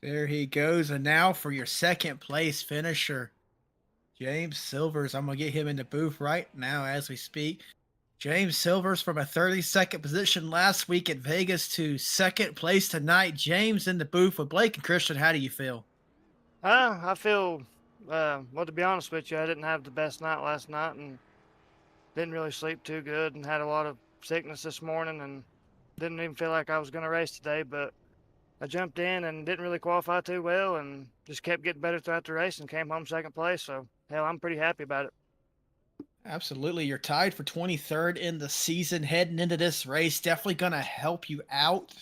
There he goes. And now for your 2nd place finisher, James Silvers. I'm going to get him in the booth right now as we speak. James Silvers from a 32nd position last week at Vegas to 2nd place tonight. James in the booth with Blake and Christian. How do you feel? I feel, well, to be honest with you, I didn't have the best night last night and didn't really sleep too good and had a lot of sickness this morning and didn't even feel like I was going to race today, but I jumped in and didn't really qualify too well and just kept getting better throughout the race and came home 2nd place. So, hell, I'm pretty happy about it. Absolutely. You're tied for 23rd in the season heading into this race. Definitely going to help you out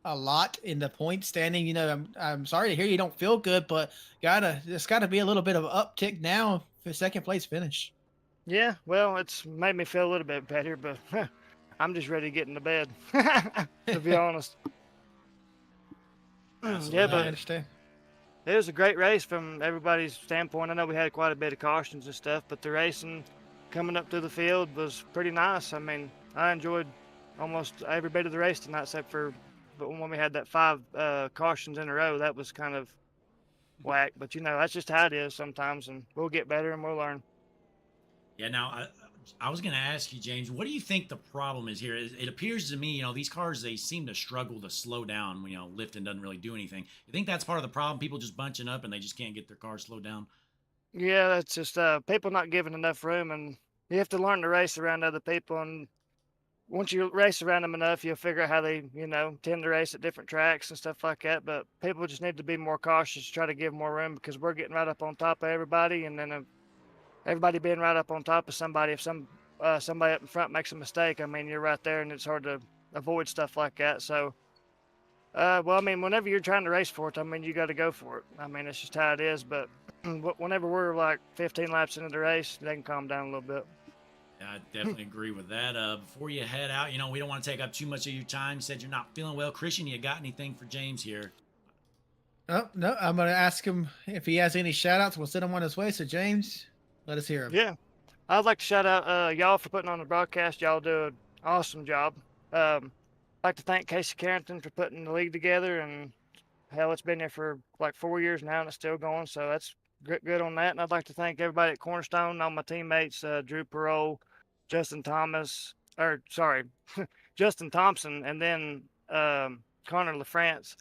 a lot in the point standing. You know, I'm sorry to hear you don't feel good, but there's got to be a little bit of uptick now for 2nd place finish. Yeah, well, it's made me feel a little bit better, but I'm just ready to get into bed, to be honest. Absolutely. Yeah, I but understand. it was a great race from everybody's standpoint. I know we had quite a bit of cautions and stuff, but the racing coming up through the field was pretty nice. I mean, I enjoyed almost every bit of the race tonight, except for when we had that 5 cautions in a row. That was kind of whack, but you know, that's just how it is sometimes, and we'll get better and we'll learn. Yeah, now, I was going to ask you, James, what do you think the problem is here? It appears to me, these cars, they seem to struggle to slow down. Lifting doesn't really do anything. You think that's part of the problem? People just bunching up and they just can't get their cars slowed down? Yeah, that's just people not giving enough room, and you have to learn to race around other people. And once you race around them enough, you'll figure out how they, tend to race at different tracks and stuff like that. But people just need to be more cautious, try to give more room because we're getting right up on top of everybody, and then everybody being right up on top of somebody. If somebody up in front makes a mistake, I mean, you're right there, and it's hard to avoid stuff like that. So, well, I mean, whenever you're trying to race for it, I mean, you got to go for it. I mean, it's just how it is. But whenever we're like 15 laps into the race, they can calm down a little bit. Yeah, I definitely agree with that. Before you head out, we don't want to take up too much of your time. You said you're not feeling well. Christian, you got anything for James here? Oh, no, I'm going to ask him if he has any shout outs. We'll send him on his way. So, James, let us hear him. Yeah. I'd like to shout out y'all for putting on the broadcast. Y'all do an awesome job. I'd like to thank Casey Carrington for putting the league together, and hell, it's been there for like 4 years now, and it's still going. So that's good on that. And I'd like to thank everybody at Cornerstone, all my teammates, Drew Perot, Justin Justin Thompson, and then Connor LaFrance.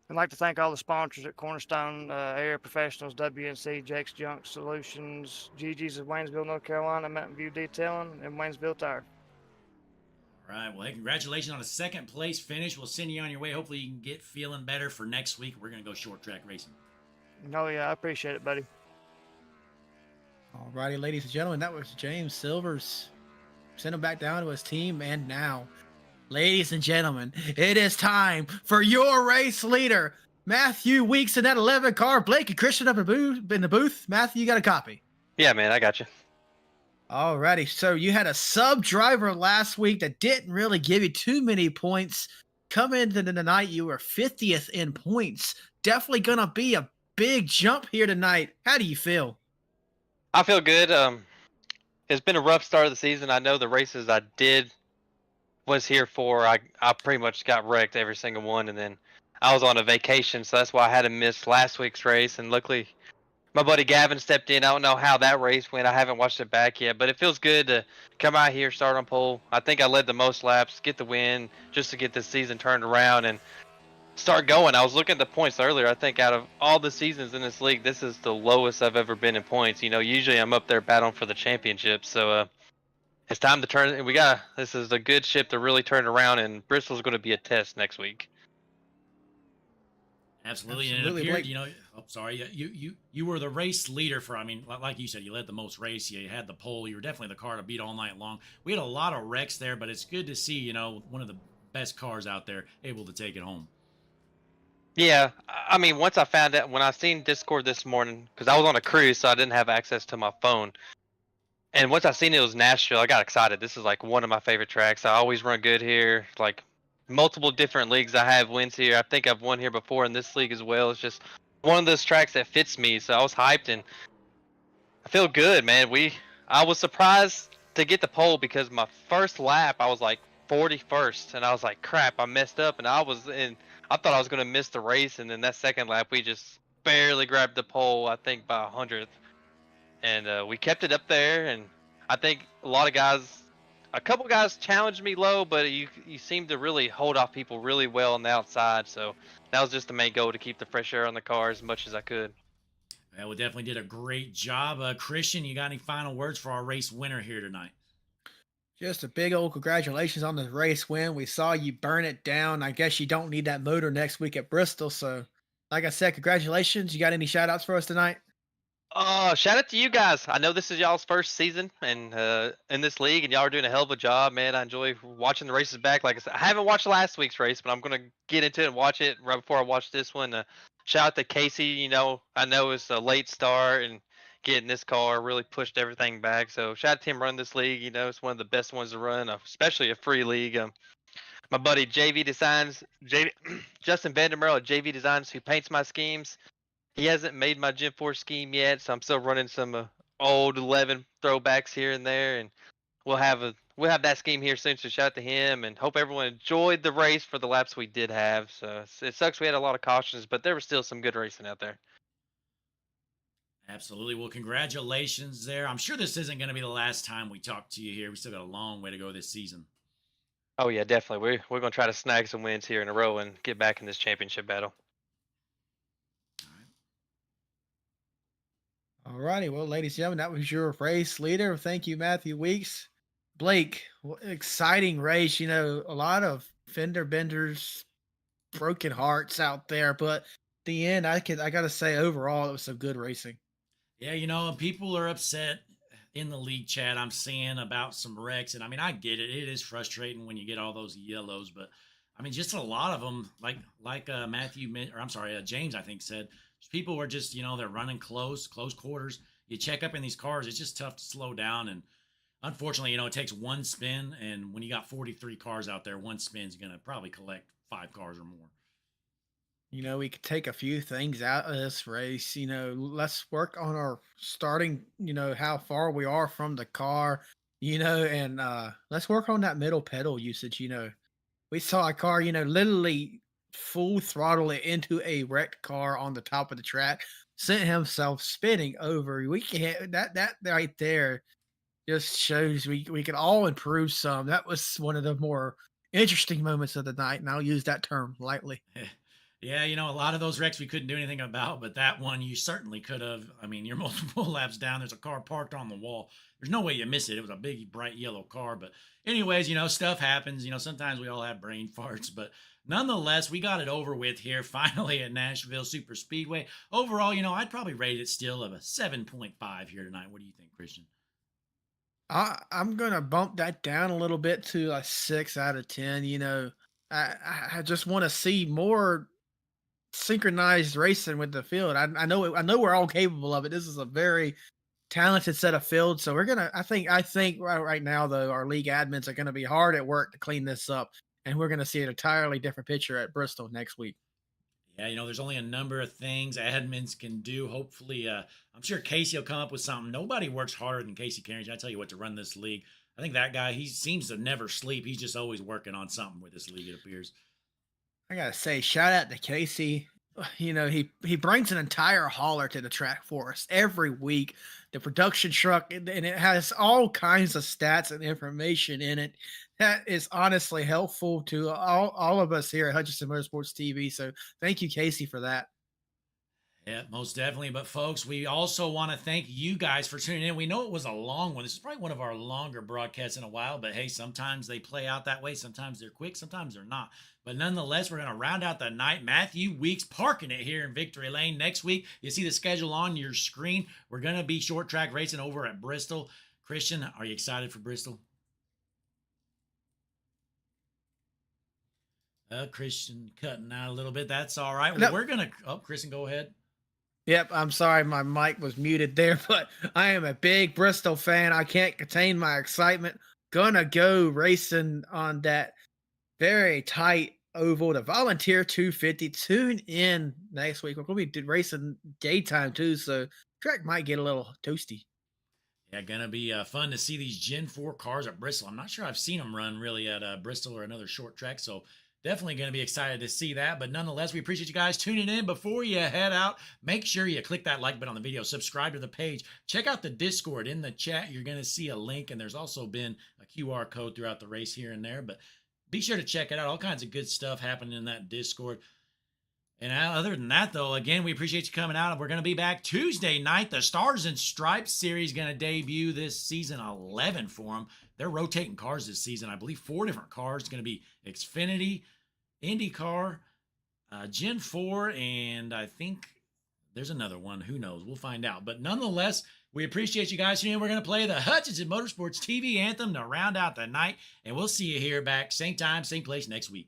I'd like to thank all the sponsors at Cornerstone, Air Professionals, WNC, Jake's Junk Solutions, Gigi's of Waynesville, North Carolina, Mountain View Detailing, and Waynesville Tire. All right. Well, hey, congratulations on a second place finish. We'll send you on your way. Hopefully you can get feeling better for next week. We're going to go short track racing. Oh, yeah, I appreciate it, buddy. All righty, ladies and gentlemen, that was James Silvers. Send him back down to his team. And now, ladies and gentlemen, it is time for your race leader, Matthew Weeks in that 11 car. Blake and Christian up in the booth. Matthew, you got a copy? Yeah, man, I got you. All righty. So you had a sub driver last week that didn't really give you too many points. Come into the night, you were 50th in points. Definitely going to be a big jump here tonight. How do you feel? I feel good. It's been a rough start of the season. I know the races I was here for, I pretty much got wrecked every single one, and then I was on a vacation, so that's why I had to miss last week's race. And luckily, my buddy Gavin stepped in. I don't know how that race went. I haven't watched it back yet, but it feels good to come out here, start on pole. I think I led the most laps, get the win, just to get this season turned around and start going. I was looking at the points earlier. I think out of all the seasons in this league, this is the lowest I've ever been in points. Usually I'm up there battling for the championship. So it's time to turn. This is a good ship to really turn around, and Bristol's going to be a test next week. Absolutely. And it appeared, you were the race leader for, like you said, you led the most race. You had the pole. You were definitely the car to beat all night long. We had a lot of wrecks there, but it's good to see, one of the best cars out there able to take it home. Yeah, once I found out, when I seen Discord this morning, because I was on a cruise, so I didn't have access to my phone. And once I seen it was Nashville, I got excited. This is like one of my favorite tracks. I always run good here. Like multiple different leagues, I have wins here. I think I've won here before in this league as well. It's just one of those tracks that fits me. So I was hyped, and I feel good, man. I was surprised to get the pole because my first lap I was like 41st, and I was like, crap, I messed up, and I thought I was going to miss the race, and then that second lap, we just barely grabbed the pole, I think, by 100th. And we kept it up there, and I think a couple guys challenged me low, but you seem to really hold off people really well on the outside. So that was just the main goal, to keep the fresh air on the car as much as I could. Well, we definitely did a great job. Christian, you got any final words for our race winner here tonight? Just a big old congratulations on the race win. We saw you burn it down. I guess you don't need that motor next week at Bristol. So, like I said, congratulations. You got any shout outs for us tonight? Shout out to you guys. I know this is y'all's first season and in this league, and y'all are doing a hell of a job, man. I enjoy watching the races back. Like I said, I haven't watched last week's race, but I'm going to get into it and watch it right before I watch this one. Shout out to Casey. I know it's a late start, and getting this car really pushed everything back. So shout out to him running this league. It's one of the best ones to run, especially a free league. My buddy JV Designs, Justin Vandermeer at JV Designs, who paints my schemes. He hasn't made my Gen 4 scheme yet, so I'm still running some old 11 throwbacks here and there, and we'll have that scheme here soon. So shout out to him, and hope everyone enjoyed the race for the laps we did have. So it sucks we had a lot of cautions, but there was still some good racing out there. Absolutely. Well, congratulations there. I'm sure this isn't going to be the last time we talk to you here. We still got a long way to go this season. Oh yeah, definitely. We're gonna try to snag some wins here in a row and get back in this championship battle. Alrighty, well, ladies and gentlemen, that was your race leader. Thank you, Matthew Weeks. Blake, exciting race. You know, a lot of fender benders, broken hearts out there, but the end, I gotta say, overall, it was some good racing. Yeah, people are upset in the league chat. I'm seeing about some wrecks, and I mean, I get it. It is frustrating when you get all those yellows, but I mean, just a lot of them, like James, I think said, people were just they're running close quarters. You check up in these cars, it's just tough to slow down, and unfortunately, it takes one spin, and when you got 43 cars out there, one spin's gonna probably collect 5 cars or more. You know, we could take a few things out of this race. You know, let's work on our starting, how far we are from the car, and let's work on that middle pedal usage. We saw a car, literally full throttle it into a wrecked car on the top of the track, sent himself spinning over. We can't that right there just shows we can all improve some. That was one of the more interesting moments of the night, and I'll use that term lightly. Yeah, a lot of those wrecks we couldn't do anything about, but that one you certainly could have. I mean, you're multiple laps down. There's a car parked on the wall. There's no way you miss it. It was a big, bright yellow car. But, anyways, stuff happens. Sometimes we all have brain farts, but nonetheless, we got it over with here finally at Nashville Super Speedway. Overall, I'd probably rate it still of a 7.5 here tonight. What do you think, Christian? I'm gonna bump that down a little bit to a 6 out of 10. I just want to see more synchronized racing with the field. I know we're all capable of it. This is a very talented set of fields. So we're gonna. I think right now though, our league admins are gonna be hard at work to clean this up, and we're gonna see an entirely different picture at Bristol next week. Yeah, there's only a number of things admins can do. Hopefully, I'm sure Casey will come up with something. Nobody works harder than Casey Carriage. I tell you what, to run this league. I think that guy, he seems to never sleep. He's just always working on something with this league, it appears. I gotta say, shout out to Casey. He brings an entire hauler to the track for us every week. The production truck, and it has all kinds of stats and information in it that is honestly helpful to all of us here at Hutchinson Motorsports TV. So thank you, Casey, for that. Yeah, most definitely. But folks, we also want to thank you guys for tuning in. We know it was a long one. This is probably one of our longer broadcasts in a while, but hey, sometimes they play out that way. Sometimes they're quick, sometimes they're not. But nonetheless, we're going to round out the night. Matthew Weeks parking it here in Victory Lane. Next week, you see the schedule on your screen. We're going to be short track racing over at Bristol. Christian, are you excited for Bristol? Christian cutting out a little bit. That's all right. Well, we're going to... Oh, Christian, go ahead. Yep, I'm sorry my mic was muted there, but I am a big Bristol fan. I can't contain my excitement. Gonna go racing on that very tight oval, the Volunteer 250. Tune in next week. We're going to be racing daytime too, so track might get a little toasty. Yeah, gonna be fun to see these Gen 4 cars at Bristol. I'm not sure I've seen them run really at Bristol or another short track, so definitely going to be excited to see that. But nonetheless, we appreciate you guys tuning in. Before you head out, make sure you click that like button on the video, subscribe to the page, check out the Discord. In the chat, you're going to see a link, and there's also been a QR code throughout the race here and there. But be sure to check it out. All kinds of good stuff happening in that Discord. And other than that, though, again, we appreciate you coming out. We're going to be back Tuesday night. The Stars and Stripes series going to debut this season 11 for them. They're rotating cars this season. I believe 4 different cars. It's going to be Xfinity, IndyCar, Gen 4, and I think there's another one. Who knows? We'll find out. But nonetheless, we appreciate you guys tuning in. We're going to play the Hutchinson Motorsports TV anthem to round out the night, and we'll see you here back same time, same place next week.